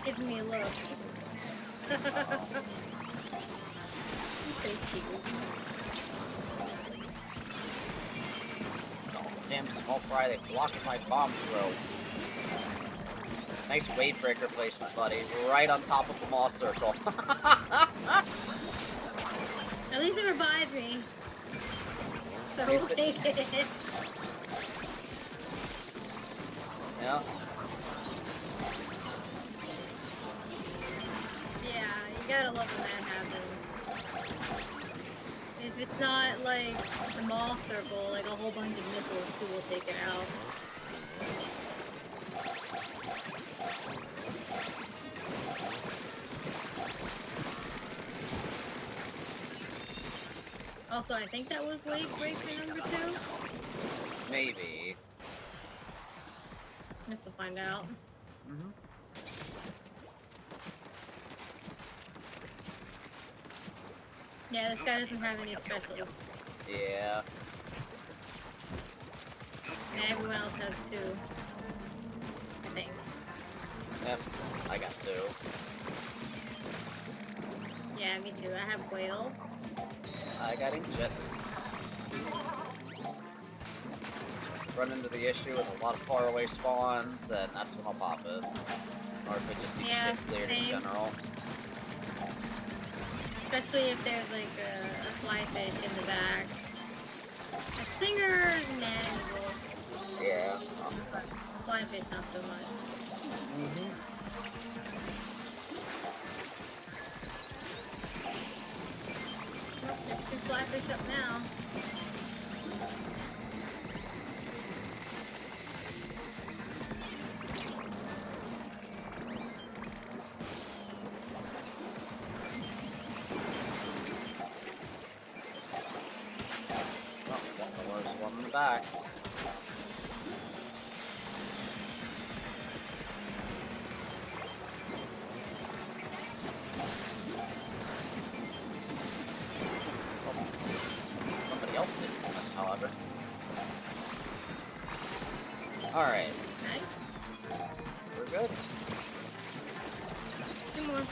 giving me a look. He's so cute. Oh, damn small fry, they blocked my bomb throw. Nice wave breaker placement, buddy. Right on top of the maw circle. At least it revived me. So we'll take it. Yeah. Yeah, you gotta love when that happens. If it's not like the maw circle, like a whole bunch of missiles too will take it out. Also, I think that was wave breaker number 2. Maybe. Guess we'll find out. Yeah, this guy doesn't have any specials. Yeah. And everyone else has 2. I think. Yep. I got 2. Yeah, me too. I have whale. I got inkjet. Run into the issue with a lot of faraway spawns, and that's when I'll pop it. Or if it just needs Yeah, shit cleared in same. general. Especially if there's like a flyfish in the back. A stinger is manageable. Yeah. But flyfish not so much. Nope, there's 2 flyfish up now. Oh, there's one in the back. Somebody else did this, however. Alright. Okay. We're good. 2 more.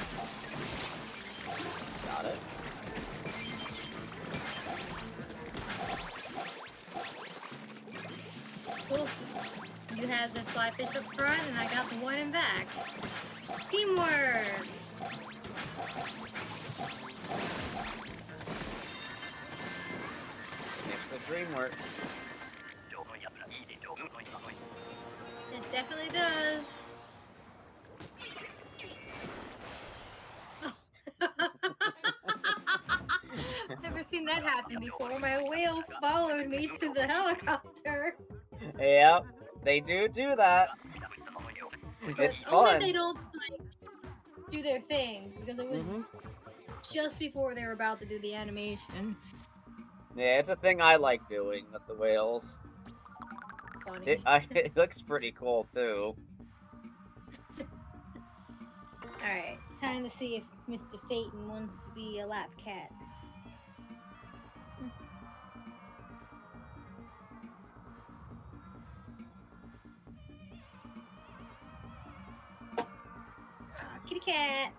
Got it. Cool. You had the flyfish up front, and I got the one in back. Teamwork! Makes the dream work. It definitely does. Never seen that happen before. My whales followed me to the helicopter. Yep, they do that. It's Only fun. if they don't like do their thing, because it was just before they were about to do the animation. Yeah, it's a thing I like doing with the whales. Funny. It looks pretty cool too. Alright, time to see if Mr. Satan wants to be a lap cat. Kitty cat!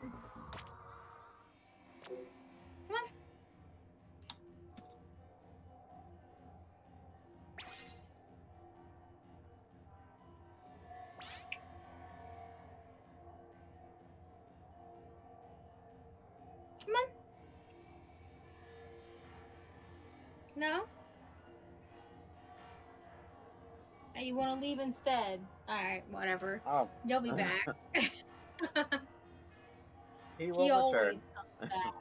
Come on. Come on. No? Hey, you want to leave instead? Alright, whatever. Oh. You'll be back. He will He return. always comes back.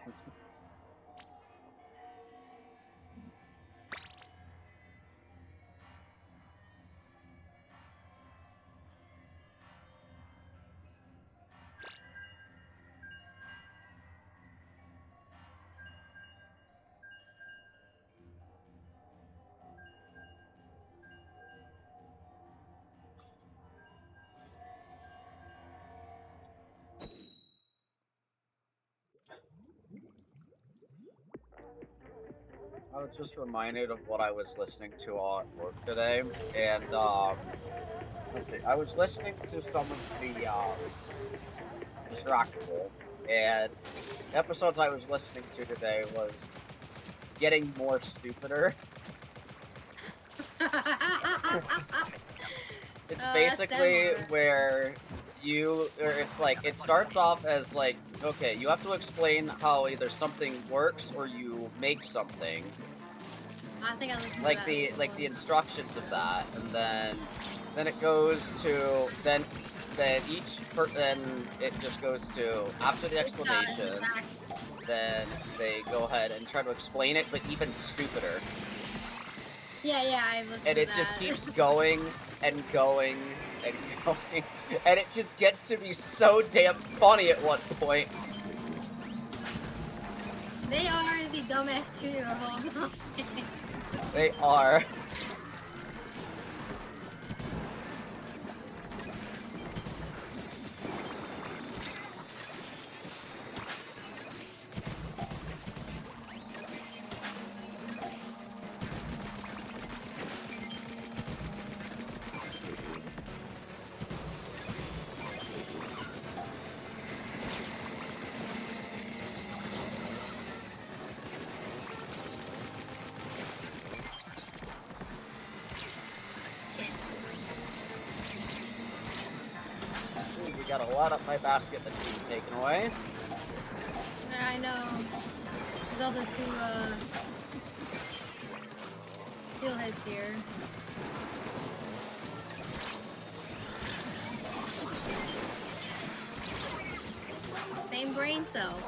I was just reminded of what I was listening to at work today, and let's see, I was listening to some of the distractible. And the episodes I was listening to today was getting more stupider. It's basically where it's like, it starts off as like, okay, you have to explain how either something works or you make something. I think I listened to like that the before. instructions of that, and then it goes to then it just goes to after the explanation. Then they go ahead and try to explain it, but even stupider. Yeah, I listened to that. And it just keeps going and going and going, and it just gets to be so damn funny at one point. They are the dumbass 2-year-olds. They are. Got a lot up my basket that's being taken away. Yeah, I know. There's also 2 steel heads here. Same brain cell.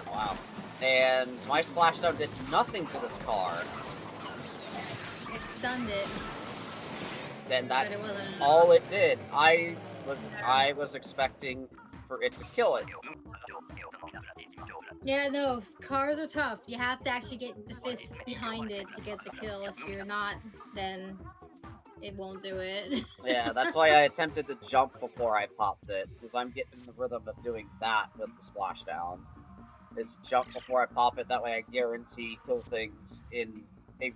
Wow. And my splashdown did nothing to this car. It stunned it. Then that's all it did. I was expecting for it to kill it. Yeah, no, cars are tough. You have to actually get the fists behind it to get the kill. If you're not, then it won't do it. Yeah, that's why I attempted to jump before I popped it, because I'm getting in the rhythm of doing that with the splashdown. Is jump before I pop it, that way I guarantee kill things in a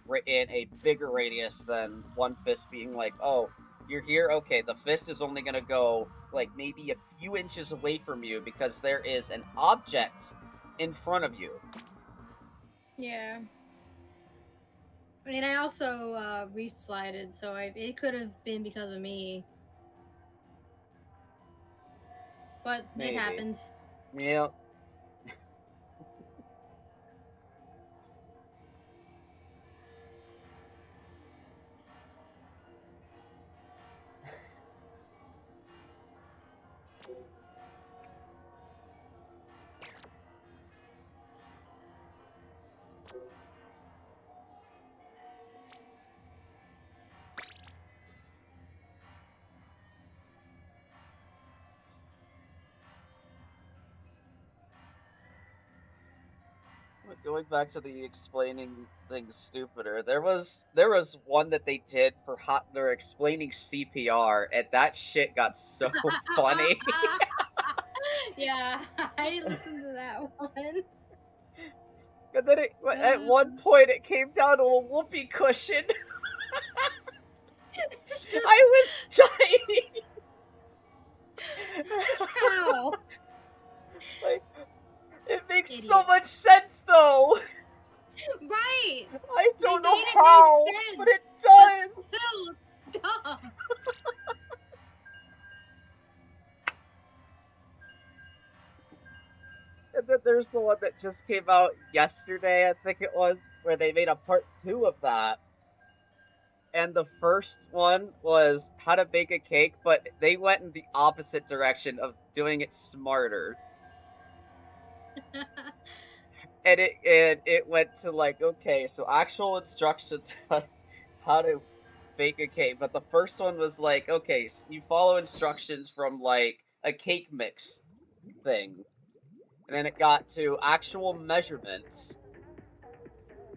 bigger radius than one fist being like, oh, you're here? Okay, the fist is only gonna go, like, maybe a few inches away from you because there is an object in front of you. Yeah. I mean, I also re-slided, so it could have been because of me. But Maybe. It happens. Yep. Going back to the explaining things stupider, there was one that they did for they're explaining CPR, and that shit got so funny. Yeah, I listened to that one. And then at one point it came down to a whoopee cushion. I was dying. How? Like, it makes so much sense though. Right. I don't know made it how, make sense, but it does. But still dumb. And then there's the one that just came out yesterday, I think it was, where they made a part 2 of that. And the first one was how to bake a cake, but they went in the opposite direction of doing it smarter. And it went to like, okay, so actual instructions on how to bake a cake. But the first one was like, okay, you follow instructions from like a cake mix thing. And then it got to actual measurements.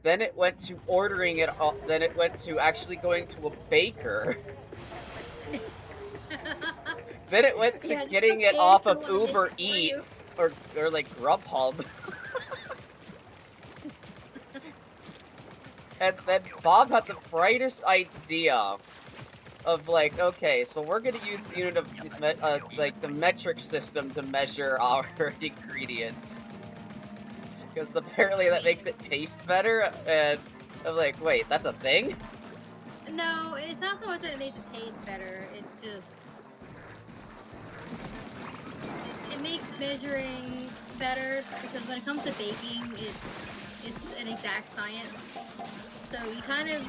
Then it went to ordering it. Then it went to actually going to a baker. Then it went to getting it off of Uber Eats or like Grubhub. And then Bob had the brightest idea of like, okay, so we're gonna use the unit of like the metric system to measure our ingredients, because apparently that makes it taste better. And I'm like, wait, that's a thing? No, it's not so much that it makes it taste better. It's just it makes measuring better because when it comes to baking, it's an exact science. So you kind of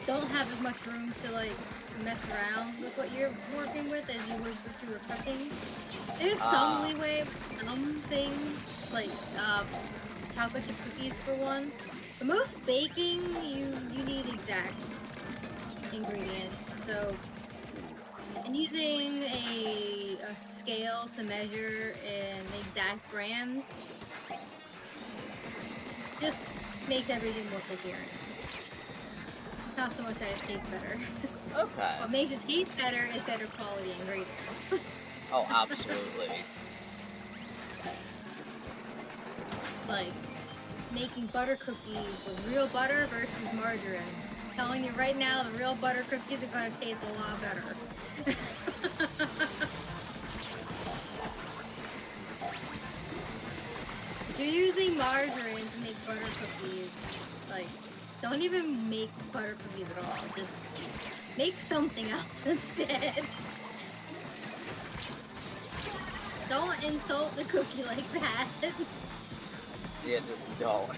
don't have as much room to like mess around with what you're working with as you would if you were cooking. There's some leeway, some things like chocolate chip cookies for one. But most baking, you need exact ingredients. So, and using a scale to measure in exact grams just makes everything more coherent. It's not so much that it tastes better. Okay. What makes it taste better is better quality ingredients. Oh, absolutely. Like making butter cookies with real butter versus margarine. I'm telling you right now, the real butter cookies are gonna taste a lot better. If you're using margarine to make butter cookies, like, don't even make butter cookies at all. Just make something else instead. Don't insult the cookie like that. Yeah, just don't.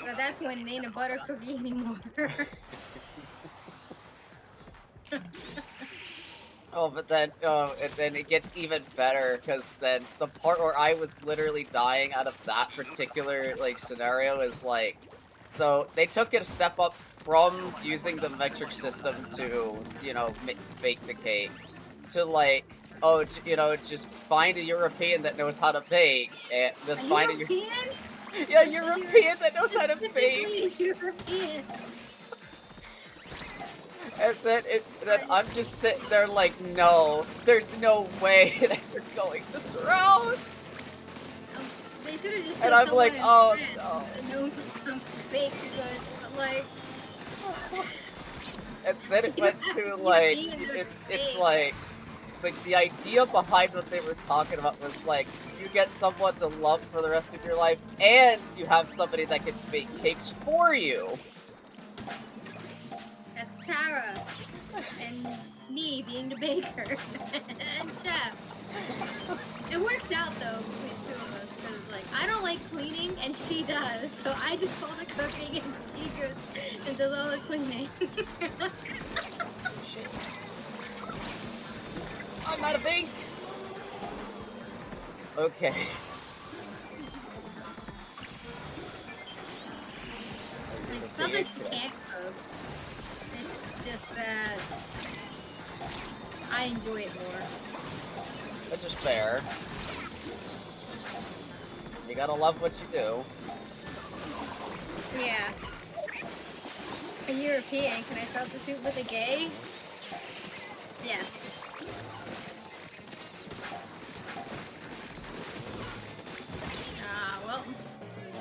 At that point, it ain't a butter cookie anymore. Oh, but then, and then it gets even better, because then the part where I was literally dying out of that particular, like, scenario is, like, so they took it a step up from using the metric system to, you know, bake the cake, to, like, oh, you know, just find a European that knows how to bake, and just find a European? Yeah, European that knows how to bake! European. And then I'm just sitting there like, no, there's no way that you're going this route. They should have just And I'm like, oh no. Known for some baked goods, but like. And then it went to like, it's like the idea behind what they were talking about was like, you get someone to love for the rest of your life, and you have somebody that can bake cakes for you. That's Tara. And me being the baker. And chef. It works out though between the two of us, because like, I don't like cleaning and she does. So I do all the cooking and she goes and does all the cleaning. Shit. I'm out of ink! Okay. It's not that she can't cook. It's just that I enjoy it more. Which is fair. You gotta love what you do. Yeah. A European, can I substitute with a gay? Yes. Ah, well.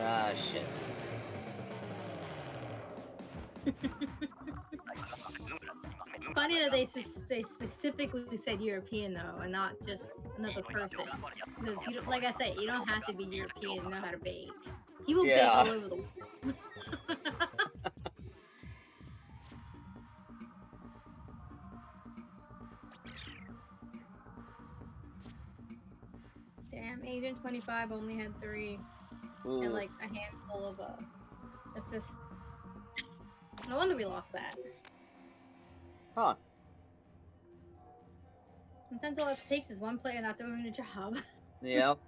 Ah, shit. It's funny that they specifically said European though, and not just another person. Because you don't, like I said, you don't have to be European to know how to bake. People bake all over the world. Damn, Agent 25 only had 3. Ooh. And like a handful of assists. No wonder we lost that. Huh. Sometimes all it takes is one player not doing a job. Yep.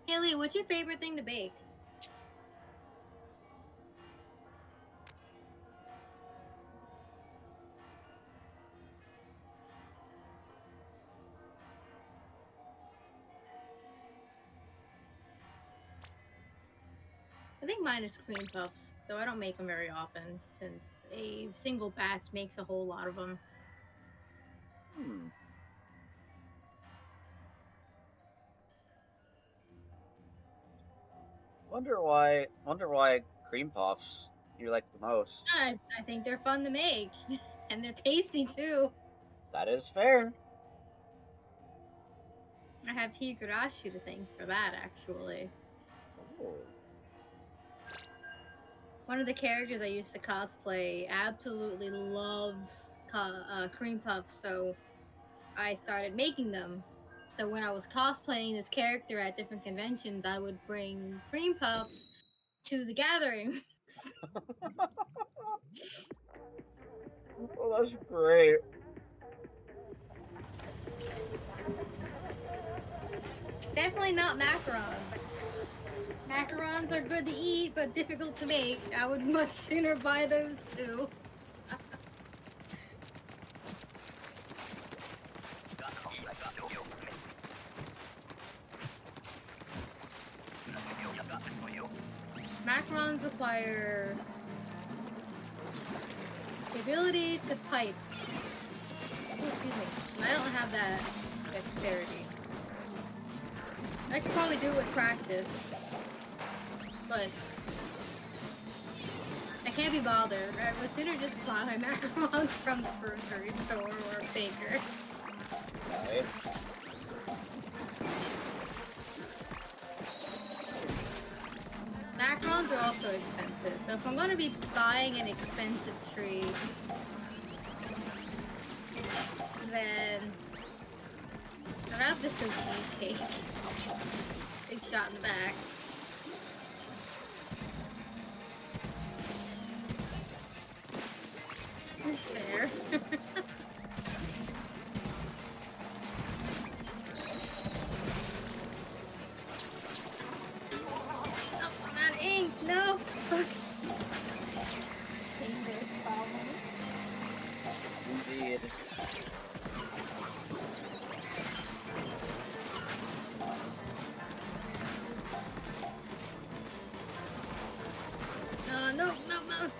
Haley, what's your favorite thing to bake? I think mine is cream puffs, though I don't make them very often, since a single batch makes a whole lot of them. Hmm. Wonder why cream puffs you like the most. I think they're fun to make. And they're tasty too. That is fair. I have Higurashi to thank for that, actually. Oh. One of the characters I used to cosplay absolutely loves cream puffs, so I started making them. So when I was cosplaying this character at different conventions, I would bring cream puffs to the gathering. Well, that's great. It's definitely not macarons. Macarons are good to eat, but difficult to make. I would much sooner buy those two. Macarons requires the ability to pipe. Oh, excuse me. And I don't have that dexterity. I could probably do it with practice, but I can't be bothered. I would sooner just buy my macarons from the grocery store or a baker. Right. Macarons are also expensive, so if I'm going to be buying an expensive treat, then I'd rather just go cheesecake. Big shot in the back. Fair. Oh, I'm out of ink. No. Fuck. Dangerous problems. Indeed. No.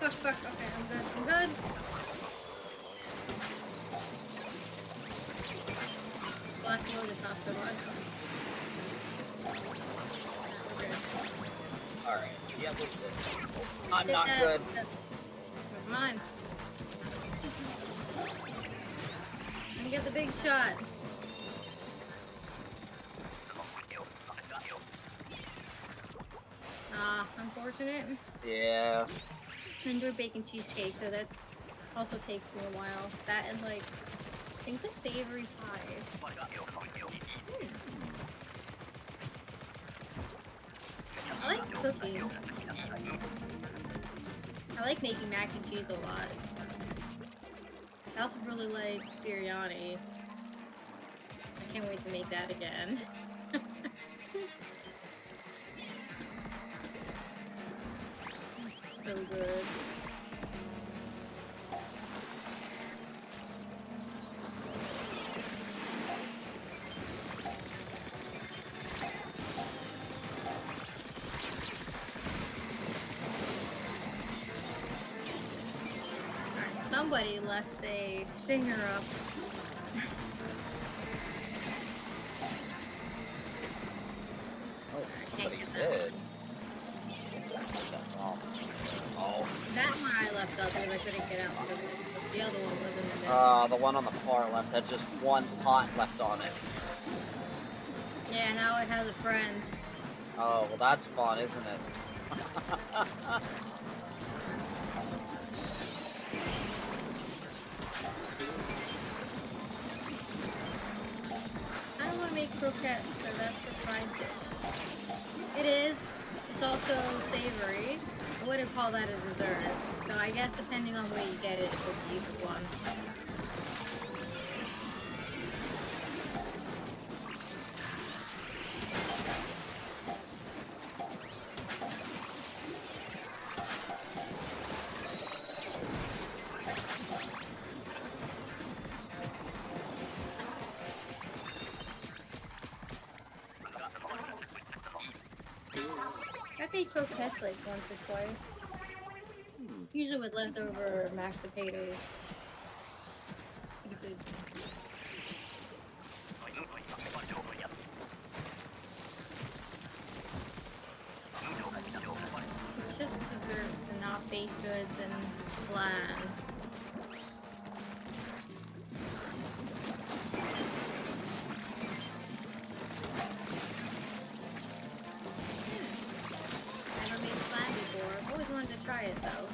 Fuck. Okay, I'm good. Black load is not so much. Alright. Yeah, we're good. I'm not good. Never mind. Let me get the big shot. Ah, unfortunate. Yeah. I enjoy baking cheesecake, so that also takes me a while. That and like, I think the savory pies. I like cooking. I like making mac and cheese a lot. I also really like biryani. I can't wait to make that again. It's so good. Somebody left a stinger up. Oh, Can't somebody get that did. Oh. That one I left up because I couldn't get out to it. But the other one was in the middle. The one on the far left had just one pot left on it. Yeah, now it has a friend. Oh, well that's fun, isn't it? I don't want to make croquettes, so that's the side dish. It is. It's also savory. I wouldn't call that a dessert. So I guess depending on where you get it, it would be either one. I've made croquettes like once or twice. Usually with leftover mashed potatoes. Pretty good. plan. Never made a plan before. I've always wanted to try it though.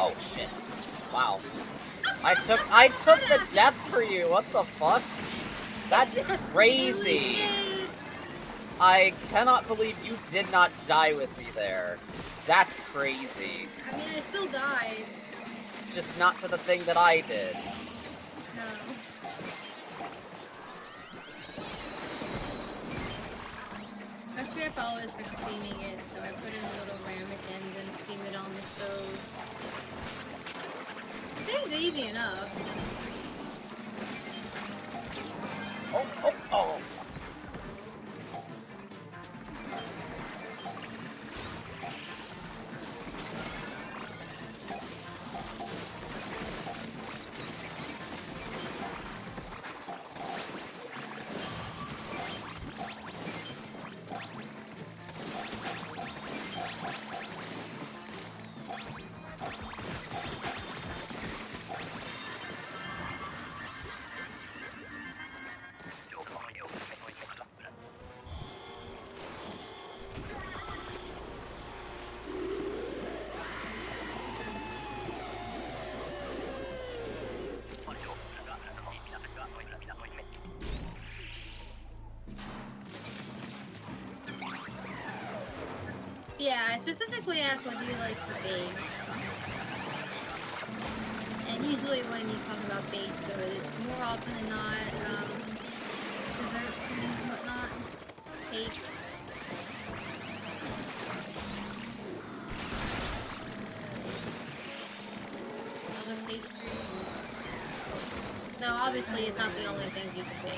Oh shit. Wow. I took the death for you, what the fuck? That's crazy. I cannot believe you did not die with me there. That's crazy. I mean, I still died. Just not to the thing that I did. No. Actually, I always for steaming it, so I put in a little ramekins and steam it on the stove. Seems easy enough. Oh, oh, oh. Yeah, I specifically asked what do you like for baked. And usually when you talk about baked good, it's more often than not, desserts and whatnot. Cakes. Other pastries. No, obviously it's not the only thing you can bake.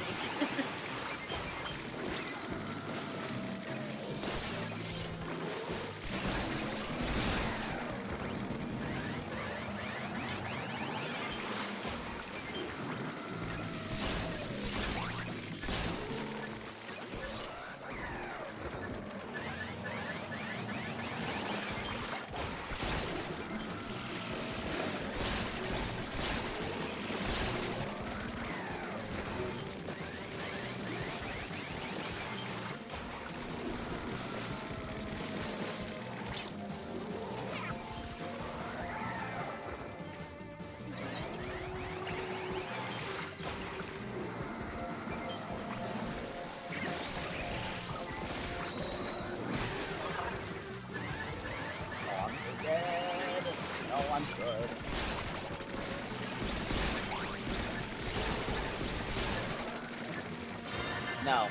I'm good. No.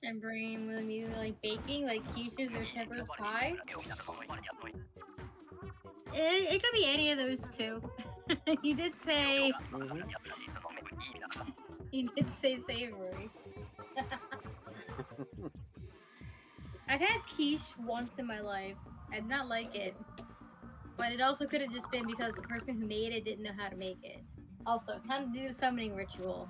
And brain will immediately like baking, like quiches or shepherd's pie. It could be any of those two. You did say. You did say savory. I've had quiche once in my life. I did not like it. But it also could have just been because the person who made it didn't know how to make it. Also, time to do the summoning ritual.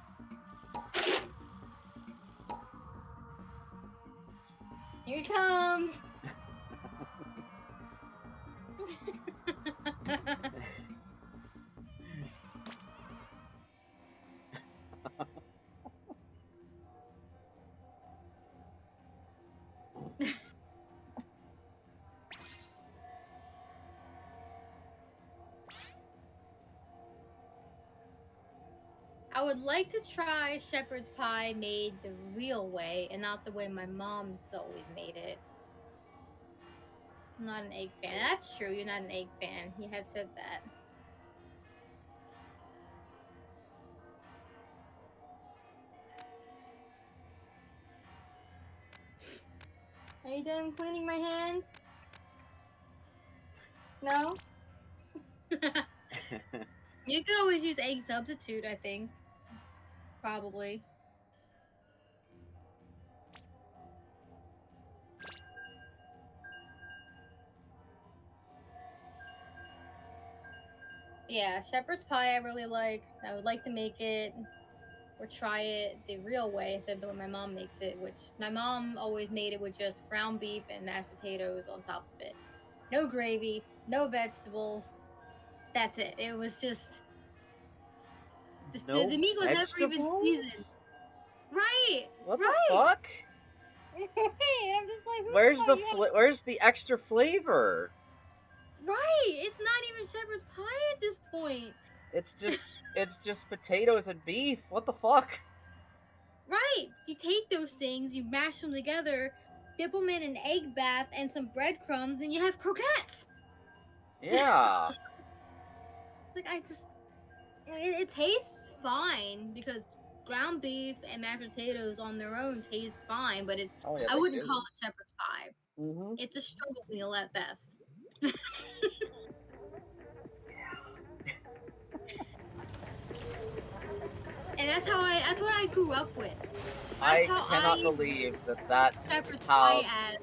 Here it comes! I would like to try shepherd's pie made the real way and not the way my mom's always made it. I'm not an egg fan. That's true, you're not an egg fan. You have said that. Are you done cleaning my hands? No? You could always use egg substitute, I think. Probably. Yeah, shepherd's pie I really like. I would like to make it or try it the real way instead of the way my mom makes it, which my mom always made it with just ground beef and mashed potatoes on top of it. No gravy, no vegetables. That's it. It was just No the meat was never even seasoned. vegetables? Right. What the right. fuck? Right. I'm just like, Where's the extra flavor? Right. It's not even shepherd's pie at this point. It's just potatoes and beef. What the fuck? Right. You take those things, you mash them together, dip them in an egg bath and some breadcrumbs, and you have croquettes. Yeah. Like it tastes fine because ground beef and mashed potatoes on their own taste fine, but it's Oh, yeah, I they wouldn't do. call it shepherd's pie. Mm-hmm. It's a struggle meal at best. And that's what I grew up with. I cannot believe that's shepherd's how. pie as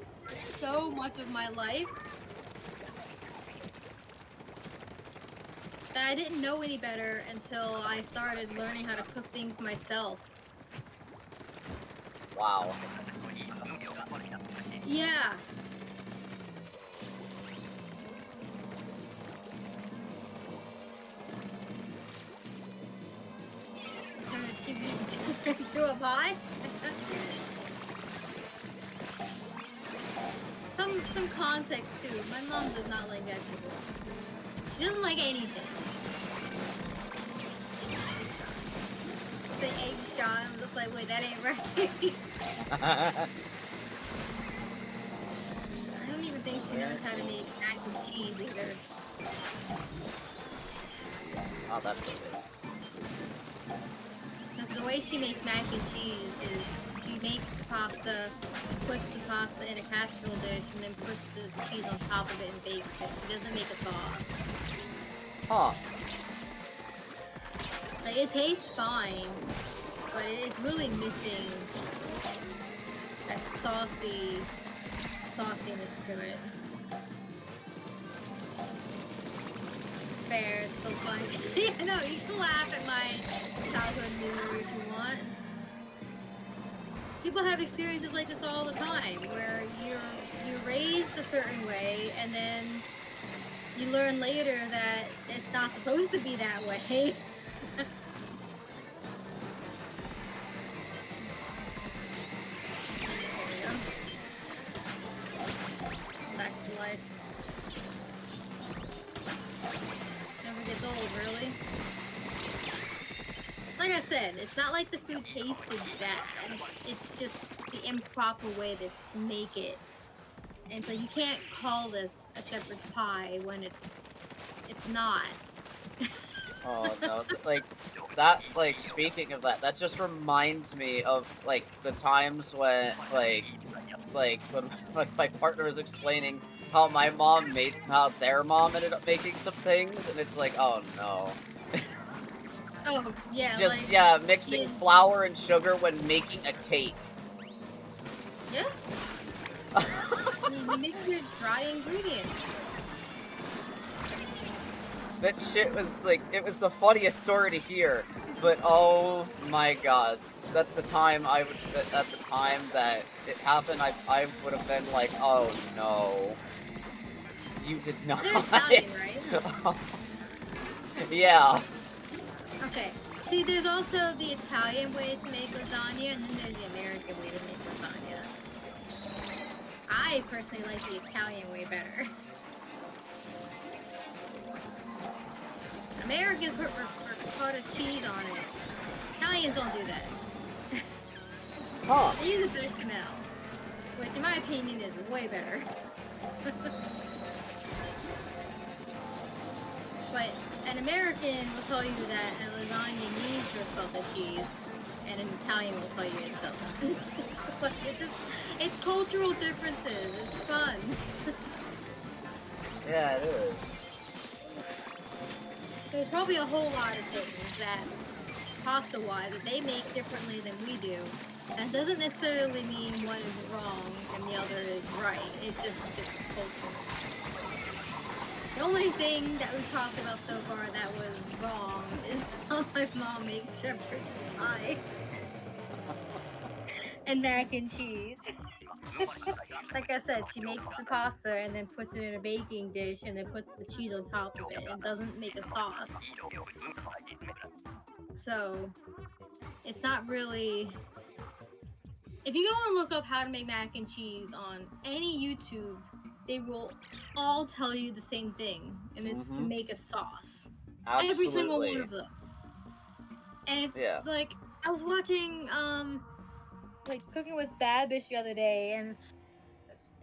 so much of my life that I didn't know any better until I started learning how to cook things myself. Wow. Yeah. To a pie? some context too. My mom does not like vegetables. She doesn't like anything. The egg shot, I'm just like, wait, that ain't right. I don't even think she knows how to make mac and cheese either. Oh, that's what it is. Because the way she makes mac and cheese is she makes the pasta, puts the pasta in a casserole dish, and then puts the cheese on top of it and bakes it. She doesn't make a sauce. Huh. Like, it tastes fine, but it's really missing that sauciness to it. It's fair, it's so funny. Yeah, no, you can laugh at my childhood memory if you want. People have experiences like this all the time, where you're raised a certain way, and then you learn later that it's not supposed to be that way. Back to life. Never gets old, really. Like I said, it's not like the food tasted bad. It's just the improper way to make it. And so you can't call this a shepherd's pie when it's not. Oh no, like that. Like speaking of that, that just reminds me of like the times when when my partner was explaining how my mom made how their mom ended up making some things, and it's like, oh no. Oh yeah, Just like, yeah, mixing flour and sugar when making a cake. Yeah. You mix your dry ingredients. That shit was like, it was the funniest story to hear, but oh my god, at the time that it happened, I would have been like, oh no, you did not. They're Italian, right? Yeah. Okay. See, there's also the Italian way to make lasagna, and then there's the American way to make lasagna. I personally like the Italian way better. Americans put ricotta cheese on it. Italians don't do that. Huh. They use a bechamel, which in my opinion is way better. But an American will tell you that a lasagna needs ricotta cheese, and an Italian will tell you it doesn't. It's cultural differences. It's fun. Yeah, it is. There's probably a whole lot of things that, pasta-wise, that they make differently than we do. That doesn't necessarily mean one is wrong and the other is right. It's just a different culture. The only thing that we've talked about so far that was wrong is how my mom makes shepherd's pie. And mac and cheese. Like I said, she makes the pasta and then puts it in a baking dish and then puts the cheese on top of it and doesn't make a sauce. So, it's not really... If you go and look up how to make mac and cheese on any YouTube, they will all tell you the same thing, and it's to make a sauce. Absolutely. Every single one of them. And yeah. like, I was watching like Cooking with Babish the other day, and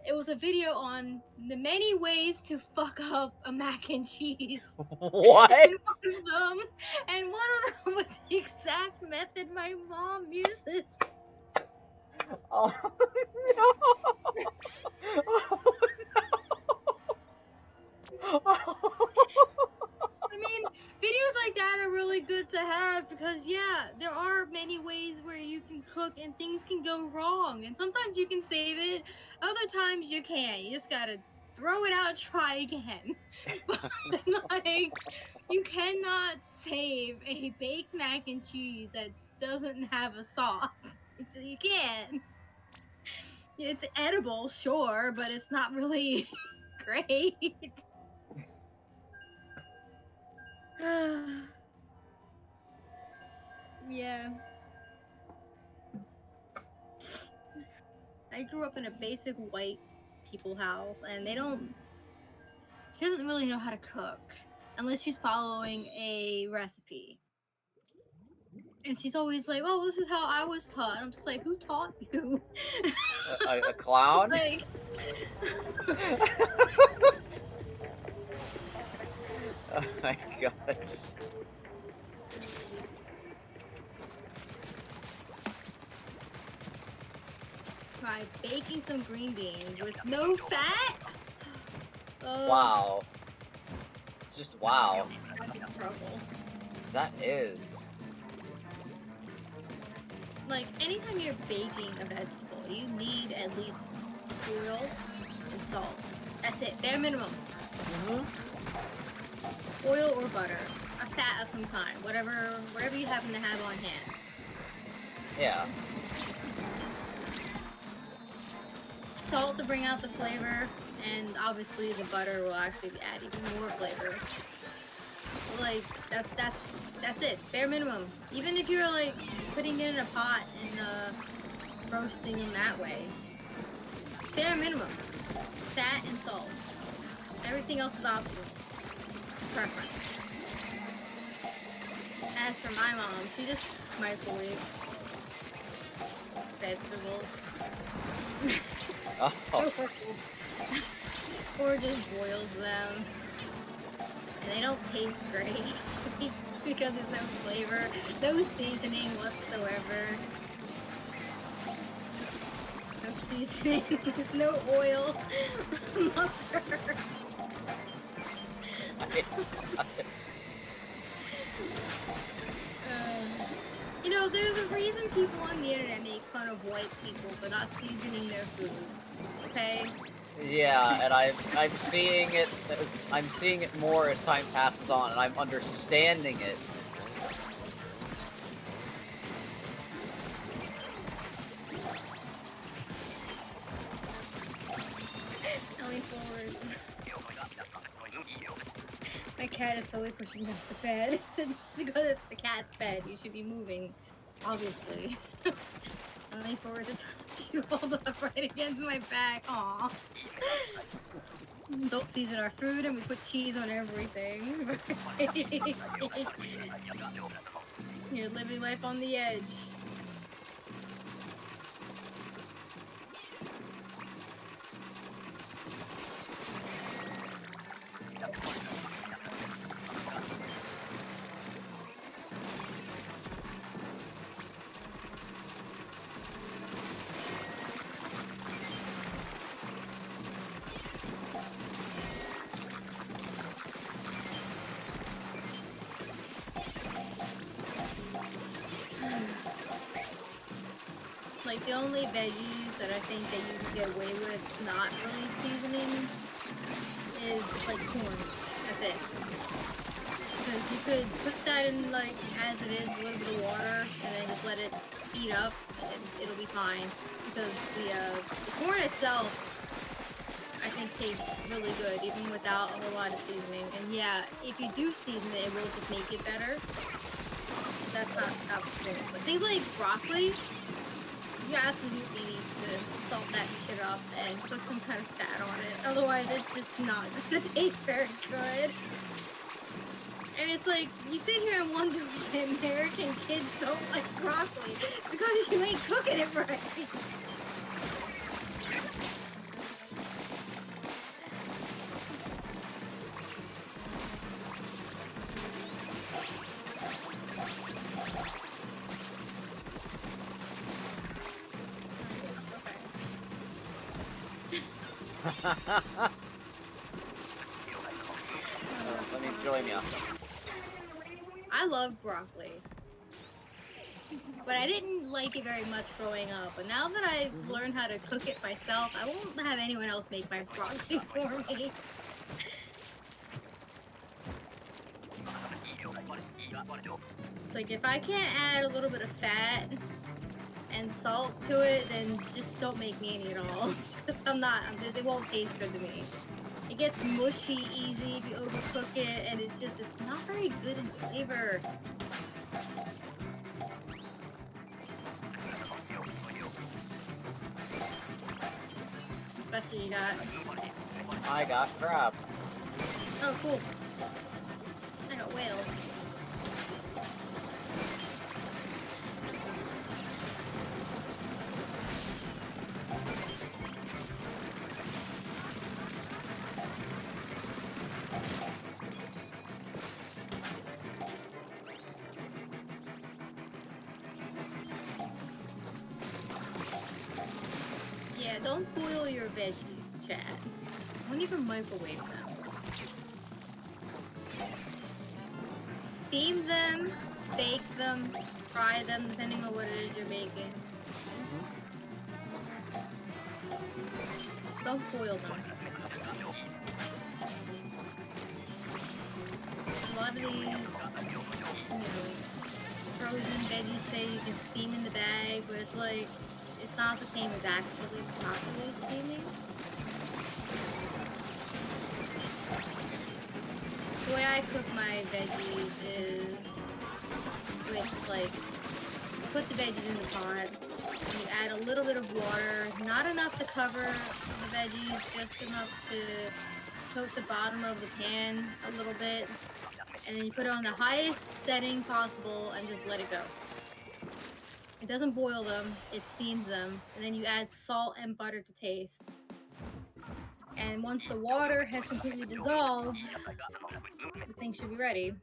it was a video on the many ways to fuck up a mac and cheese. What? And one of them was the exact method my mom uses. Oh no! Oh no! I mean, videos like that are really good to have because, yeah, there are many ways where you can cook and things can go wrong. And sometimes you can save it, other times you can't. You just gotta throw it out and try again. But, like, you cannot save a baked mac and cheese that doesn't have a sauce. You can't. It's edible, sure, but it's not really great. Yeah. I grew up in a basic white people house, and she doesn't really know how to cook unless she's following a recipe. And she's always like, "Oh, this is how I was taught." And I'm just like, "Who taught you?" A clown? Like, oh my gosh. try baking some green beans with no fat. Wow. Just wow. That'd be trouble. That is. Like, anytime you're baking a vegetable, you need at least oil and salt. That's it, bare minimum. Oil or butter, a fat of some kind, whatever you happen to have on hand. Yeah. Salt to bring out the flavor, and obviously the butter will actually add even more flavor. Like, that's it, bare minimum. Even if you're like putting it in a pot and roasting them that way, bare minimum. Fat and salt. Everything else is optional. Preference. As for my mom, she just microwaves vegetables. Oh. Or just boils them. And they don't taste great because there's no flavor, no seasoning whatsoever. No seasoning, there's no oil. You know, there's a reason people on the internet make fun of white people for not seasoning their food. Okay? Yeah, and I'm seeing it. I'm seeing it more as time passes on, and I'm understanding it. Going forward. My cat is slowly pushing me off the bed. It's because it's the cat's bed. You should be moving, obviously. I'm looking forward to touch you all up right against my back. Aw. Don't season our food and we put cheese on everything. You're living life on the edge. Like, the only veggies that I think that you can get away with not really seasoning is, like, corn. That's it. Because you could put that in, like, as it is, a little bit of water, and then just let it heat up, and it'll be fine. Because the corn itself, I think, tastes really good, even without a whole lot of seasoning. And yeah, if you do season it, it will just make it better. That's not how it's good. But things like broccoli, you absolutely need to salt that shit up and put some kind of fat on it. Otherwise, it's just not gonna taste very good. And it's like, you sit here and wonder why American kids don't like broccoli. Because you ain't cooking it right. Let me join you. I love broccoli. But I didn't like it very much growing up. But now that I've learned how to cook it myself, I won't have anyone else make my broccoli for me. It's like, if I can't add a little bit of fat and salt to it, then just don't make me any at all. Because it won't taste good to me. It gets mushy easy if you overcook it, and it's not very good in flavor. Especially you got... I got crab. Oh, cool. I got whale. Yeah, don't boil your veggies, Chad. Don't even microwave them. Steam them, bake them, fry them, depending on what it is you're making. Don't boil them. A lot of these, frozen veggies say you can steam in the bag, but it's like, it's not the same as actually properly steaming. The way I cook my veggies is with, like, put the veggies in the pot, you add a little bit of water, not enough to cover the veggies, just enough to coat the bottom of the pan a little bit, and then you put it on the highest setting possible and just let it go. It doesn't boil them, it steams them, and then you add salt and butter to taste. And once the water has completely dissolved, the thing should be ready.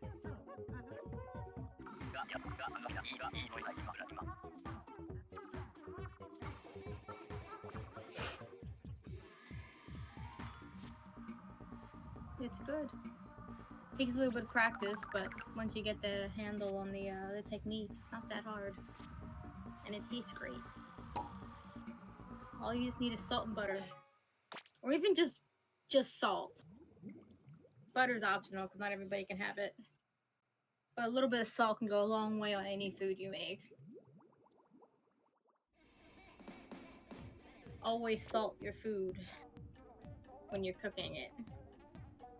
It's good. Takes a little bit of practice, but once you get the handle on the technique, it's not that hard. And it tastes great. All you just need is salt and butter. Or even just salt. Butter's optional because not everybody can have it. But a little bit of salt can go a long way on any food you make. Always salt your food when you're cooking it.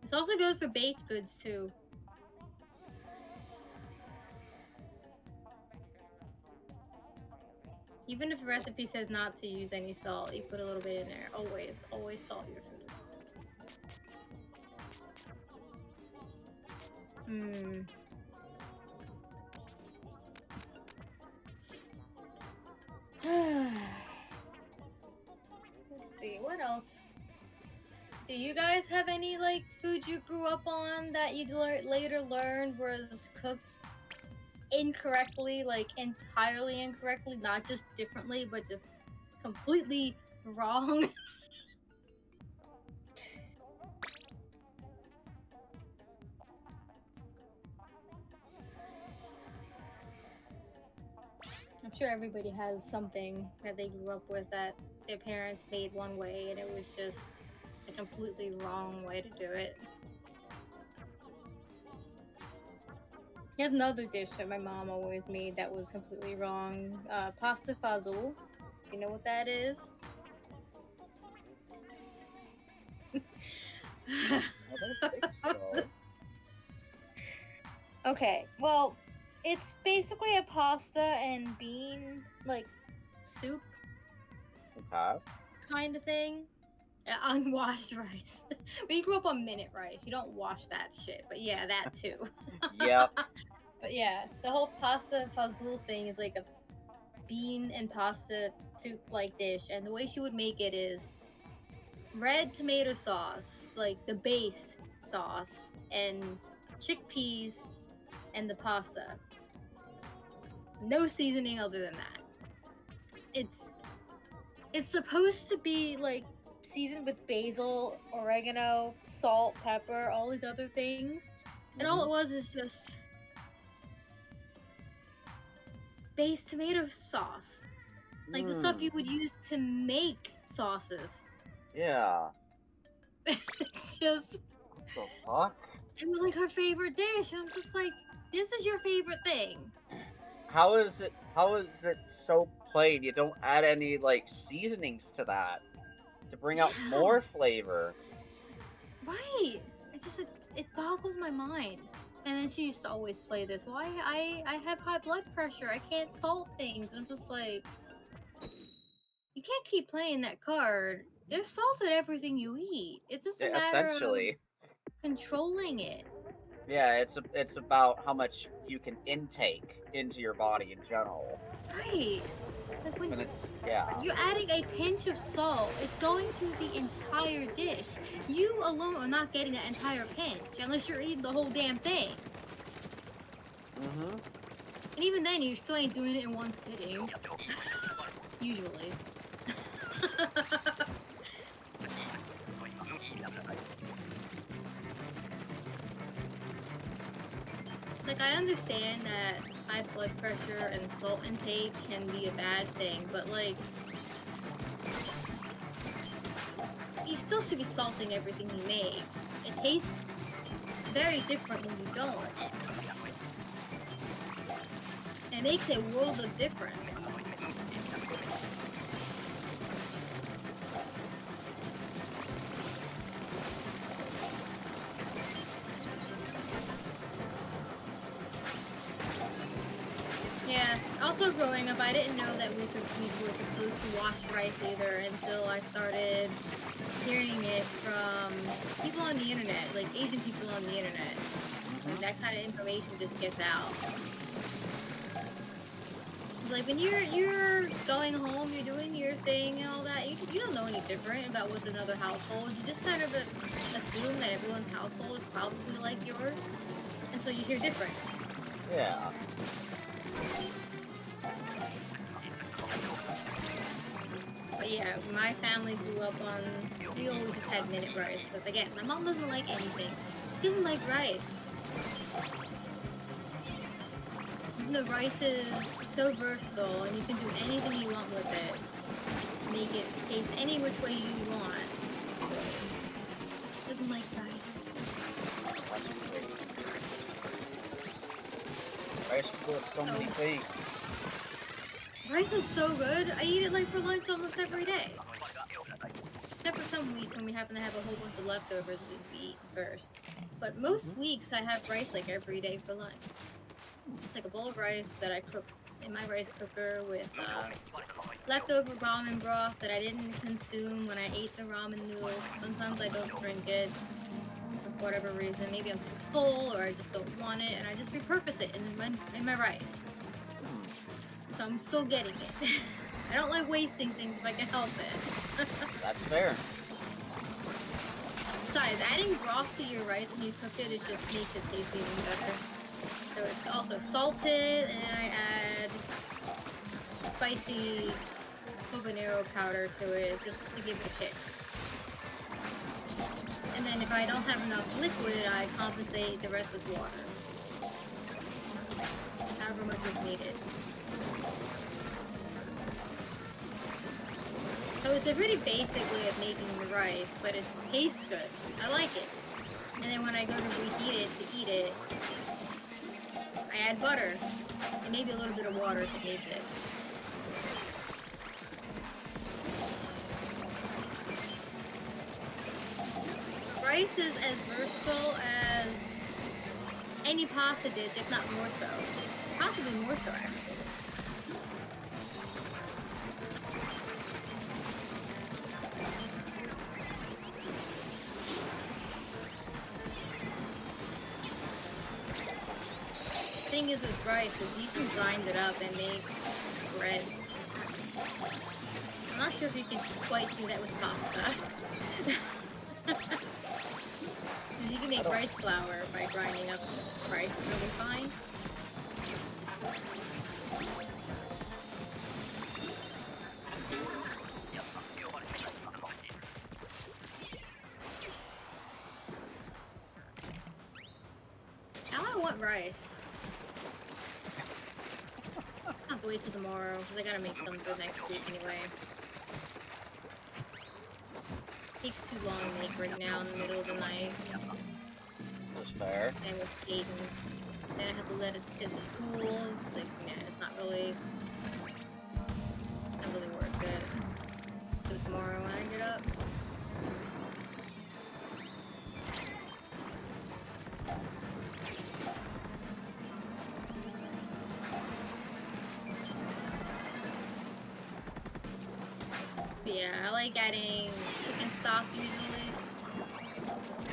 This also goes for baked goods too. Even if a recipe says not to use any salt, you put a little bit in there. Always salt your food. Let's see, what else? Do you guys have any, like, food you grew up on that you later learned was cooked incorrectly, like entirely incorrectly, not just differently, but just completely wrong? I'm sure everybody has something that they grew up with that their parents made one way and it was just a completely wrong way to do it. Here's another dish that my mom always made that was completely wrong. Pasta fazool. You know what that is? I don't think so. Okay, well, it's basically a pasta and bean, like, soup Okay. kind of thing. Unwashed rice. We grew up on minute rice. You don't wash that shit, but yeah, that too. Yep. But yeah, the whole pasta fazool thing is like a bean and pasta soup like dish, and the way she would make it is red tomato sauce, like the base sauce, and chickpeas and the pasta. No seasoning other than that. It's supposed to be like seasoned with basil, oregano, salt, pepper, all these other things. And all it was is just base tomato sauce. Like the stuff you would use to make sauces. Yeah. It's just... What the fuck? It was like her favorite dish. And I'm just like, this is your favorite thing. How is it so plain? You don't add any, like, seasonings to that to bring out more flavor. Right. It boggles my mind. And then she used to always play this. Well, I have high blood pressure. I can't salt things. And I'm just like, you can't keep playing that card. There's salt in everything you eat. It's just a matter Essentially. of controlling it. Yeah, it's about how much you can intake into your body in general. Right. Like when yeah. you're adding a pinch of salt, it's going to the entire dish. You alone are not getting that entire pinch unless you're eating the whole damn thing. Mm-hmm. And even then, you still ain't doing it in one sitting. Usually. Like, I understand that high blood pressure and salt intake can be a bad thing, but, like, you still should be salting everything you make. It tastes very different when you don't. And it makes a world of difference. Yeah, also growing up, I didn't know that we were supposed to wash rice either until I started hearing it from people on the internet, like Asian people on the internet. Like, that kind of information just gets out. Like when you're going home, you're doing your thing and all that, you don't know any different about what's another household. You just kind of assume that everyone's household is probably like yours, and so you hear different. Yeah. But yeah, my family grew up on, we always just had minute rice, because again, my mom doesn't like anything. She doesn't like rice. The rice is so versatile, and you can do anything you want with it. Make it taste any which way you want. Doesn't like rice. Rice with so many things. Rice is so good. I eat it like for lunch almost every day. Except for some weeks when we happen to have a whole bunch of leftovers we eat first. But most weeks I have rice like every day for lunch. It's like a bowl of rice that I cook in my rice cooker with leftover ramen broth that I didn't consume when I ate the ramen noodles. Sometimes I don't drink it for whatever reason. Maybe I'm too full or I just don't want it, and I just repurpose it in my rice. So I'm still getting it. I don't like wasting things if I can help it. That's fair. Besides, adding broth to your rice when you cook it, it just makes it taste even better. So it's also salted, and I add spicy habanero powder to it just to give it a kick. And then if I don't have enough liquid, I compensate the rest with water. However much is needed. So it's a pretty basic way of making the rice, but it tastes good. I like it. And then when I go to reheat it to eat it, I add butter and maybe a little bit of water to taste it. Rice is as versatile as any pasta dish, if not more so. Possibly more so, actually. The thing is with rice is you can grind it up and make bread. I'm not sure if you can quite do that with pasta. You can make rice flour by grinding up rice really fine. Now I want rice. Just have to wait till tomorrow because I gotta make some for next week anyway. Takes too long to make right now in the middle of the night. That's fair. And with skating, then I have to let it sit and cool. It's like, yeah, it's not really worth it. Let's do it tomorrow when I get up. But yeah, I like adding chicken stock usually.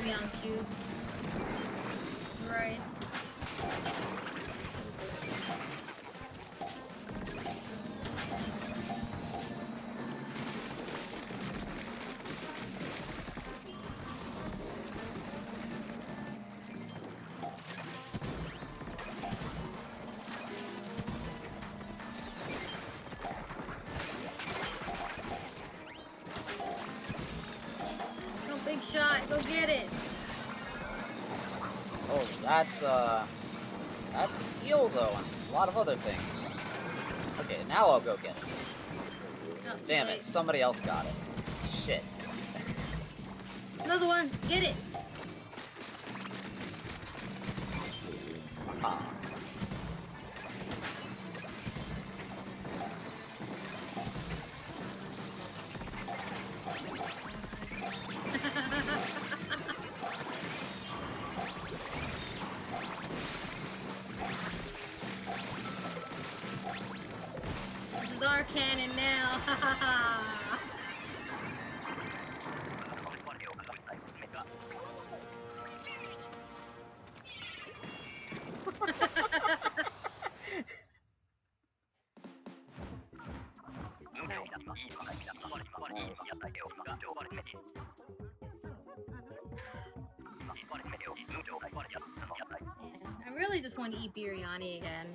Beyond cubes. Rice. No, big shot, go get it. Oh, that's fuel though, and a lot of other things. Okay, now I'll go get it. Oh, Damn wait. it, somebody else got it. Shit. Another one, get it. Ah. This is our cannon now. Ha ha ha. I really just want to eat biryani again.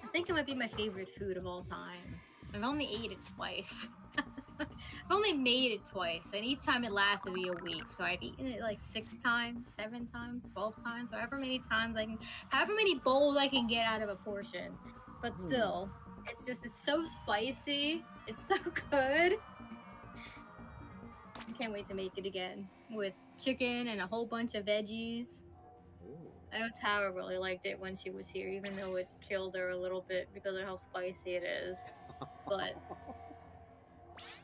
I think it might be my favorite food of all time. I've only ate it twice. I've only made it twice, and each time it lasted me a week. So I've eaten it like 6 times, 7 times, 12 times, however many times I can, however many bowls I can get out of a portion. But still, it's so spicy. It's so good. I can't wait to make it again with chicken and a whole bunch of veggies. I know Tara really liked it when she was here, even though it killed her a little bit because of how spicy it is. But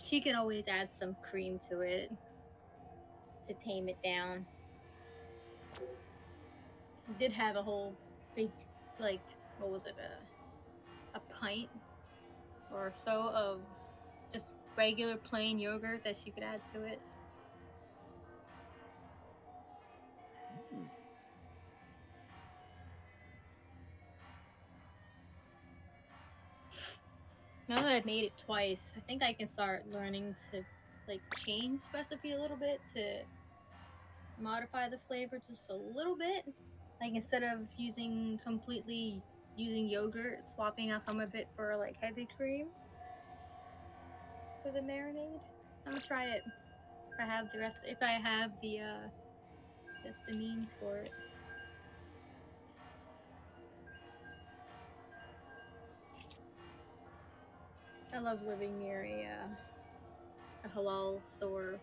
she can always add some cream to it to tame it down. It did have a whole big, like, what was it, a pint or so of just regular plain yogurt that she could add to it. Now that I've made it twice, I think I can start learning to like change the recipe a little bit to modify the flavor just a little bit. Like instead of completely using yogurt, swapping out some of it for like heavy cream for the marinade. I'm gonna try it. If I have the means for it. I love living near a halal store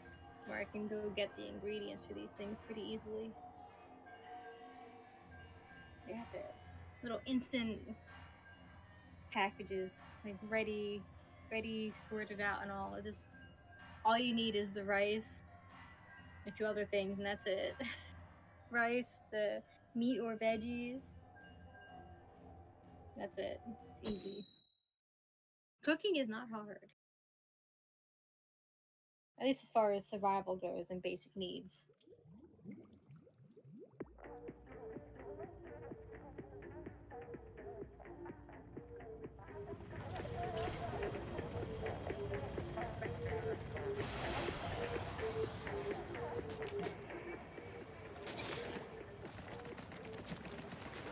where I can go get the ingredients for these things pretty easily. They have their little instant packages, like ready sorted out and all. It just all you need is the rice, a few other things, and that's it. Rice, the meat or veggies. That's it. It's easy. Cooking is not hard. At least as far as survival goes and basic needs.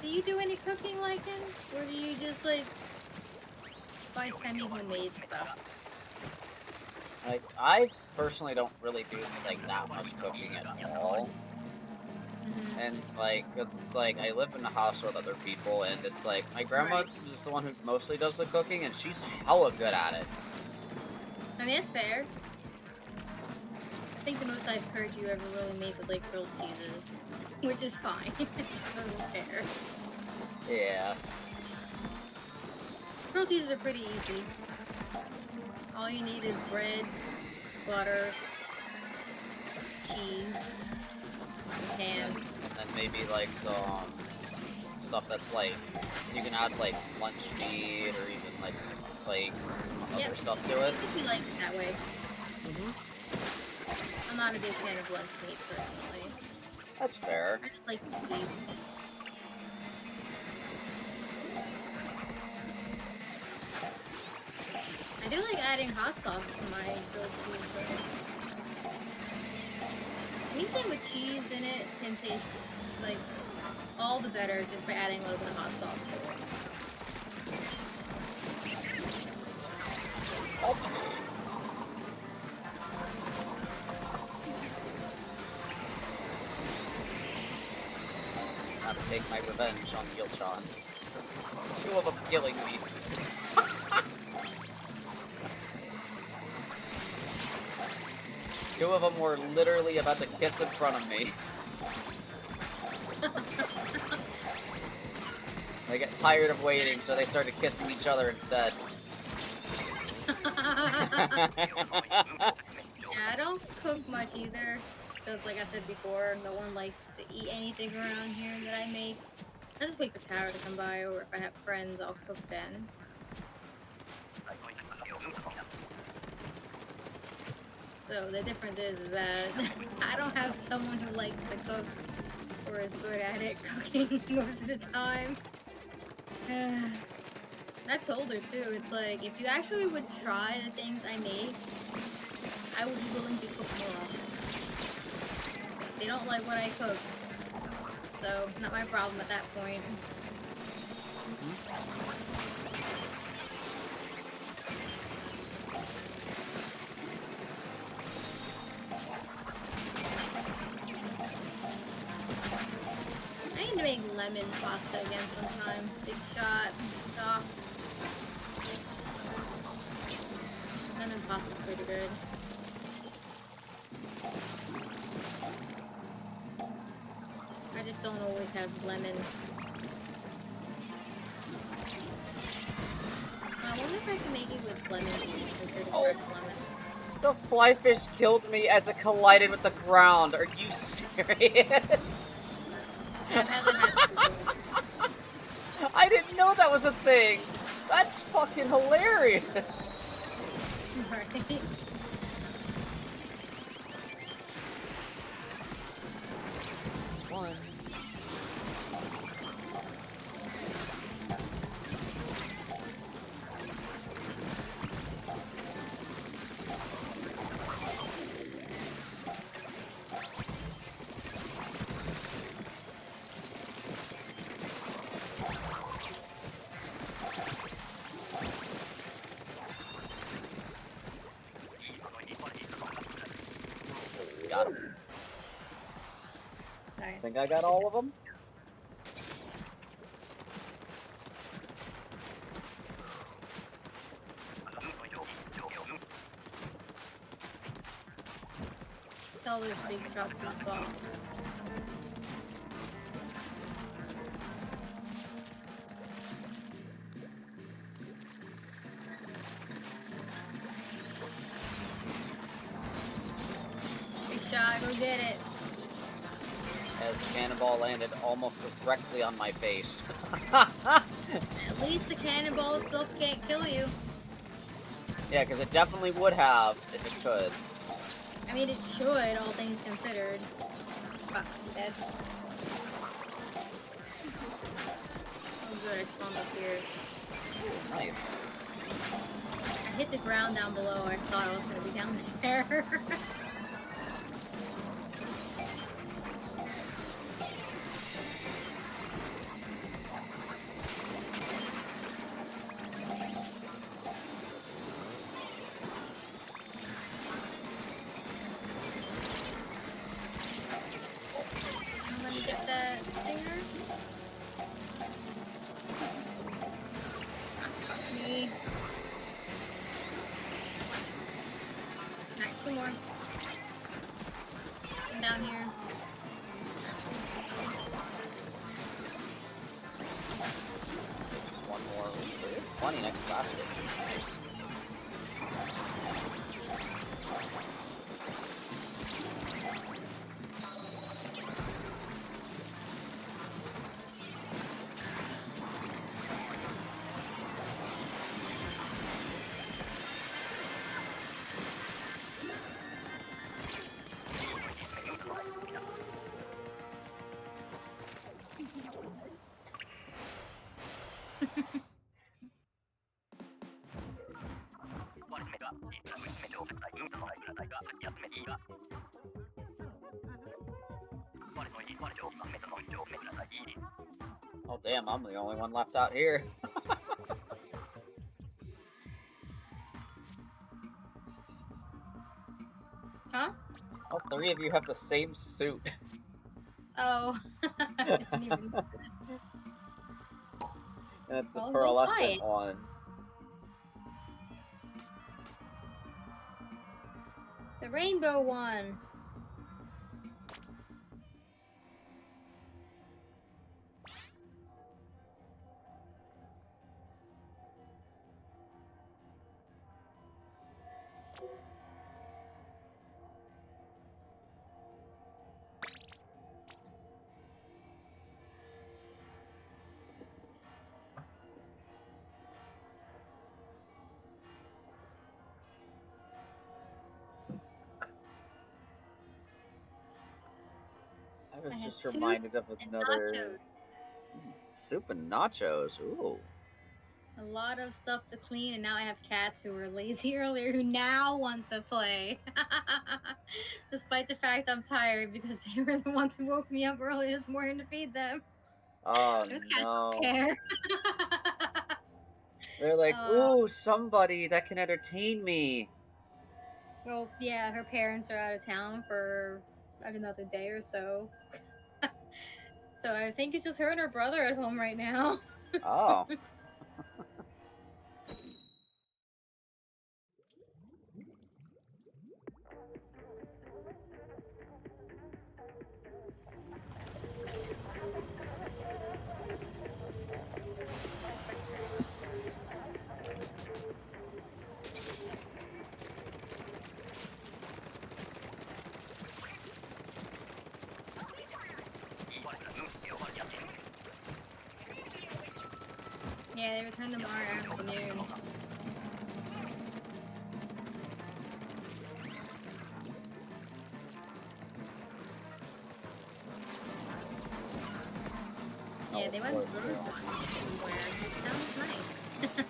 Do you do any cooking, Lycan? Or do you just, like, buy semi-homemade stuff? Like, I personally don't really do, like, that much cooking at all. And, like, it's like, I live in a house with other people, and it's like, my grandma is the one who mostly does the cooking, and she's hella good at it. I mean, it's fair. I think the most I've heard you ever really make was, like, grilled cheeses. Which is fine. Totally fair. Yeah. Grilled cheeses are pretty easy. All you need is bread, butter, cheese, ham. And maybe, like, some stuff that's, like, you can add, like, lunch meat, or even, like, some other stuff to it. If you like it that way. I'm not a big fan of lunch meat, personally. That's fair. I just like the cheese. I do like adding hot sauce to my grilled cheese, though. Anything with cheese in it can taste, like, all the better just by adding a little bit of hot sauce to it. Gotta take my revenge on Giltron. 2 of them killing me. Two of them were literally about to kiss in front of me. They get tired of waiting, so they started kissing each other instead. Yeah, I don't cook much either, because like I said before, no one likes to eat anything around here that I make. I just wait for Tara to come by, or if I have friends, I'll cook then. So the difference is that I don't have someone who likes to cook or is good at it cooking most of the time. I told her too, it's like, if you actually would try the things I make, I would be willing to cook more often. They don't like what I cook, so not my problem at that point. I need to make lemon pasta again sometime. Big shot, chops. Lemon pasta's pretty good. I just don't always have lemon. I wonder if I can make it with lemon instead of fresh lemon. The flyfish killed me as it collided with the ground. Are you serious? I didn't know that was a thing. That's fucking hilarious. Right. One. Got him. Nice. Think I got all of them? all those big shots in the box. Big shot, go get it. As the cannonball landed almost directly on my face. At least the cannonball itself can't kill you. Yeah, because it definitely would have if it could. I mean, it should, all things considered. Fuck, I'm dead. Oh good, I spawned up here. Nice. I hit the ground down below, I thought I was gonna be down there. Let me get that stinger. Fuck me. Alright, two more. I'm down here. One more. Plenty next basket. Nice. Oh damn, I'm the only one left out here. Huh? All three of you have the same suit. Oh. I didn't even notice. And it's the Well, go buy pearlescent it. one. The rainbow one. I was I have just soup reminded of and another nachos. soup and nachos. Ooh. A lot of stuff to clean, and now I have cats who were lazy earlier who now want to play. Despite the fact I'm tired because they were the ones who woke me up early this morning to feed them. Oh Those cats no. don't care. They're like, ooh, somebody that can entertain me. Well, yeah, her parents are out of town for like another day or so. So I think it's just her and her brother at home right now. Oh. Yeah, they returned them tomorrow afternoon. Yeah, they went grocery somewhere. It sounds nice.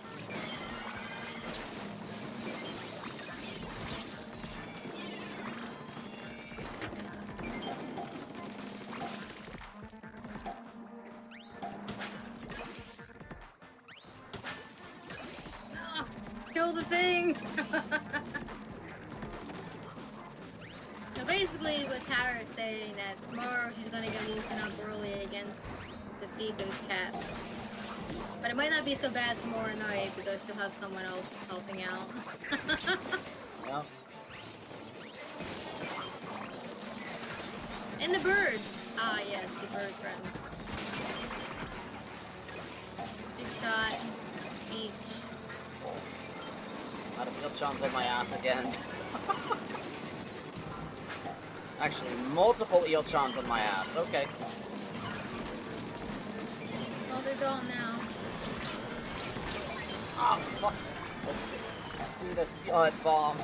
Ah, kill the thing! So basically what Tara is saying that tomorrow she's gonna get Lycan up early again to feed those cats. But it might not be so bad tomorrow night because she'll have someone else helping out. Yep. And the birds. Ah, yes, the bird friends. Big shot. Each. Out of Ilchon's on my ass again. Actually, multiple Ilchons on my ass. Okay. Oh, they're gone now. Ah, fuck. Let's do the skillet bomb.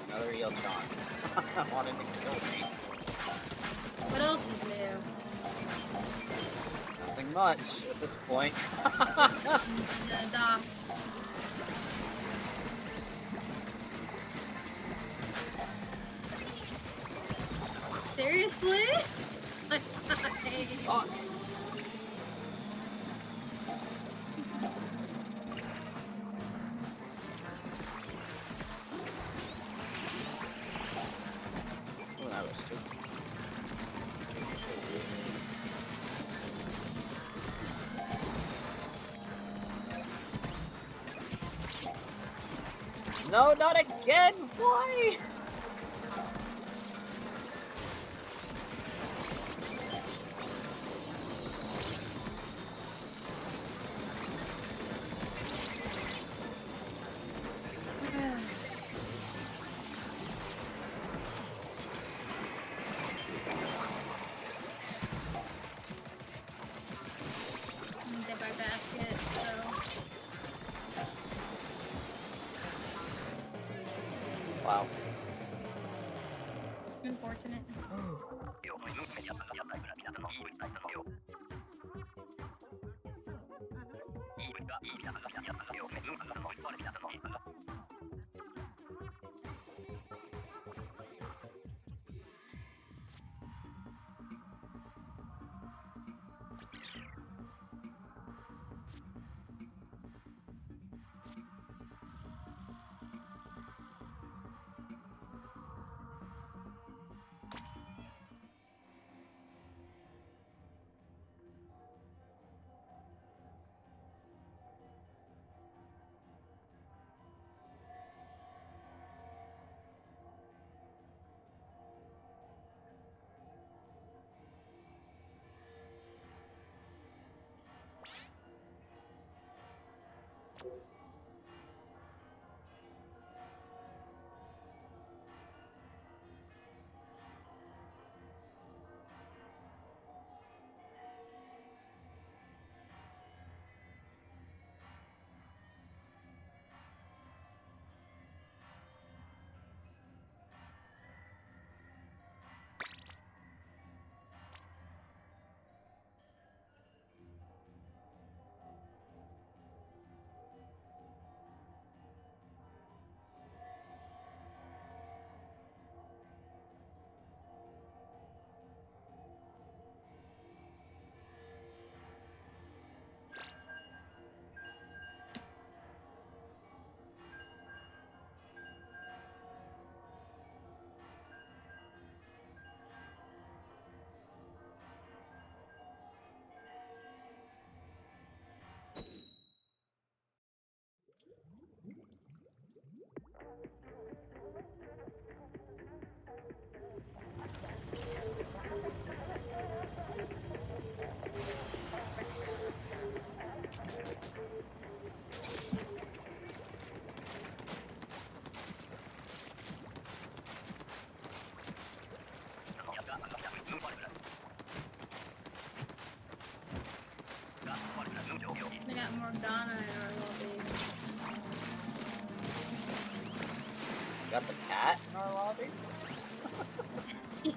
Another Ilchon. Wanted to kill me. What else is new? Nothing much at this point. The docks. Seriously? Oh. Oh, that was stupid. No, not again! Why? Dip our basket, so. Wow. Unfortunate. got the cat in our lobby?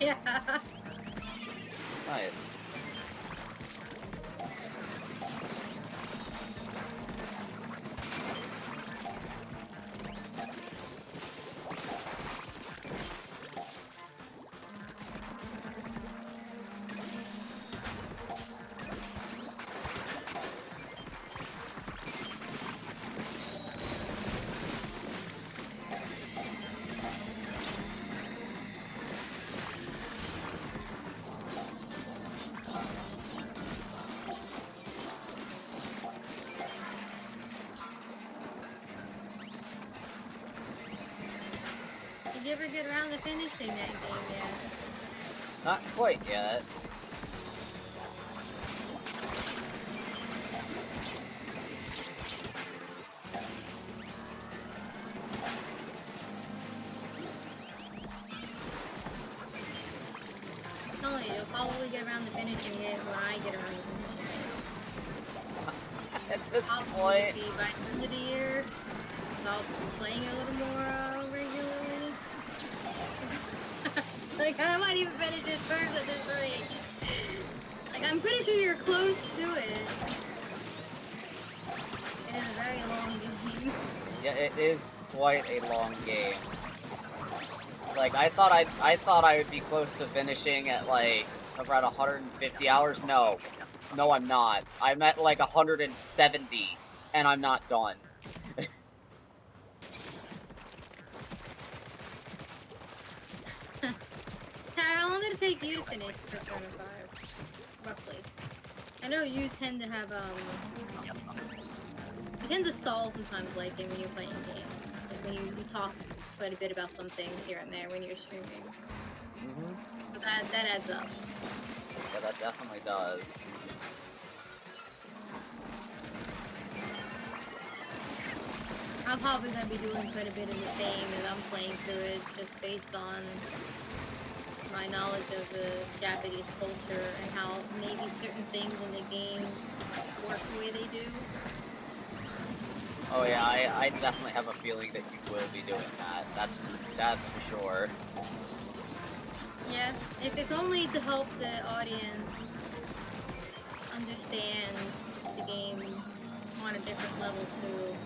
Yeah. Nice. Did you ever get around to finishing that game yet? Not quite yet. No, you'll probably get around to finishing it when I get around to finishing it. At this Probably point, be by the end of the year. I'll be playing a little more regularly. Like, I might even finish it first at this rate. Like, I'm pretty sure you're close to it. It is a very long game. yeah, it is quite a long game. Like, I thought I would be close to finishing at, like, around 150 hours. No. No, I'm not. I'm at, like, 170, and I'm not done. How long did it take you to finish Persona 5? Roughly. I know you tend to have, you tend to stall sometimes, like, when you're playing games. Like, when you talk quite a bit about something here and there when you're streaming. Mm-hmm. So that adds up. Yeah, that definitely does. I'm probably going to be doing quite a bit of the same as I'm playing through it, just based on my knowledge of the Japanese culture and how maybe certain things in the game work the way they do. Oh yeah, I definitely have a feeling that you will be doing that. That's for sure. Yeah, if it's only to help the audience understand the game on a different level too.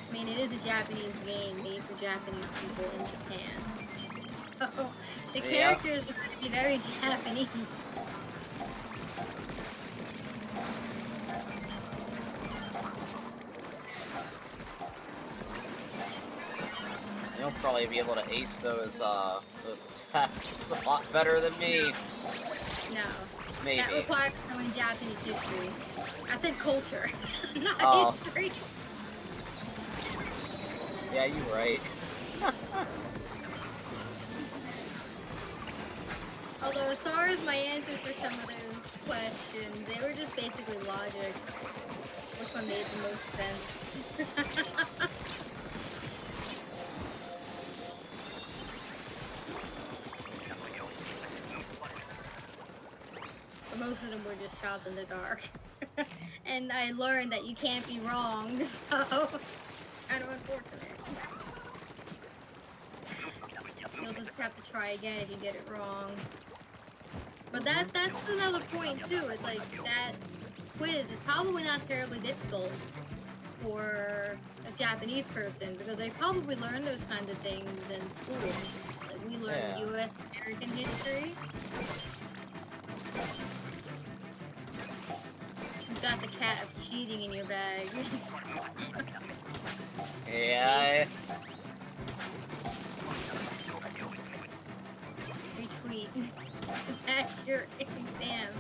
I mean, it is a Japanese game made for Japanese people in Japan. So, the characters are going to be very Japanese. You'll probably be able to ace those tests a lot better than me. No. Maybe. That requires knowing Japanese history. I said culture, not history. Yeah, you're right. Although, as far as my answers for some of those questions, they were just basically logic. Which one made the most sense? But most of them were just shots in the dark. And I learned that you can't be wrong, so kind of unfortunate. You'll just have to try again if you get it wrong. But that's another point too. It's like that quiz is probably not terribly difficult for a Japanese person because they probably learn those kinds of things in school. Like we learn U.S. American history. You've got the cat of cheating in your bag. Yeah. Retweet. That's your exam.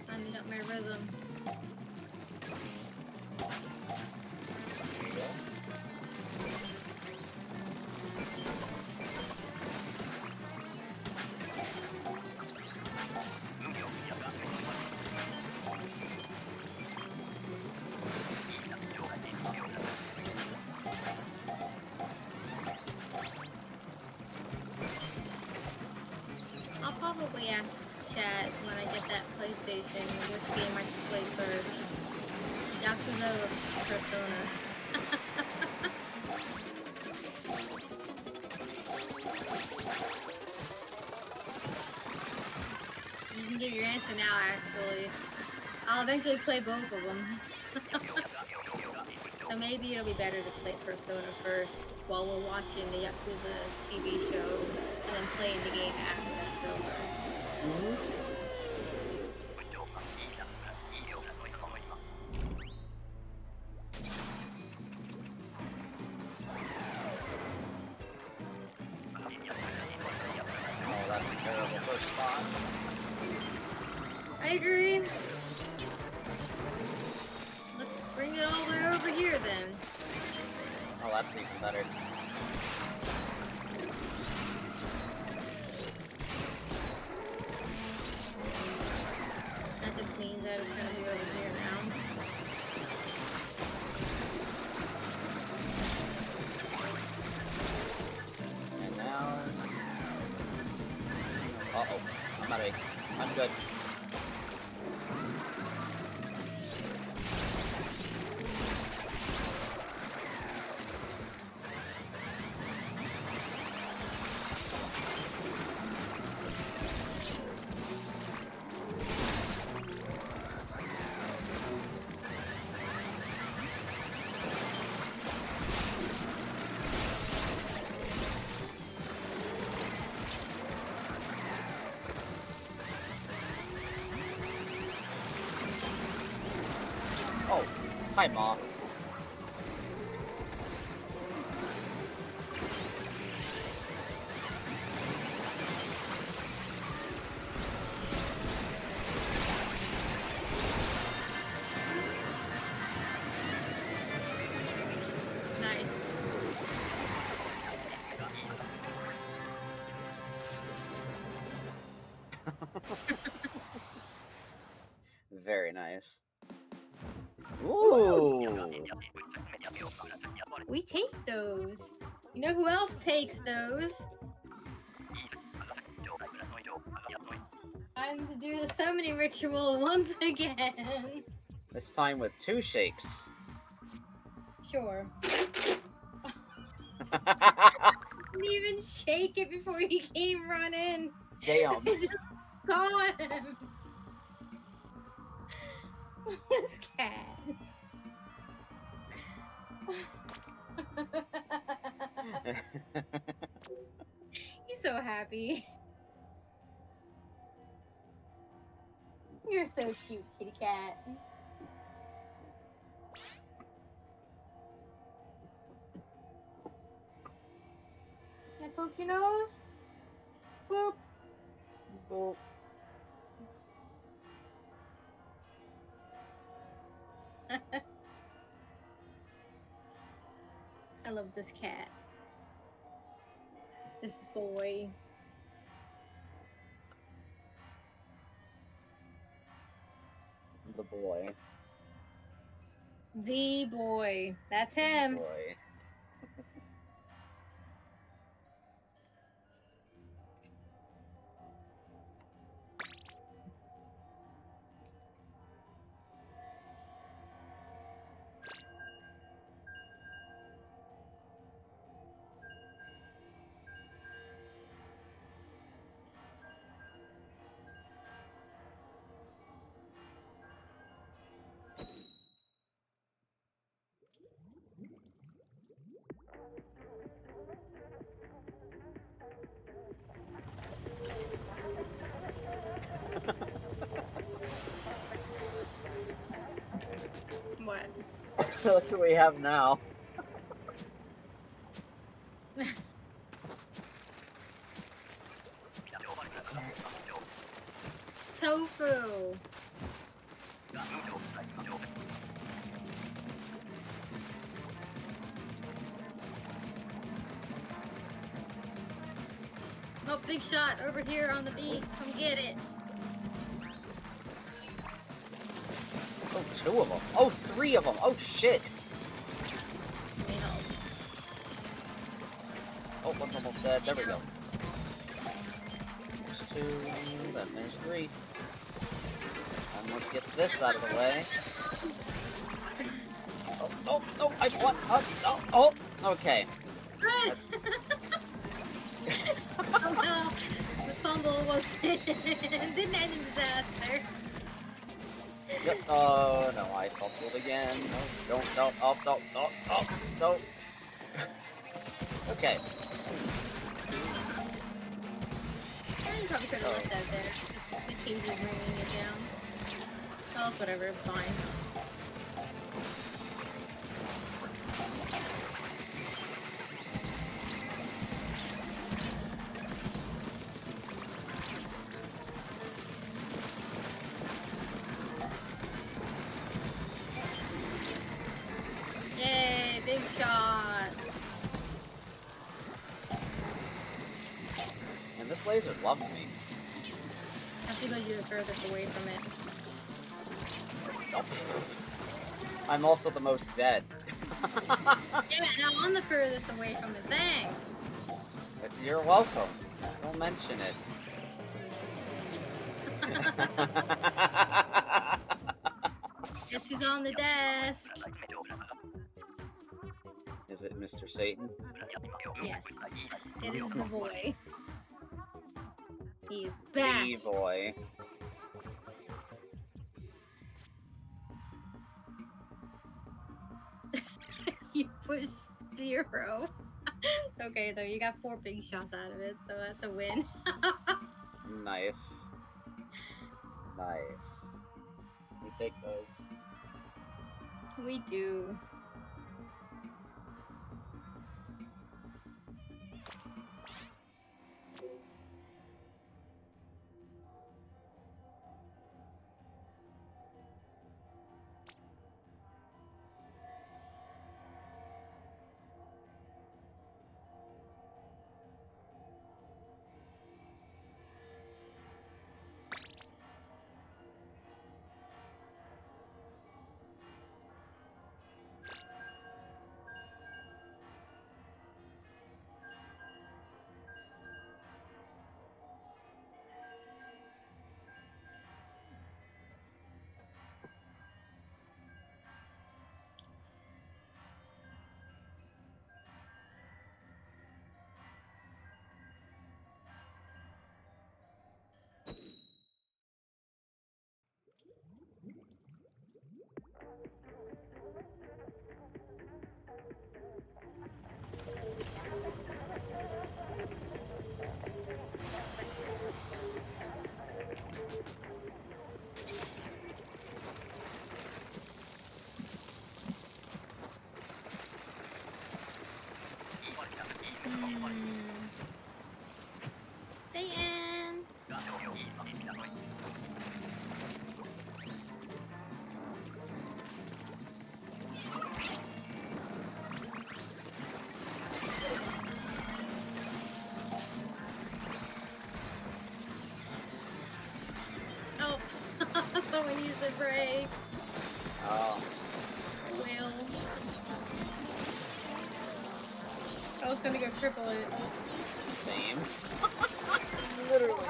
Finding out my rhythm. probably ask chat when I get that PlayStation which game I should play first. Yakuza or Persona. You can give your answer now, actually. I'll eventually play both of them. So maybe it'll be better to play Persona first while we're watching the Yakuza TV show and then playing the game after that's over. Oh, that's a terrible first spot. I agree. Let's bring it all the way over here then. Oh, that's even better. That just means that it's gonna be over here now. And now... Uh-oh. I'm out of... I'm good. Oh, hi, Ma. Nice. Very nice. Ooh! We take those. You know who else takes those? Time to do the summoning ritual once again. This time with 2 shakes. Sure. Didn't even shake it before he came running. Damn. I just saw him. This cat. He's so happy. You're so cute, kitty cat. Can I poke your nose? Boop. Boop. I love this cat. This boy. The boy. The boy. That's him. Boy. What? Look what we have now. Tofu. Oh, big shot over here on the beach. Come get it. Oh, 2 of them. Oh, 3 of them. Oh, shit. Oh, one's almost dead. There we go. 2, then there's 3. And let's get this out of the way. Oh, I what? Oh, okay. Run! Oh no, the fumble was didn't end in disaster. Yep. Oh no, I fumbled again. No, don't. Oh, no. Okay. I probably could have left that there. Just the cage is bringing it down. Oh, it's whatever. It's fine. Yay, big shot. And this laser loves me. That's because you're the furthest away from it. Nope. I'm also the most dead. Yeah, now I'm the furthest away from it. Thanks. You're welcome. Don't mention it. Guess who's on the desk? Is it Mr. Satan? Yes. It is the boy. He is back. The boy. You pushed 0. Okay, though, you got 4 big shots out of it, so that's a win. Nice. Nice. We take those. We do. Satan! Oh, someone used the brakes. Oh. Will. I was gonna go triple it. Same. Literally.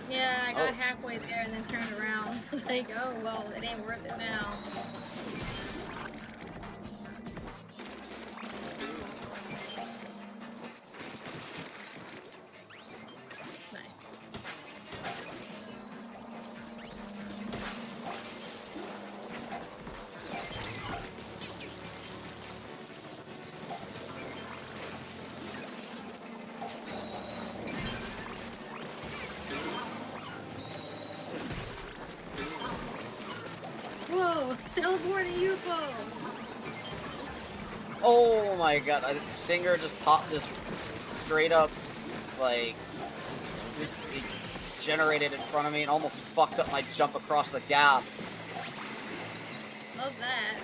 Yeah, I got halfway there and then turned around. It's like, oh, well, it ain't worth it now. Nice. Whoa, teleporting UFO! Oh my god, Stinger just popped this straight up, like, it generated in front of me and almost fucked up my jump across the gap. Love that.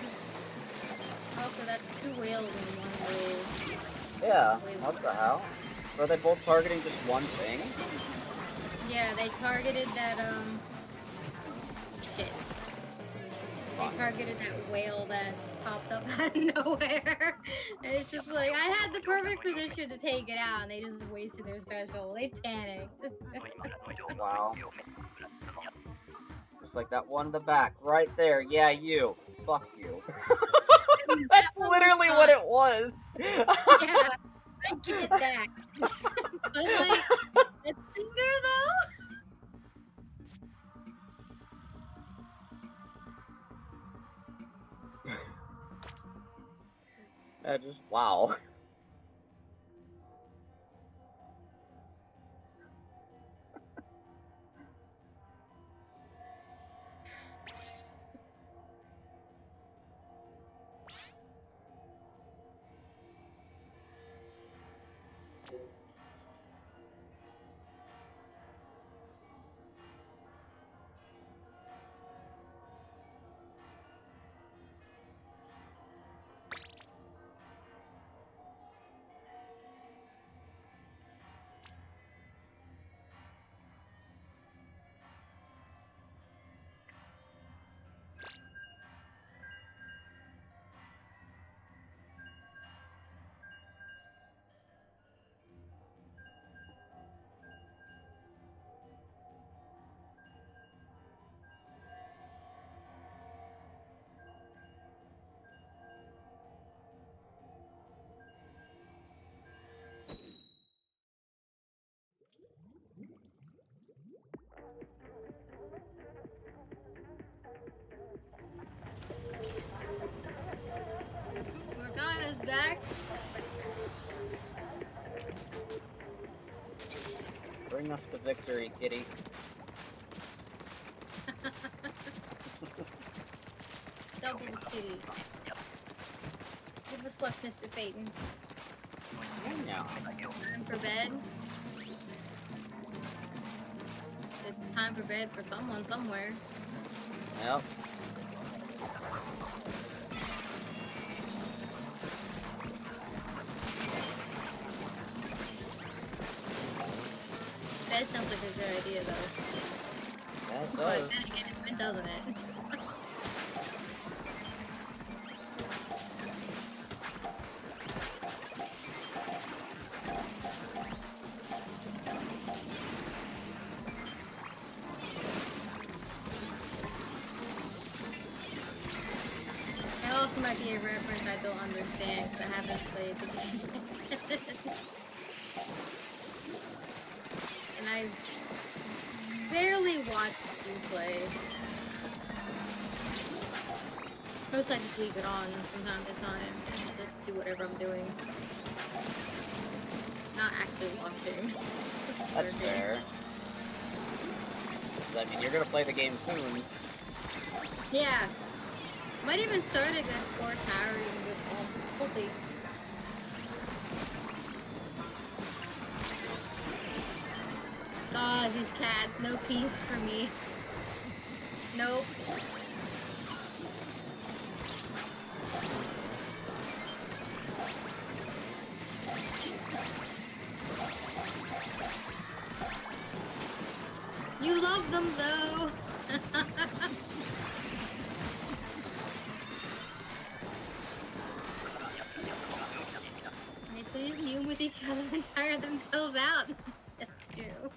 Also, that's 2 whales in one wave. Yeah, what the hell? Were they both targeting just one thing? Yeah, they targeted that, shit. They Fun. targeted that whale that popped up out of nowhere. It's just like, I had the perfect position to take it out, and they just wasted their special. They panicked. Wow. Just like that one in the back, right there. Yeah, you. Fuck you. That's literally what it was. Yeah, I get that. But like, it's Cinder though? Just, wow. Morgana's back. Bring us to victory, kitty. Double kitty. Give us luck, Mr. Satan. Yeah. Time for bed. It's time for bed for someone somewhere. Yep. Bed sounds like a good idea, though. That But does. then again, when doesn't it? That also might be a reference I don't understand because I haven't played the game. And I barely watched you play. Most I just leave it on from time to time and just do whatever I'm doing. Not actually watching. That's fair. I mean, you're gonna play the game soon. Yeah. Might even start a good 4 tower even with we'll see. Ah, these cats, no peace for me. Nope. You love them though. They please commune with each other and tire themselves out. That's true.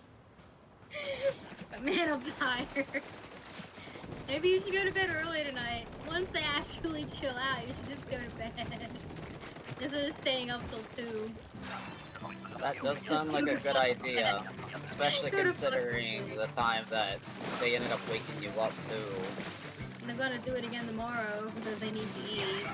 But man, I'm tired. Maybe you should go to bed early tonight. Once they actually chill out, you should just go to bed. Instead of staying up till 2. That does sound like a good idea. Especially considering the time that they ended up waking you up too. And they're gonna do it again tomorrow because they need to eat.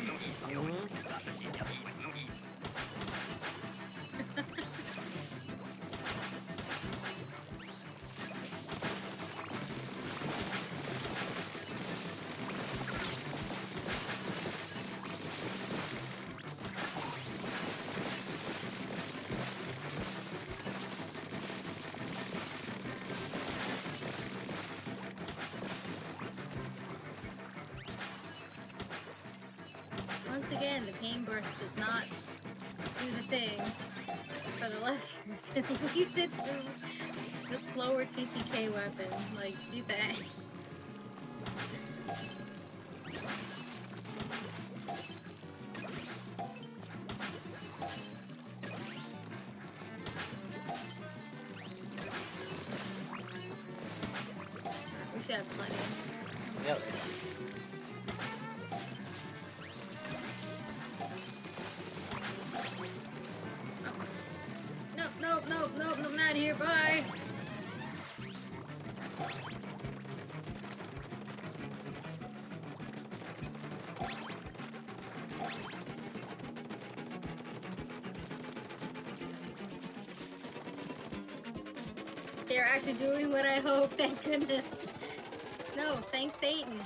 Once again, the cane burst does not do the thing for the lessers. It leads it to the slower TTK weapon. Like, do that. should have plenty. Yep. Nope, I'm out of here, bye! They're actually doing what I hoped, thank goodness. No, thanks Satan.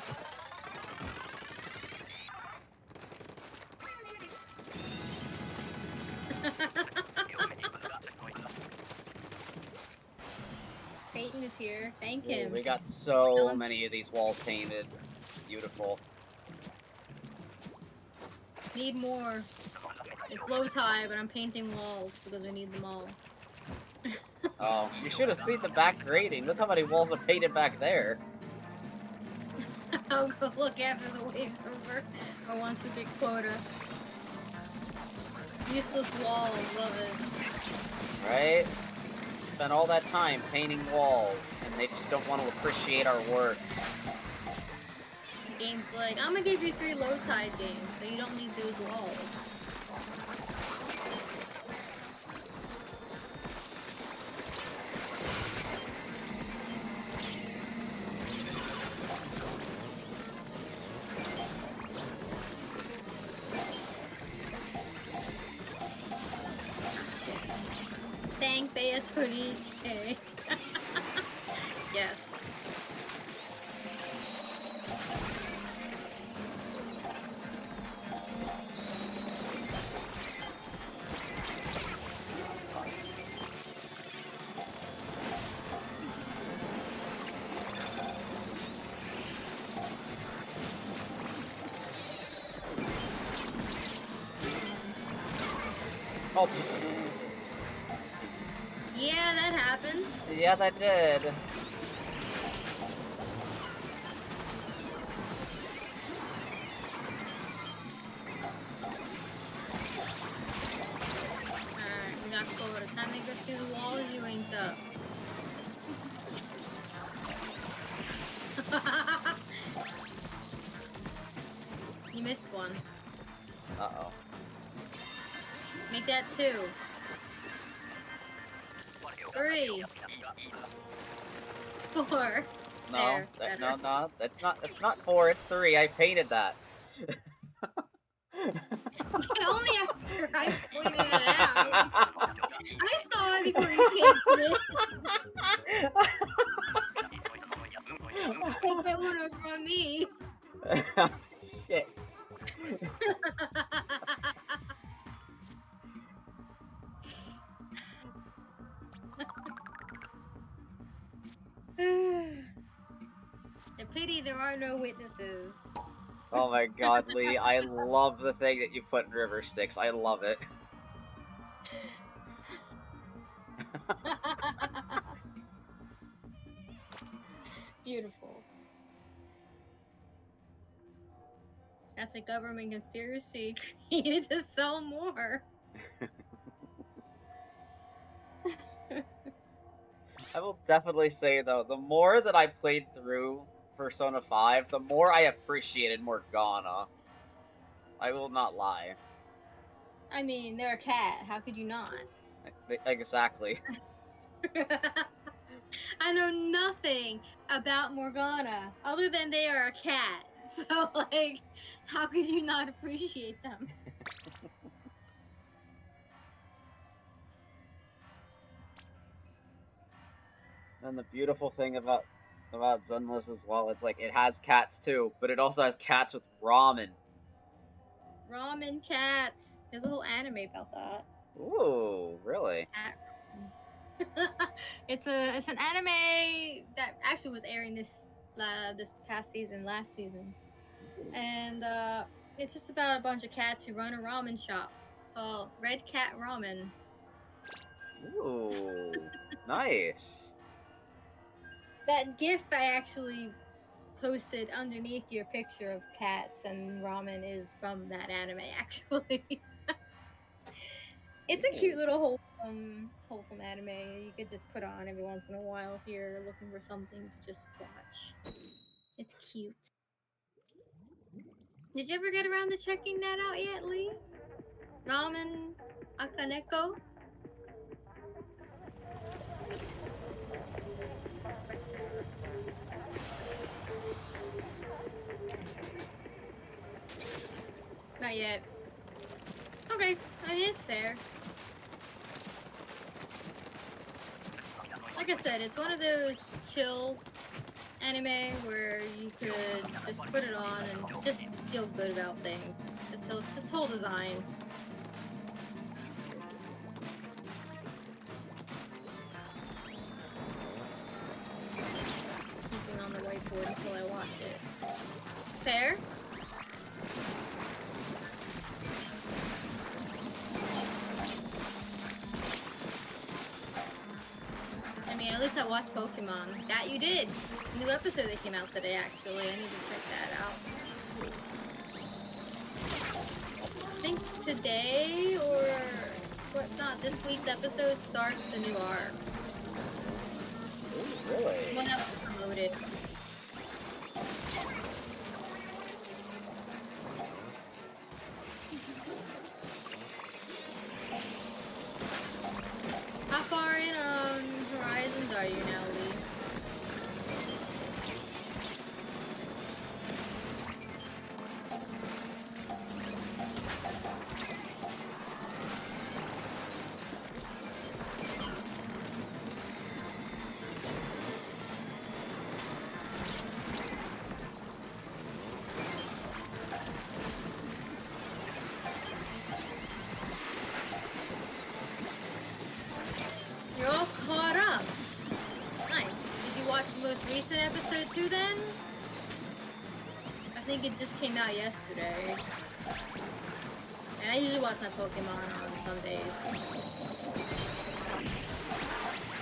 Satan is here. Thank him. Ooh, we got so many of these walls painted. Beautiful. Need more. It's low tide, but I'm painting walls because we need them all. Oh, you should have seen the back grading. Look how many walls are painted back there. I'll go look after the wave's over, or once we get quota. Useless walls, love it. Right? Spent all that time painting walls, and they just don't want to appreciate our work. The game's like, I'm gonna give you 3 low tide games, so you don't need those walls. Thank Beatrice. Yes. Oh, Yeah, that happened. yeah, that did. Alright, we got quota. Time to go through the walls you inked up. You missed one. Uh-oh. Make that 2. 3. 4. No, There, no, that's not 4, it's 3. I painted that. Only after I pointed it out. I saw it before you painted it. Take that one over on me. Shit. A pity there are no witnesses. Oh my god, Lee, I love the thing that you put in River Styx. I love it. Beautiful. That's a government conspiracy created to sell more. I will definitely say, though, the more that I played through Persona 5, the more I appreciated Morgana. I will not lie. I mean, they're a cat. How could you not? Exactly. I know nothing about Morgana other than they are a cat. So, like, how could you not appreciate them? And the beautiful thing about Zenless as well, it's like it has cats too, but it also has cats with ramen. Ramen cats. There's a whole anime about that. Ooh, really? Cat ramen. It's an anime that actually was airing this last season, and it's just about a bunch of cats who run a ramen shop called Red Cat Ramen. Ooh, nice. That GIF I actually posted underneath your picture of cats and ramen is from that anime, actually. It's a cute little whole wholesome anime you could just put on every once in a while if you're looking for something to just watch. It's cute. Did you ever get around to checking that out yet, Lee? Ramen Akaneko? Not yet. Okay, I mean, it's fair. Like I said, it's one of those chill anime where you could just put it on and just feel good about things. It's its whole design. Something on the whiteboard until I watch it. Fair? I mean, at least I watched Pokemon. That you did! New episode that came out today, actually. I need to check that out. I think today, or what not, this week's episode starts the new arc. Ooh, really? One that was promoted. How far in Horizons are you now, Lee? You're all caught up. Nice. Did you watch the most recent episode too then? I think it just came out yesterday. And I usually watch my Pokemon on Sundays.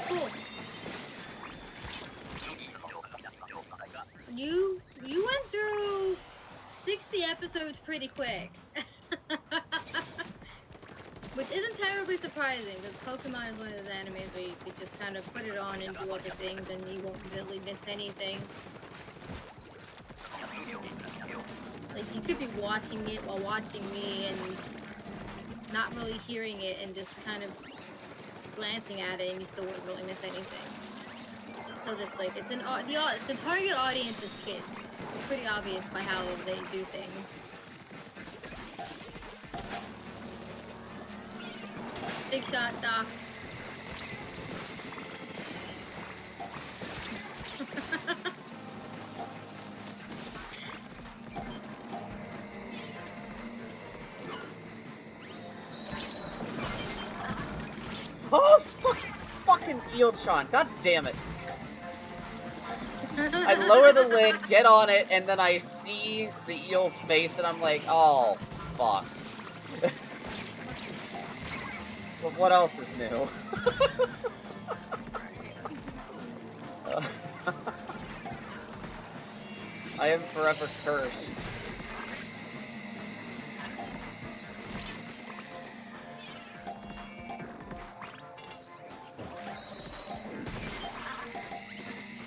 Cool. You went through 60 episodes pretty quick. Which isn't terribly surprising, because Pokemon is one of those animes where you could just kind of put it on and do other things and you won't really miss anything. Like, you could be watching it while watching me and not really hearing it and just kind of glancing at it and you still wouldn't really miss anything. So it's like, it's the target audience is kids. It's pretty obvious by how they do things. Big shot, Docs. Oh, fucking Eeltron, god damn it. I lower the lid, get on it, and then I see the eel's face, and I'm like, oh, fuck. But what else is new? I am forever cursed.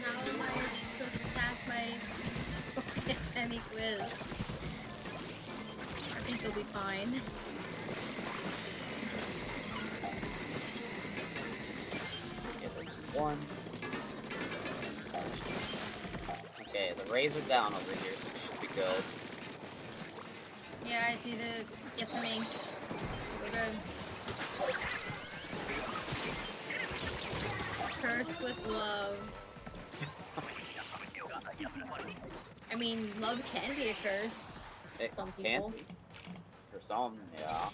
How am I supposed to pass my semi-quiz? I think you'll be fine. One. Okay, the rays are down over here, so it should be good. Yeah, I see the... Yes, I mean. We're good. Cursed with love. I mean, love can be a curse. It Some can people. be. For some, yeah.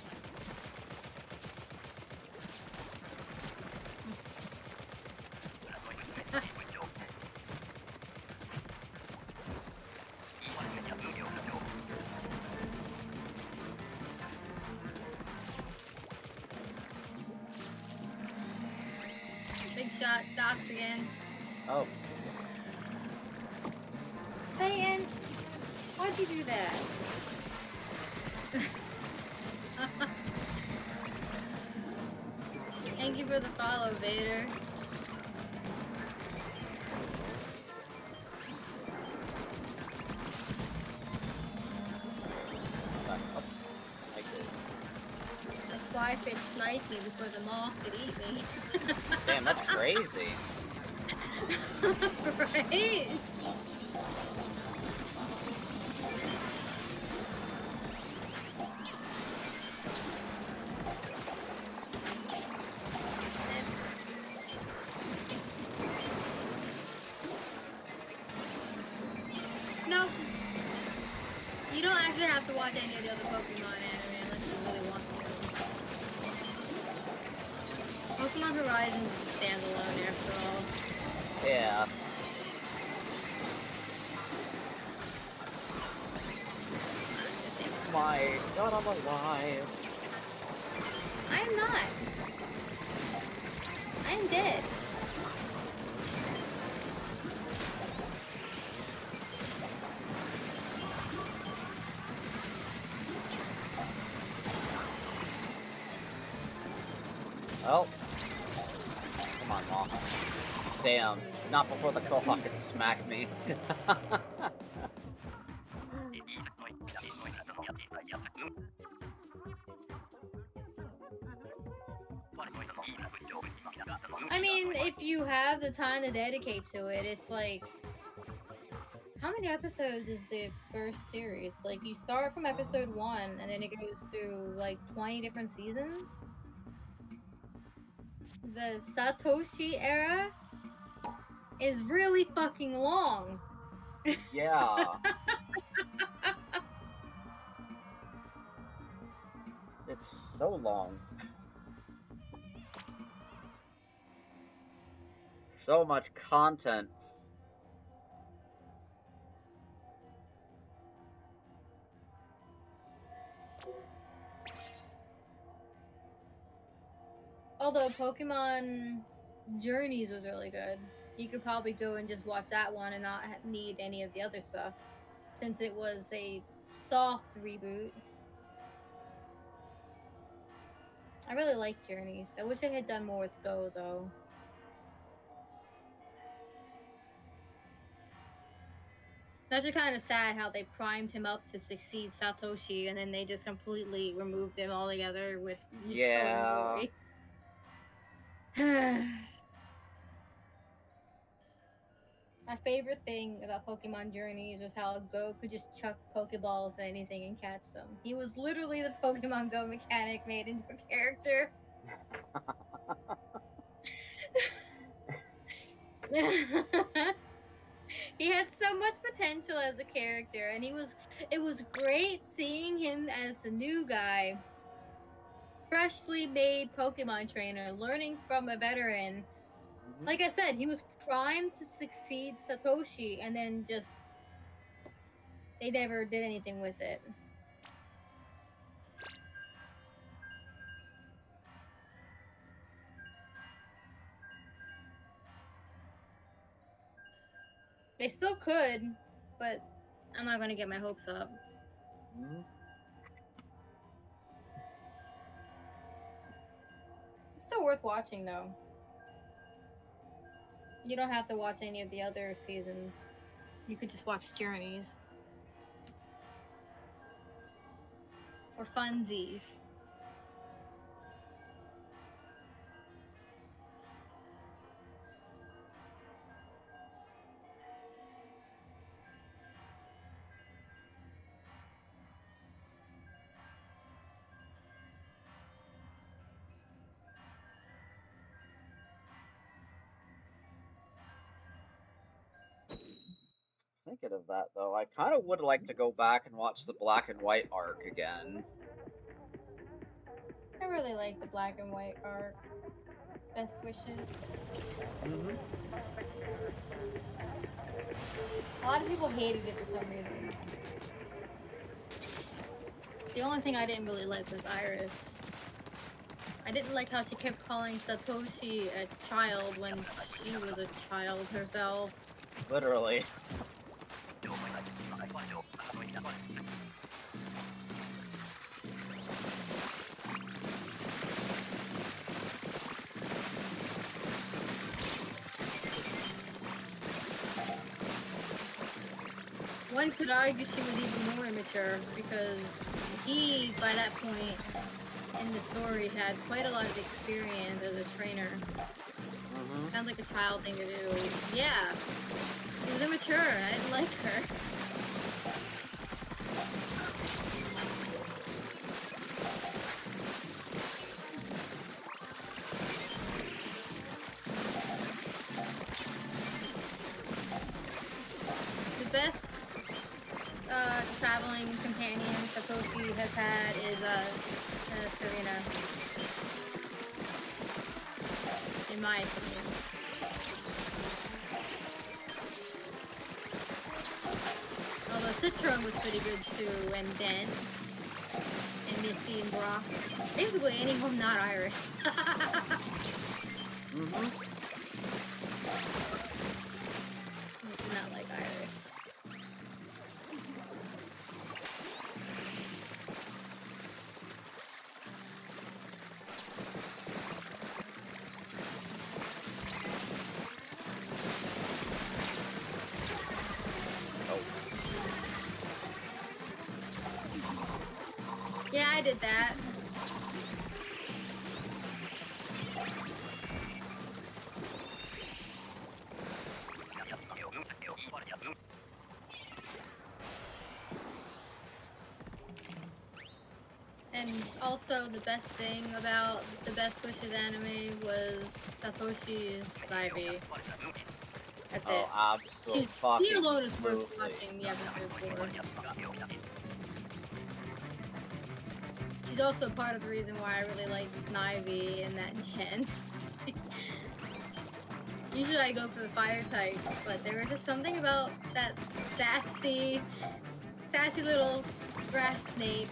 Big shot, Docs again. Oh. Peyton, why'd you do that? for the follow, Vader. That's why I fish sniped me before the moth could eat me. Damn, that's crazy. Right? Nope. You don't actually have to watch any of the other Pokemon anime unless you really want to. Pokemon Horizon is standalone after all. Yeah. My God, I'm alive. I am not. I am dead. Well. Come on, Mom. Damn. Not before the Kohawk has smacked me. I mean, if you have the time to dedicate to it, it's like... How many episodes is the first series? Like, you start from episode 1, and then it goes through, like, 20 different seasons? The Satoshi era is really fucking long. Yeah. It's so long. So much content. Although Pokemon Journeys was really good. You could probably go and just watch that one and not need any of the other stuff, since it was a soft reboot. I really like Journeys. I wish I had done more with Go, though. That's just kind of sad how they primed him up to succeed Satoshi, and then they just completely removed him altogether with Yeah. My favorite thing about Pokemon Journeys was how Go could just chuck Pokeballs at anything and catch them. He was literally the Pokemon Go mechanic made into a character. He had so much potential as a character, and it was great seeing him as the new guy, freshly made Pokemon trainer, learning from a veteran. Like I said, he was primed to succeed Satoshi, and then just they never did anything with it. They still could, but I'm not gonna get my hopes up. It's still worth watching, though. You don't have to watch any of the other seasons. You could just watch Journeys. Or Funsies. Thinking of that, though, I kind of would like to go back and watch the black and white arc again. I really like the black and white arc. Best wishes. A lot of people hated it for some reason. The only thing I didn't really like was Iris. I didn't like how she kept calling Satoshi a child when she was a child herself. Literally. one could argue she was even more immature because he, by that point in the story, had quite a lot of experience as a trainer. Sounds like a child thing to do. Yeah, she was immature. I didn't like her. The best traveling companion Satoshi has had is Serena, in my opinion. Although Citron was pretty good too, and Den, and Misty and Brock. Basically anyone not Iris. I do not like Iris. Yeah, I did that. And also, the best thing about the Best Wishes anime was Satoshi's Ivy. That's it. Absolutely. She alone is worth watching the episode for. She's also part of the reason why I really like Snivy and that gen. Usually I go for the fire type, but there was just something about that sassy little grass snake.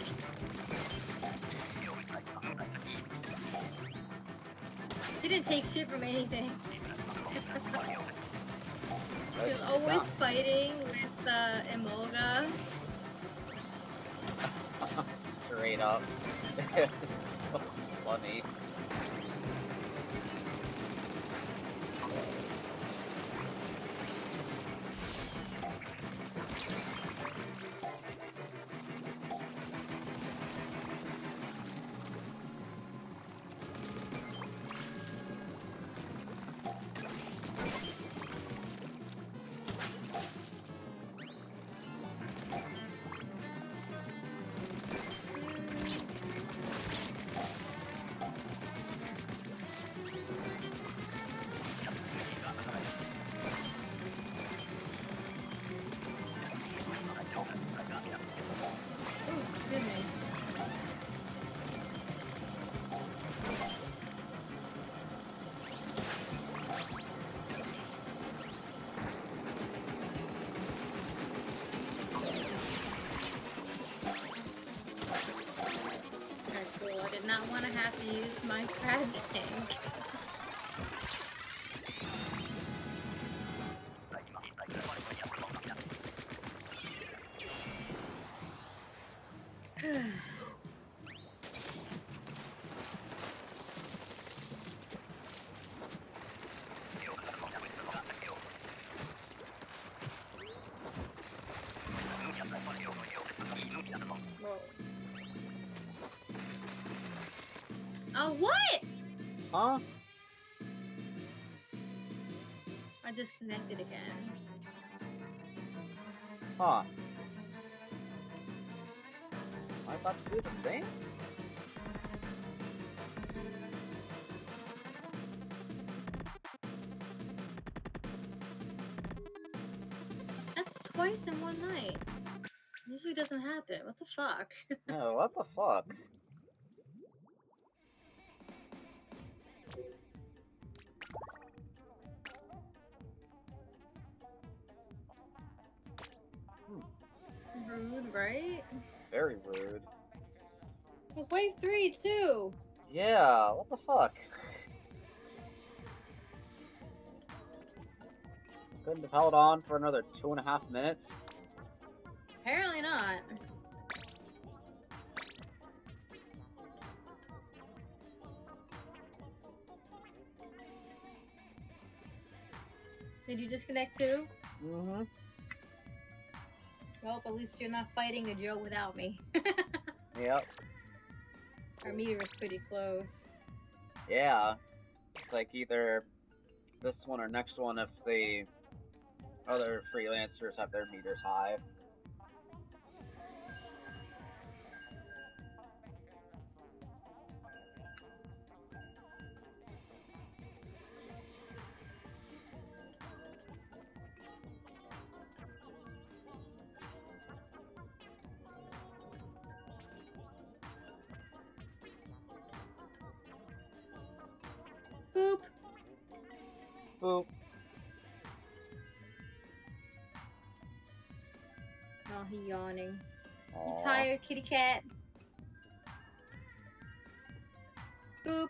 She didn't take shit from anything. She was always fighting with Emolga. Straight up. It's so funny. Not want to have to use my crab tank. Oh, what? Huh? I disconnected again. Huh. Am I about to do the same? That's twice in one night. Usually doesn't happen. What the fuck? No, what the fuck? Rude, right? Very rude. It was wave 3 too. Yeah, what the fuck? Couldn't have held on for another 2.5 minutes? Apparently not. Did you disconnect too? Mm-hmm. Well, at least you're not fighting a Joe without me. Yep. Our meter is pretty close. Yeah. It's like either this one or next one if the other freelancers have their meters high. Boop. Boop. Oh, he yawning. You Aw. tired, kitty cat? Boop.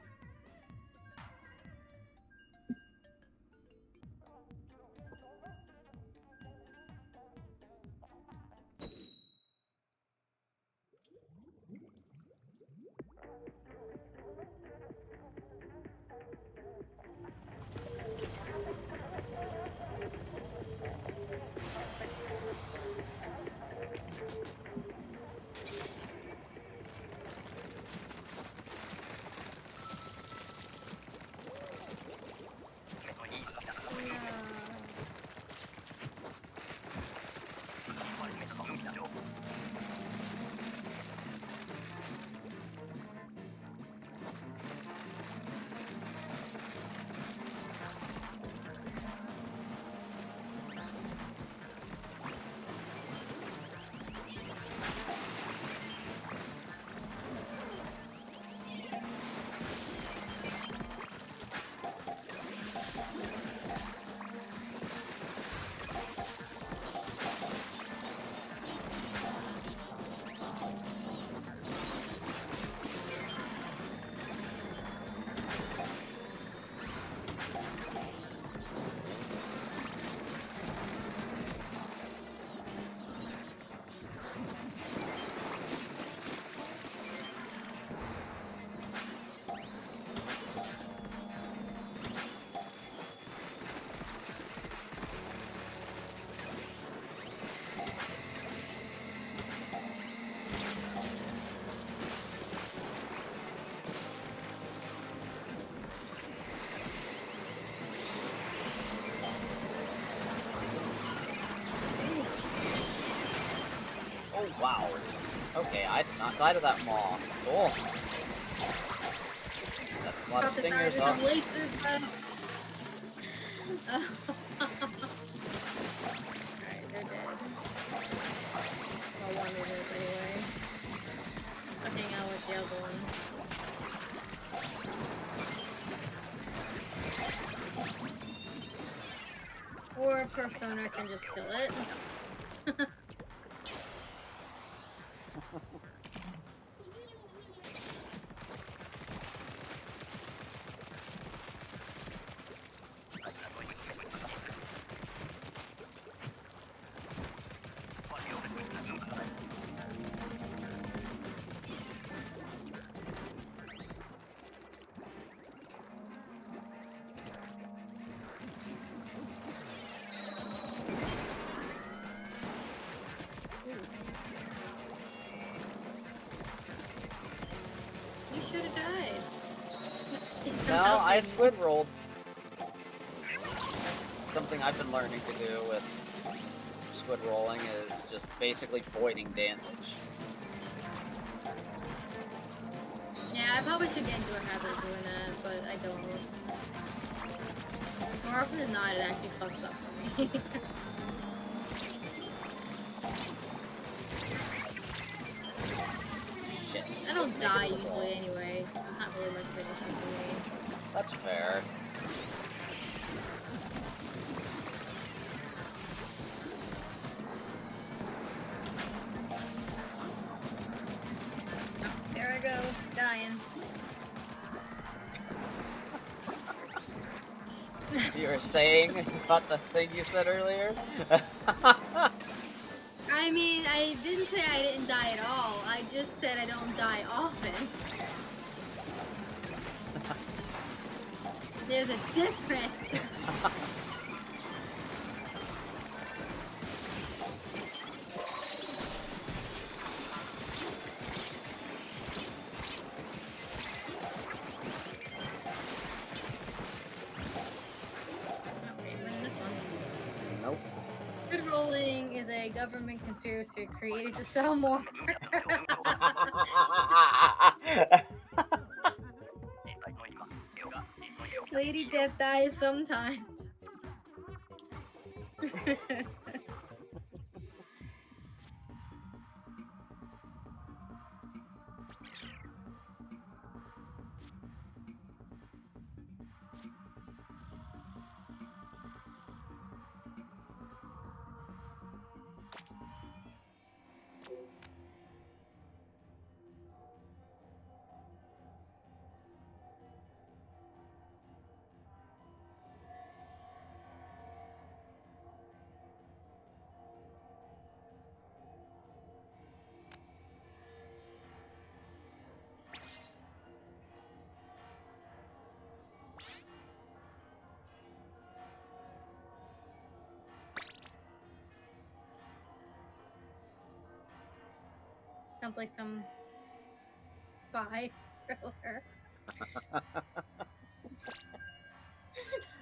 Oh, wow. Okay, I did not die to that maw. Cool. That's a lot of stingers up. Alright, they're dead. Well, one is anyway. I'll hang out with the other one. Or Persona can just kill it. You should have died. No, I squid rolled. Something I've been learning to do with squid rolling is just basically voiding damage. Yeah, I probably should get into a habit of doing that, but I don't. More often than not, it actually fucks up for me. Shit. I don't die usually anyway. So it's not really much of an issue for me. That's fair. There I go, dying. You were saying about the thing you said earlier? I mean, I didn't say I didn't die at all. I just said I don't die often. There's a difference. government conspiracy created to sell more. Lady Death dies sometimes. Sounds like some spy thriller.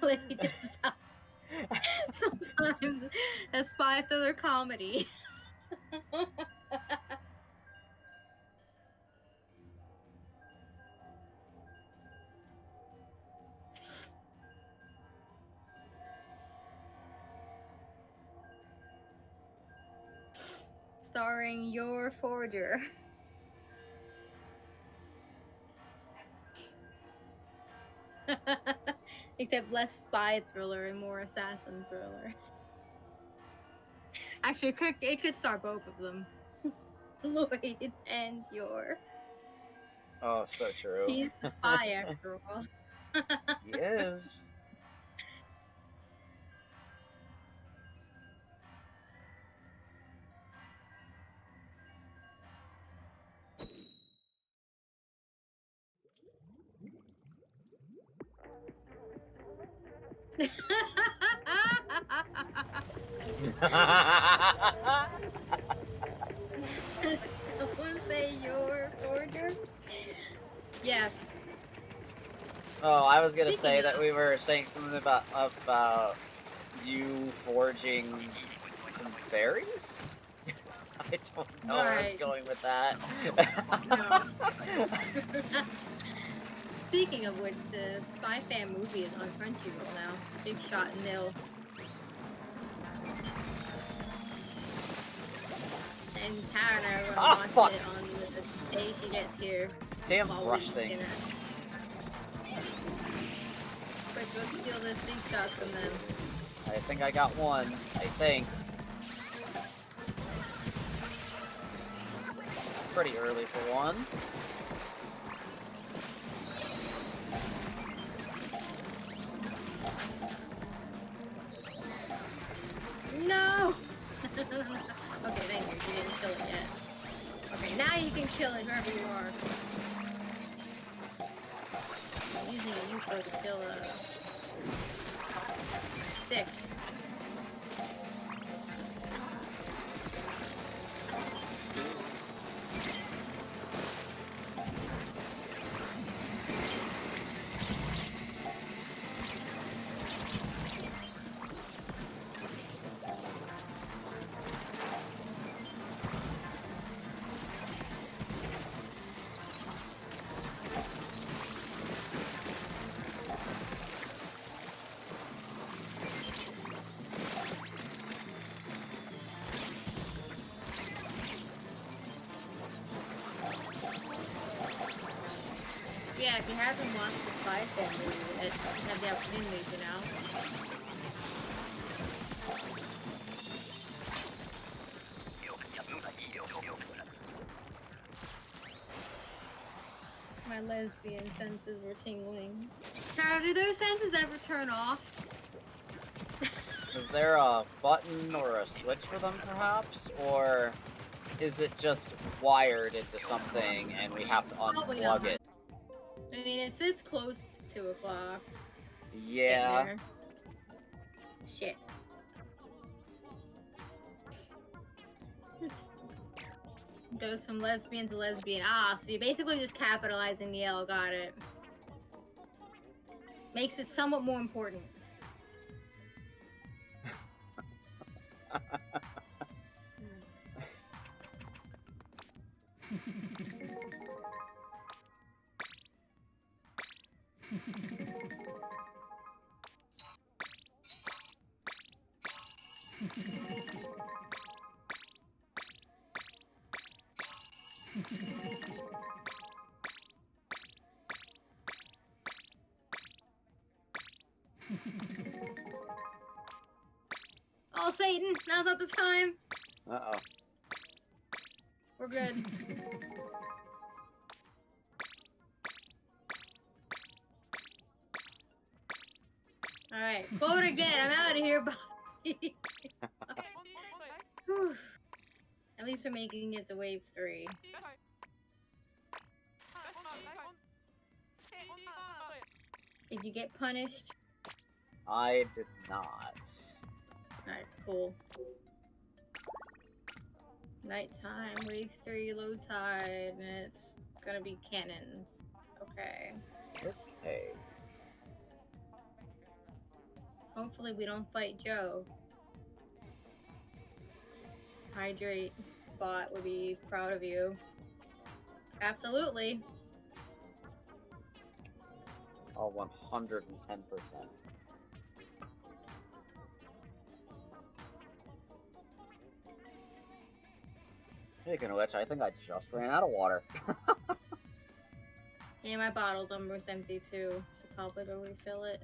Lady Death. Sometimes a spy thriller comedy. Starring your forger. Except less spy thriller and more assassin thriller. Actually, it could star both of them. Lloyd and your. Oh, so true. He's the spy after all. He is. Someone say your forger? Yes. Oh, I was gonna Speaking say of- that we were saying something about you forging some fairies? I don't know where I was Right. going with that. No. Speaking of which, the Spy Fan movie is on Crunchyroll now. Big Shot and Nil. And Tara and I are Ah, gonna fuck. watch it on the day she gets here. Damn while we brush eat thing. dinner. Quick, go steal those big shots from them. I think I got one. I think. Pretty early for one. No! Okay, thank you. You didn't kill it yet. Okay, now you can kill it wherever you are. I'm using a UFO to kill a stick. Yeah, if you haven't watched the Spy Family, you have the opportunity to now. My lesbian senses were tingling. Tara, do those senses ever turn off? Is there a button or a switch for them, perhaps? Or is it just wired into something and we have to Probably unplug not. it? I mean, it's close to 2 o'clock. Yeah. There. Shit. Goes from lesbian to lesbian. Ah, so you're basically just capitalizing the L. Got it. Makes it somewhat more important. Oh, Satan! Now's not the time! Uh-oh. We're good. Alright, quote again. I'm out of here, buddy. Whew. At least we're making it to wave 3. Did you get punished? I did not. Alright, cool. Nighttime, wave 3, low tide, and it's gonna be cannons. Okay. Okay. Hopefully we don't fight Joe. Hydrate bot would be proud of you. Absolutely. Oh, 110%. Speaking of which, I think I just ran out of water. Yeah, my bottle number's empty too. Should probably go refill it.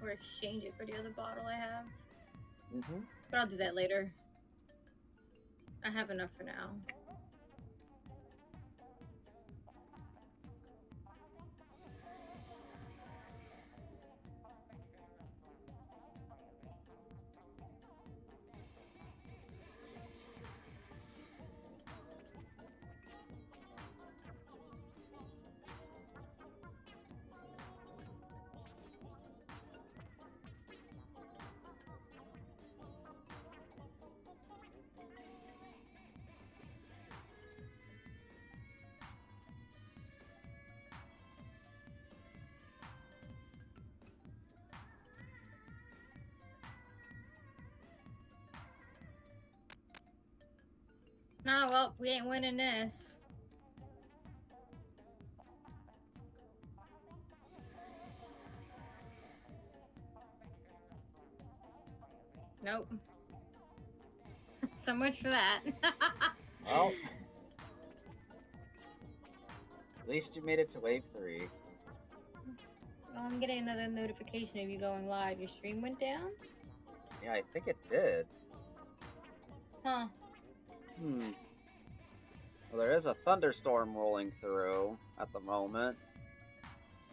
Or exchange it for the other bottle I have. Mm-hmm. But I'll do that later. I have enough for now. Nah, well, we ain't winning this. Nope. So much for that. Well, at least you made it to wave 3. Oh, I'm getting another notification of you going live. Your stream went down? Yeah, I think it did. Huh. Well, there is a thunderstorm rolling through at the moment.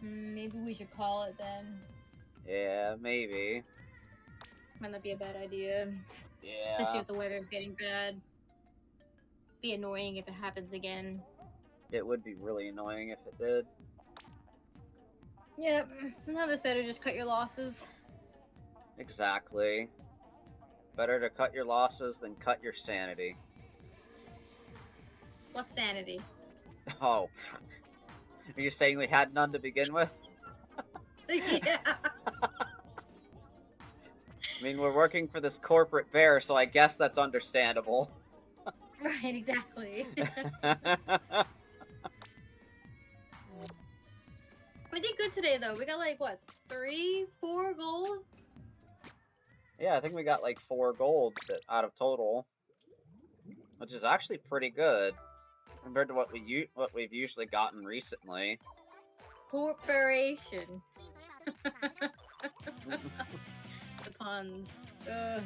Maybe we should call it then. Yeah, maybe. Might not be a bad idea. Yeah. Especially if the weather's getting bad. Be annoying if it happens again. It would be really annoying if it did. Yep. Sometimes better just cut your losses. Exactly. Better to cut your losses than cut your sanity. What's sanity? Oh. Are you saying we had none to begin with? Yeah. I mean, we're working for this corporate bear, so I guess that's understandable. Right, exactly. We did good today, though. We got like, what, 3, 4 gold? Yeah, I think we got like 4 gold out of total, which is actually pretty good compared to what we've usually gotten recently. Corporation. The puns. Ugh.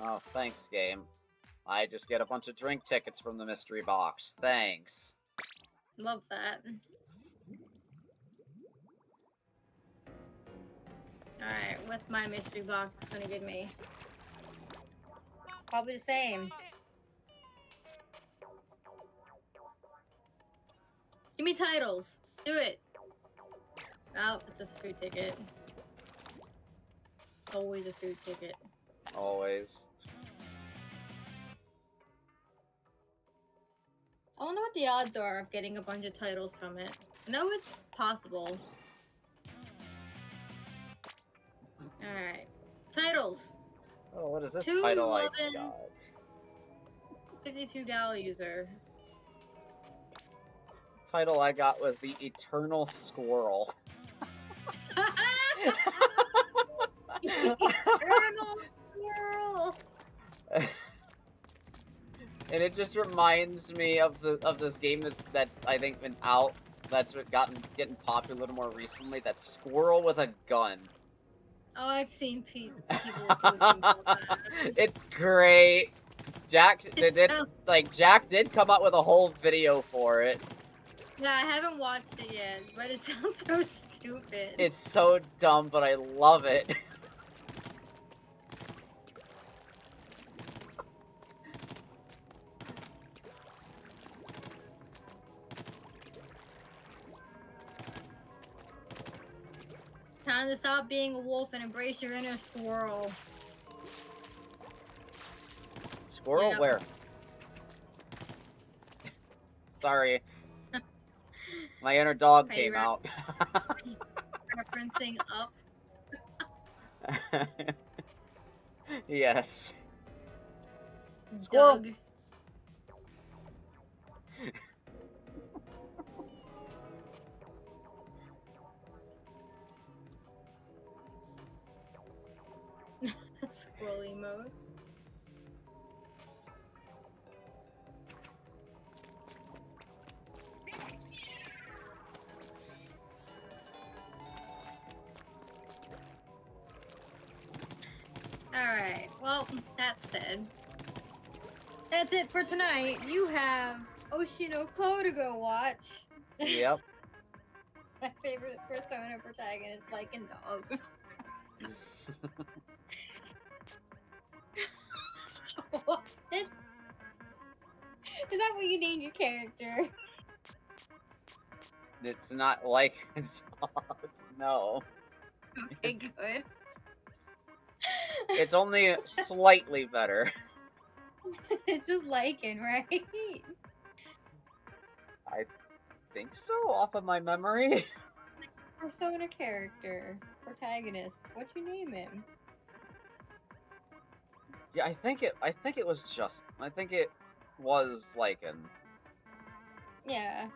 Oh, thanks, game. I just get a bunch of drink tickets from the mystery box. Thanks. Love that. Alright, what's my mystery box gonna give me? Probably the same. Give me titles. Do it. Oh, it's just a food ticket. Always a food ticket. Always. I wonder what the odds are of getting a bunch of titles from it. I know it's possible. Alright. Titles! Oh, what is this title I got? 52 gal user. The title I got was The Eternal Squirrel. Eternal Squirrel! And it just reminds me of this game that's I think been out, that's getting popular a little more recently. That's Squirrel with a Gun. Oh, I've seen people posting about that. It's great. Jack did come up with a whole video for it. Yeah, I haven't watched it yet, but it sounds so stupid. It's so dumb, but I love it. Time to stop being a wolf and embrace your inner squirrel. Squirrel? Yeah. Where? Sorry. My inner dog came out. Referencing Up. Yes. Squirrel. Doug. Squirrel emotes. Alright, well, that said, that's it for tonight. You have Oshino Ko to go watch. Yep. My favorite Persona protagonist, Lycan dog. What? Is that what you named your character? It's not like no. Okay, good. It's only slightly better. It's just Lycan, right? I think so, off of my memory. Persona character, protagonist. What you name him? Yeah, I think it was Lycan. Yeah.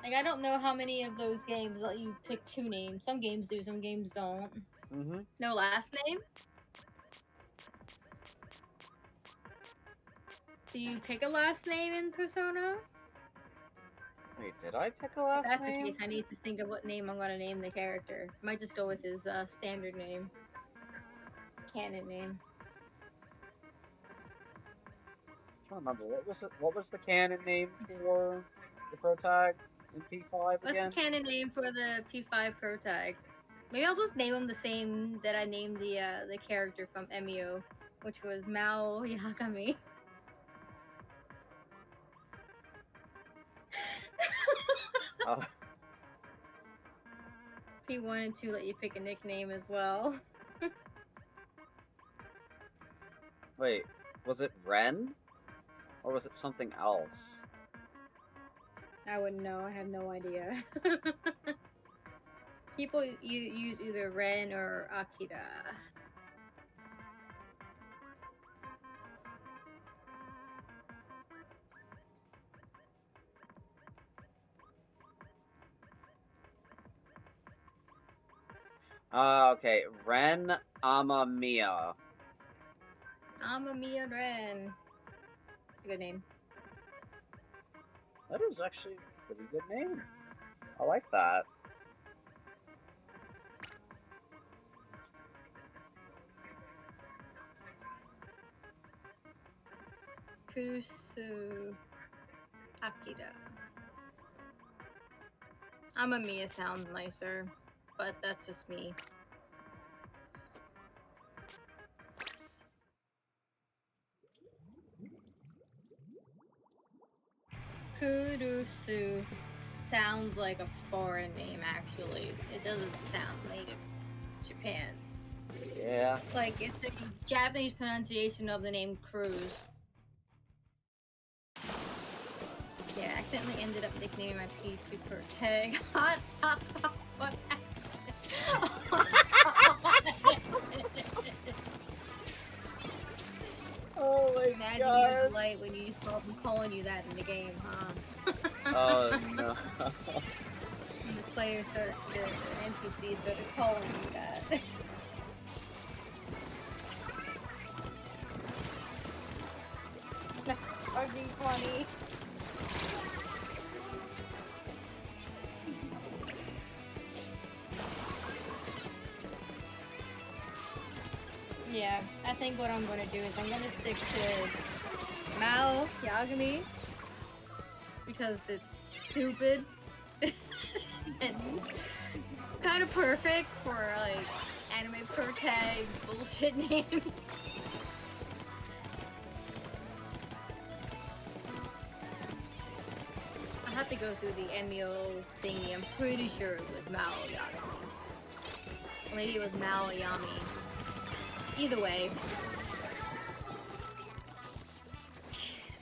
Like, I don't know how many of those games let you pick two names. Some games do, some games don't. Mm-hmm. No last name? Do you pick a last name in Persona? Wait, did I pick a last name? If that's the case, I need to think of what name I'm gonna name the character. I might just go with his standard name. Canon name. I don't remember, what was the canon name for the protag in P5 again? What's the canon name for the P5 protag? Maybe I'll just name him the same that I named the character from Emio, which was Mao Yagami. He wanted to let you pick a nickname as well. Wait, was it Ren? Or was it something else? I wouldn't know. I have no idea. People use either Ren or Akira. Okay, Ren Amamiya. Amamiya Ren. Good name. That is actually a pretty good name. I like that. Kusu Akira. Amamiya sounds nicer, but that's just me. Kurusu sounds like a foreign name, actually. It doesn't sound native Japan. Yeah. Like, it's a Japanese pronunciation of the name Cruz. Yeah, I accidentally ended up nicknaming my P2 protag. Hot top what Imagine you're polite when you saw them calling you that in the game, huh? Oh no. And the players started, the NPCs started calling you that. That's fucking funny. Yeah, I think what I'm gonna do is I'm gonna stick to Mao Yagami because it's stupid and kind of perfect for like anime pro tag bullshit names. I have to go through the Emio thingy. I'm pretty sure it was Mao Yagami. Or maybe it was Mao Yami. Either way,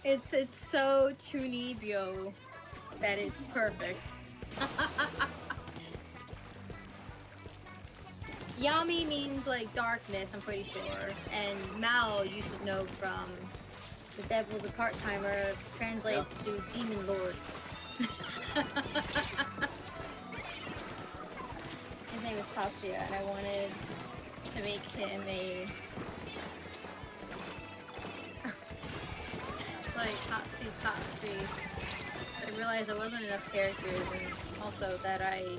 it's so Chunibyo that it's perfect. Yami means like darkness, I'm pretty sure, and Mao you should know from The Devil the Part-Timer translates to Demon Lord. His name is Tatsuya, and I wanted to make him a like Tatsu. I realized there wasn't enough characters, and also that I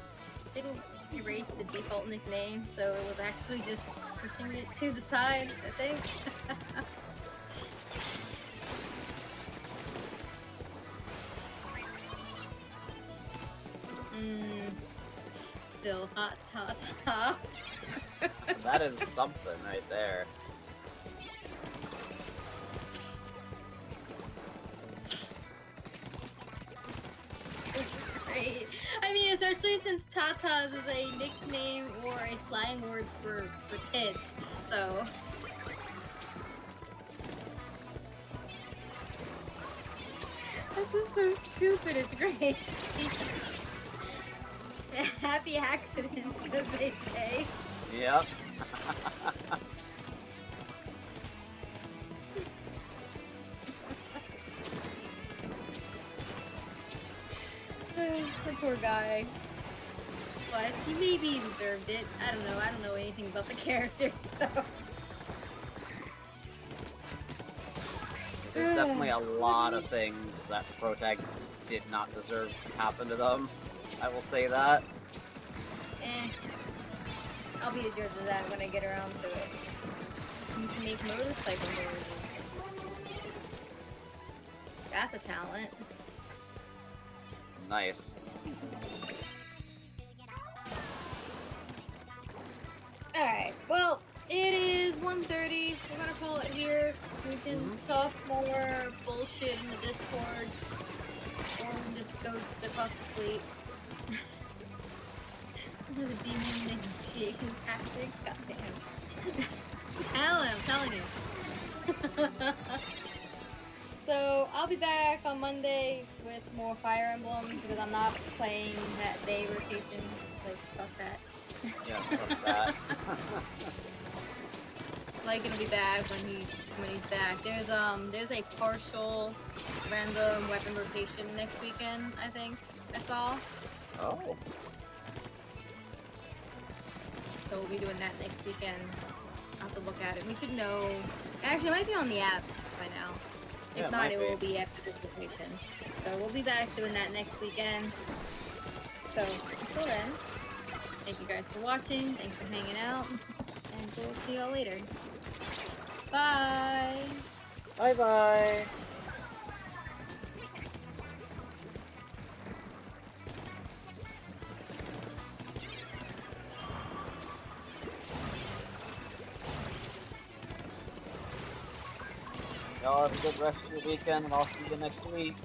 didn't erase the default nickname, so it was actually just pushing it to the side, I think. Still hot. That is something right there. It's great. I mean, especially since tatas is a nickname or a slang word for tits, so. This is so stupid, it's great. Happy accidents, as they say. Yep. The poor guy. But he maybe deserved it. I don't know anything about the character, so. There's definitely a lot of things that Protag did not deserve to happen to them. I will say that. I'll be the judge of that when I get around to it. You can make motorcycle noises. That's a talent. Nice. Alright, well, it is 1:30. We're gonna call it here. We can talk more bullshit in the Discord. Or we can just go the fuck to sleep. The demon initiation tactic. Goddamn. Talent, I'm telling you. So, I'll be back on Monday with more Fire Emblem because I'm not playing that day rotation. Like, fuck that. Yeah, fuck that. Like, it'll be back when he's back. There's a partial random weapon rotation next weekend, I think. I saw. Oh. So we'll be doing that next weekend. I'll have to look at it. We should know. Actually, it might be on the app by now. Yeah, If not, it will be after this rotation. So we'll be back doing that next weekend. So until then, thank you guys for watching. Thanks for hanging out. And we'll see y'all later. Bye! Bye-bye. Y'all have a good rest of your weekend, and I'll see you next week.